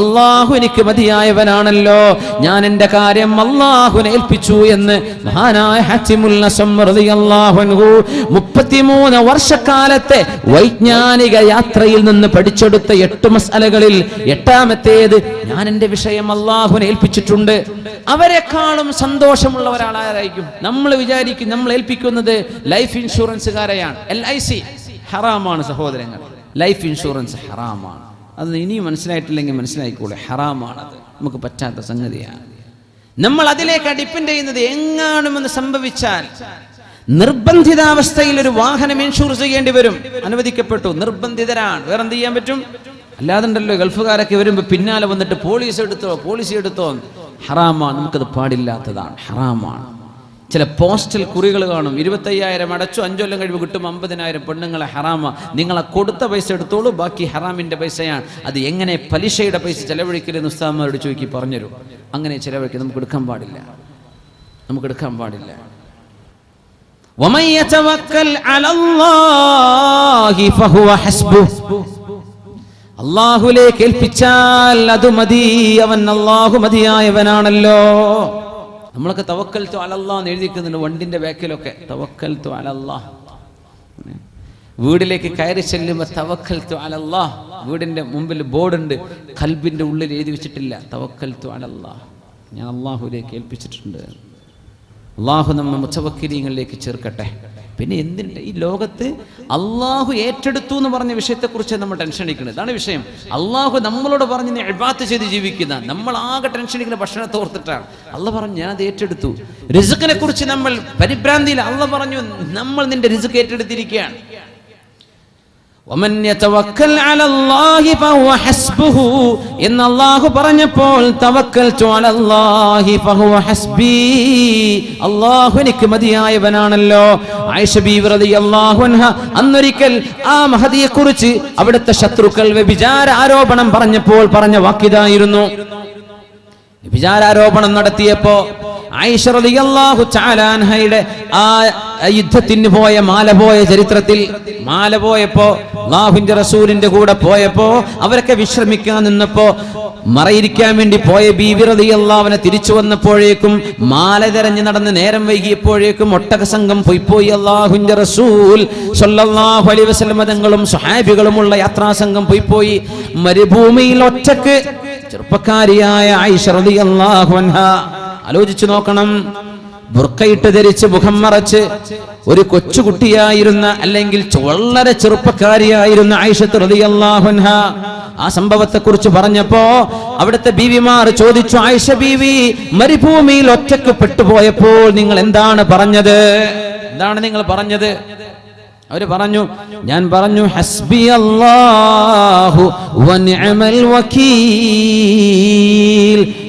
അല്ലാഹു എനിക്ക് മതിയായവനാണല്ലോ ഞാൻ എൻ്റെ കാര്യം അല്ലാഹുവിനെ ഏൽപ്പിച്ചു എന്ന് മഹാനായ ഹത്തിമുൽ അസ്വം റളിയല്ലാഹു അൻഹു 33 വർഷക്കാലത്തെ വൈജ്ഞാനിക യാത്രയിൽ നിന്ന് പഠിച്ചെടുത്ത 8 മസ്അലകളിൽ 8ാമത്തേത് ഞാൻ എൻ്റെ വിഷയം അല്ലാഹുവിനെ ഏൽപ്പിച്ചിട്ടുണ്ട് അവരെക്കാളും സന്തോഷമുള്ള ഒരാളായിരിക്കും നമ്മൾ വിചാരിക്കും നമ്മൾ ഏൽപ്പിക്കുന്നത് ലൈഫ് ഇൻഷുറൻസുകാരെയാണ് LIC ഹറാമാണ് സഹോദരങ്ങൾ ലൈഫ് ഇൻഷുറൻസ് ഹറാമാണ് അത് ഇനിയും മനസ്സിലായിട്ടില്ലെങ്കിൽ മനസ്സിലായിക്കോളെ ഹറാമാണത് നമുക്ക് പറ്റാത്ത സംഗതിയാണ് നമ്മൾ അതിലേക്ക് ഡിപ്പെൻഡ് ചെയ്യുന്നത് എങ്ങാനുമെന്ന് സംഭവിച്ചാൽ നിർബന്ധിതാവസ്ഥയിൽ ഒരു വാഹനം ഇൻഷൂർ ചെയ്യേണ്ടി വരും അനുവദിക്കപ്പെട്ടു നിർബന്ധിതരാണ് വേറെ എന്ത് ചെയ്യാൻ പറ്റും അല്ലാതുണ്ടല്ലോ ഗൾഫുകാരൊക്കെ വരുമ്പോൾ പിന്നാലെ വന്നിട്ട് പോളിസി എടുത്തോ ഹറാമാണ് നമുക്കത് പാടില്ലാത്തതാണ് ഹറാമാണ് ചില പോസ്റ്റൽ കുറികൾ കാണും 25,000 അടച്ചു 5 കൊല്ലം കഴിയുമ്പോൾ കിട്ടും 50,000 പെണ്ണുങ്ങളെ ഹറാമ നിങ്ങളെ കൊടുത്ത പൈസ എടുത്തോളൂ ബാക്കി ഹറാമിന്റെ പൈസയാണ് അത് എങ്ങനെ പലിശയുടെ പൈസ ചെലവഴിക്കലെന്ന് ഉസ്താദന്മാരോട് ചോദിക്കി പറഞ്ഞുതരും അങ്ങനെ ചെലവഴിക്കുക നമുക്ക് എടുക്കാൻ പാടില്ല വമൻ യതവക്കൽ അലല്ലാഹി ഫഹുവ ഹസ്ബുഹു അല്ലാഹുവിലേക്ക് ഏൽപ്പിച്ചാൽ അത് മതി അവൻ അല്ലാഹു മതിയായവനാണല്ലോ നമ്മളൊക്കെ തവക്കൽതു അലല്ലാഹ് എന്ന് എഴുതിക്കുന്നുണ്ട് വണ്ടിന്റെ ബാക്കിലൊക്കെ തവക്കൽതു അലല്ലാഹ് വീട്ടിലേക്ക് കയറി ചെല്ലുമ്പോൾ തവക്കൽതു അലല്ലാഹ് വീടിന്റെ മുമ്പിൽ ബോർഡുണ്ട് ഖൽബിന്റെ ഉള്ളിൽ എഴുതി വെച്ചിട്ടില്ല തവക്കൽതു അലല്ലാഹ് ഞാൻ അല്ലാഹുവിലേക്ക് ഏൽപ്പിച്ചിട്ടുണ്ട് അല്ലാഹു നമ്മെ മുതവക്കിലീങ്ങളിലേക്ക് ചേർക്കട്ടെ പിന്നെ എന്തിനുണ്ട് ഈ ലോകത്ത് അള്ളാഹു ഏറ്റെടുത്തു എന്ന് പറഞ്ഞ വിഷയത്തെക്കുറിച്ച് നമ്മൾ ടെൻഷൻ അടിക്കുന്നത് ഇതാണ് വിഷയം അള്ളാഹു നമ്മളോട് പറഞ്ഞ് ഇബാദത്ത് ചെയ്ത് ജീവിക്കുന്ന നമ്മൾ ആകെ ടെൻഷൻ അടിക്കുന്ന ഭക്ഷണത്തെ ഓർത്തിട്ടാണ് അള്ളാഹ് പറഞ്ഞു ഞാൻ അത് ഏറ്റെടുത്തു റിസ്കിനെ കുറിച്ച് നമ്മൾ പരിഭ്രാന്തിയിൽ അള്ളാഹ് പറഞ്ഞു നമ്മൾ നിന്റെ റിസ്ക് ഏറ്റെടുത്തിരിക്കുകയാണ് വമൻ യതവക്കൽ അലല്ലാഹി ഫഹുവ ഹസ്ബുഹു എന്ന് അല്ലാഹു പറഞ്ഞപ്പോൾ തവക്കൽതു അലല്ലാഹി ഫഹുവ ഹസ്ബി അല്ലാഹു എനിക്ക് മതിയായവനാണല്ലോ ആയിഷ ബീവി റളിയല്ലാഹു അൻഹ അന്നൊരിക്കൽ ആ മഹദിയെ കുറിച്ച് അവിടുത്തെ ശത്രുക്കൾ വ്യഭിചാര ആരോപണം പറഞ്ഞപ്പോൾ പറഞ്ഞ വാക്കിതായിരുന്നു വ്യഭിചാരോപണം നടത്തിയപ്പോ ആയിഷ റളിയല്ലാഹു തആല അൻഹയുടെ ആ യുദ്ധത്തിന് പോയ മാല ചരിത്രത്തിൽ മാല പോയപ്പോ അല്ലാഹുവിന്റെ റസൂലിന്റെ കൂടെ പോയപ്പോ അവരൊക്കെ വിശ്രമിക്കാൻ നിന്നപ്പോ മറയിരിക്കാൻ വേണ്ടി പോയ ബീവി റളിയല്ലാഹു അൻഹ തിരിച്ചു വന്നപ്പോഴേക്കും മാല തെരഞ്ഞു നടന്ന് നേരം വൈകിയപ്പോഴേക്കും ഒട്ടക സംഘം പോയി അല്ലാഹുവിന്റെ റസൂൽ സ്വല്ലല്ലാഹു അലൈഹി വസല്ലം തങ്ങളും സ്വഹാബികളുമുള്ള യാത്രാ സംഘം പോയി മരുഭൂമിയിൽ ഒറ്റക്ക് ചെറുപ്പക്കാരിയായ ആയിഷ റളിയല്ലാഹു അൻഹ ആലോചിച്ചു നോക്കണം ബുർക്കയിട്ട് ധരിച്ച് മുഖം മറച്ച് ഒരു കൊച്ചുകുട്ടിയായിരുന്ന അല്ലെങ്കിൽ വളരെ ചെറുപ്പക്കാരിയായിരുന്ന ആയിഷത്ത് റളിയല്ലാഹു അൻഹ ആ സംഭവത്തെക്കുറിച്ച് പറഞ്ഞപ്പോ അവിടുത്തെ ബീവിമാർ ചോദിച്ചു, ആയിഷ ബീവി, മരുഭൂമിയിൽ ഒറ്റക്ക് പെട്ടുപോയപ്പോൾ നിങ്ങൾ എന്താണ് പറഞ്ഞത്? എന്താണ് നിങ്ങൾ പറഞ്ഞത്? അവര് പറഞ്ഞു, ഞാൻ പറഞ്ഞു ഹസ്ബി അല്ലാഹു വനിഅമൽ വകീൽ.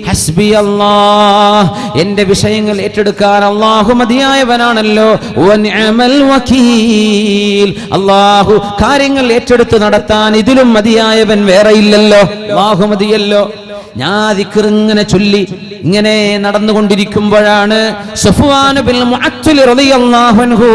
ഹസ്ബി അല്ലാഹ്, എന്റെ വിഷയങ്ങൾ ഏറ്റെടുക്കാൻ അല്ലാഹു മതിയായവനാണല്ലോ. വനിഅമൽ വകീൽ, അല്ലാഹു കാര്യങ്ങൾ ഏറ്റെടുത്ത് നടത്താൻ ഇതിലും മതിയായവൻ വേറെ ഇല്ലല്ലോ. അല്ലാഹു മതിയല്ലോ. ഞാൻ ദിക്ർ ഇങ്ങനെ ചൊല്ലി ഇങ്ങനെ നടന്നുകൊണ്ടിരിക്കുമ്പോഴാണ് സഫ്വാൻ ബിൻ മുഅത്തിൽ റളിയല്ലാഹു അൻഹു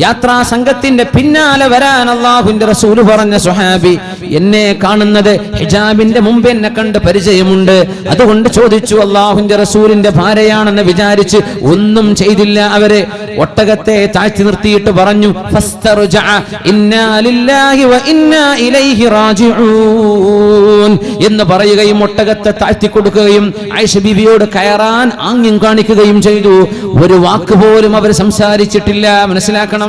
യാത്രാ സംഘത്തിന്റെ പിന്നാലെ വരാൻ അല്ലാഹുവിന്റെ റസൂൽ പറഞ്ഞ സ്വഹാബി എന്നെ കാണുന്നത് ഹിജാബിന്റെ മുമ്പ് എന്നെ കണ്ട് പരിചയമുണ്ട്, അതുകൊണ്ട് ചോദിച്ചു. അല്ലാഹുവിന്റെ റസൂലിന്റെ ഭാര്യയാണെന്ന് വിചാരിച്ച് ഒന്നും ചെയ്തില്ല. അവരെ ഒട്ടകത്തെ താഴ്ത്തി നിർത്തിയിട്ട് പറഞ്ഞു, ഫസ്തർജഅ ഇന്നാ ലില്ലാഹി വ ഇന്നാ ഇലൈഹി റാജിഊൻ എന്ന് പറയുകയും ഒട്ടകത്തെ താഴ്ത്തി കൊടുക്കുകയും ആയിഷ ബീവിയോട് കയറാൻ ആംഗ്യം കാണിക്കുകയും ചെയ്തു. ഒരു വാക്ക് പോലും അവർ സംസാരിച്ചിട്ടില്ല. മനസ്സിലാക്കണം,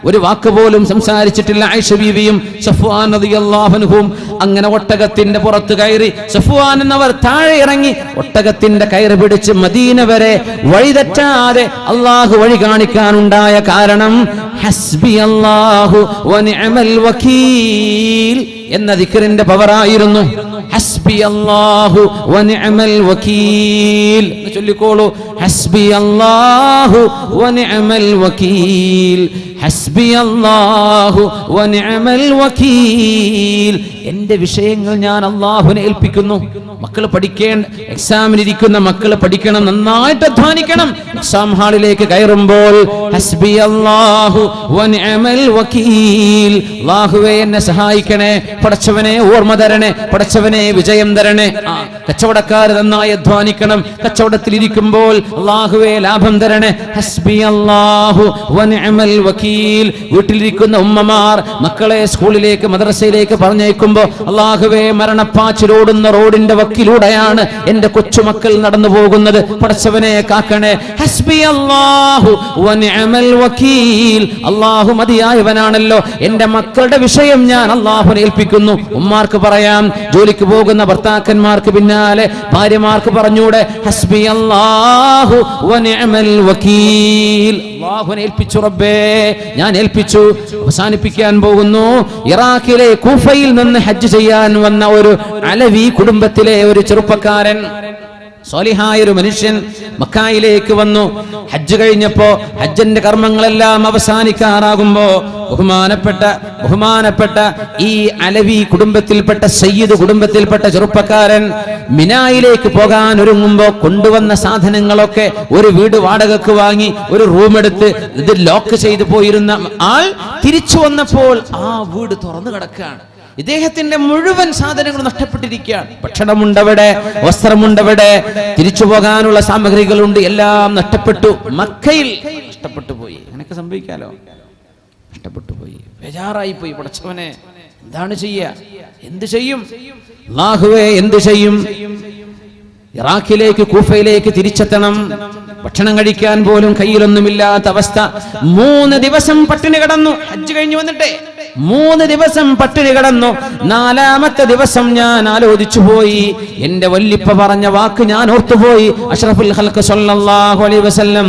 ഒരു വാക്ക് പോലും സംസാരിച്ചിട്ടില്ല ആയിഷ ബീവിയും സഫ്വാൻ റളിയല്ലാഹു അൻഹും. അങ്ങനെ ഒട്ടകത്തിന്റെ പുറത്ത് കയറി സഫ്വാൻ എന്നവർ താഴെ ഇറങ്ങി ഒട്ടകത്തിന്റെ കയറ് പിടിച്ച് മദീന വരെ വഴിതെറ്റാതെ അല്ലാഹു വഴി കാണിക്കാനുണ്ടായ കാരണം ഹസ്ബി അല്ലാഹു വനിഅമൽ വകീൽ എന്ന ദിക്റിന്റെ പവറായിരുന്നു. ഹസ്ബി അല്ലാഹു വനിഅമൽ വകീൽ ചൊല്ലിക്കോളൂ. ഹസ്ബി അല്ലാഹു വനിഅമൽ വകീൽ, ഹസ്ബി അല്ലാഹു വനിഅമൽ വകീൽ. എന്റെ വിഷയങ്ങൾ ഞാൻ അല്ലാഹുവിനെ ഏൽപ്പിക്കുന്നു. മക്കൾ പഠിക്കേണ്ട, എക്സാമിനിരിക്കുന്ന മക്കൾ പഠിക്കണം, നന്നായിട്ട് അധ്വാനിക്കണം. എക്സാം ഹാളിലേക്ക് കയറുമ്പോൾ ഹസ്ബി അല്ലാഹു വനിഅമൽ വകീൽ, അല്ലാഹുവേ എന്നെ സഹായിക്കണേ, പടച്ചവനെ ഓർമ്മ തരണേ, പടച്ചവനെ വിജയം തരണേ. കച്ചവടക്കാർ നന്നായി അധ്വാനിക്കണം. കച്ചവടത്തിൽ ഇരിക്കുമ്പോൾ അല്ലാഹുവേ ലാഭം തരണേ. ഹസ്ബി അല്ലാഹു വനിഅമൽ വകീൽ. വീട്ടിലിരിക്കുന്ന ഉമ്മമാർ മക്കളെ സ്കൂളിലേക്ക് മദ്രസയിലേക്ക് പറഞ്ഞേക്കുമ്പോൾ അല്ലാഹുവേ മരണപ്പാച്ചിലോടുന്ന റോഡിന്റെ വക്കിലൂടെയാണ് എന്റെ കൊച്ചുമക്കൾ നടന്നു പോകുന്നത്, പടച്ചവനെ കാക്കണേ. ഹസ്ബി അല്ലാഹു വനിഅമൽ വകീൽ, അല്ലാഹു മതിയായവനാണല്ലോ. എന്റെ മക്കളുടെ വിഷയം ഞാൻ അല്ലാഹുവിനെ ഏൽപ്പിക്കുന്നു. ഉമ്മാർക്ക് പറയാം, ജോലിക്ക് പോകുന്ന ഭർത്താക്കന്മാർക്ക് പിന്നാലെ ഭാര്യമാർക്ക് പറഞ്ഞൂടെ, ഹസ്ബി അല്ലാഹു വനിഅമൽ വകീൽ. അല്ലാഹുവിനെ ഏൽപ്പിച്ചു റബ്ബേ, ഞാൻ ഏൽപ്പിച്ചു. അവസാനിപ്പിക്കാൻ പോകുന്നു. ഇറാഖിലെ കൂഫയിൽ നിന്ന് ഹജ്ജ് ചെയ്യാൻ വന്ന ഒരു അലവി കുടുംബത്തിലെ ഒരു ചെറുപ്പക്കാരൻ, സ്വാലിഹായ ഒരു മനുഷ്യൻ മക്കായിലേക്ക് വന്നു. ഹജ്ജ് കഴിഞ്ഞപ്പോ ഹജ്ജിന്റെ കർമ്മങ്ങളെല്ലാം അവസാനിക്കാറാകുമ്പോ ബഹുമാനപ്പെട്ട ഈ അലവി കുടുംബത്തിൽപ്പെട്ട സയ്യിദ് കുടുംബത്തിൽപ്പെട്ട ചെറുപ്പക്കാരൻ മിനായിലേക്ക് പോകാൻ ഒരുങ്ങുമ്പോ കൊണ്ടുവന്ന സാധനങ്ങളൊക്കെ ഒരു വീട് വാടകയ്ക്ക് വാങ്ങി ഒരു റൂം എടുത്ത് ഇത് ലോക്ക് ചെയ്തു പോയിരുന്ന ആൾ തിരിച്ചു വന്നപ്പോൾ ആ വീട് തുറന്നു കിടക്കുകയാണ്. ഇദ്ദേഹത്തിന്റെ മുഴുവൻ സാധനങ്ങളും നഷ്ടപ്പെട്ടിരിക്കുകയാണ്. ഭക്ഷണമുണ്ടവിടെ, വസ്ത്രമുണ്ടവിടെ, തിരിച്ചു പോകാനുള്ള സാമഗ്രികളുണ്ട്, എല്ലാം നഷ്ടപ്പെട്ടു. മക്കയിൽ നഷ്ടപ്പെട്ടു പോയി. അങ്ങനെയൊക്കെ സംഭവിക്കാലോ. നഷ്ടപ്പെട്ടു പോയി, ബേജാറായി പോയി. പടച്ചവനെ എന്താണ് ചെയ്യുക? എന്ത് ചെയ്യും? അല്ലാഹുവേ എന്ത് ചെയ്യും? ഇറാഖിലേക്ക് കൂഫയിലേക്ക് തിരിച്ചെത്തണം. ഭക്ഷണം കഴിക്കാൻ പോലും കയ്യിലൊന്നുമില്ലാത്ത അവസ്ഥ. 3 ദിവസം പട്ടിണി കിടന്നു. ഹജ്ജ് കഴിഞ്ഞു വന്നിട്ടേ 3 ദിവസം പട്ടിണി കിടന്നു. 4ാമത്തെ ദിവസം ഞാൻ ആലോചിച്ചു പോയി. എന്റെ വല്ലിപ്പ പറഞ്ഞ വാക്ക് ഞാൻ ഓർത്തുപോയി. അഷ്റഫുൽ ഖൽഖ് സ്വല്ലല്ലാഹു അലൈഹി വസല്ലം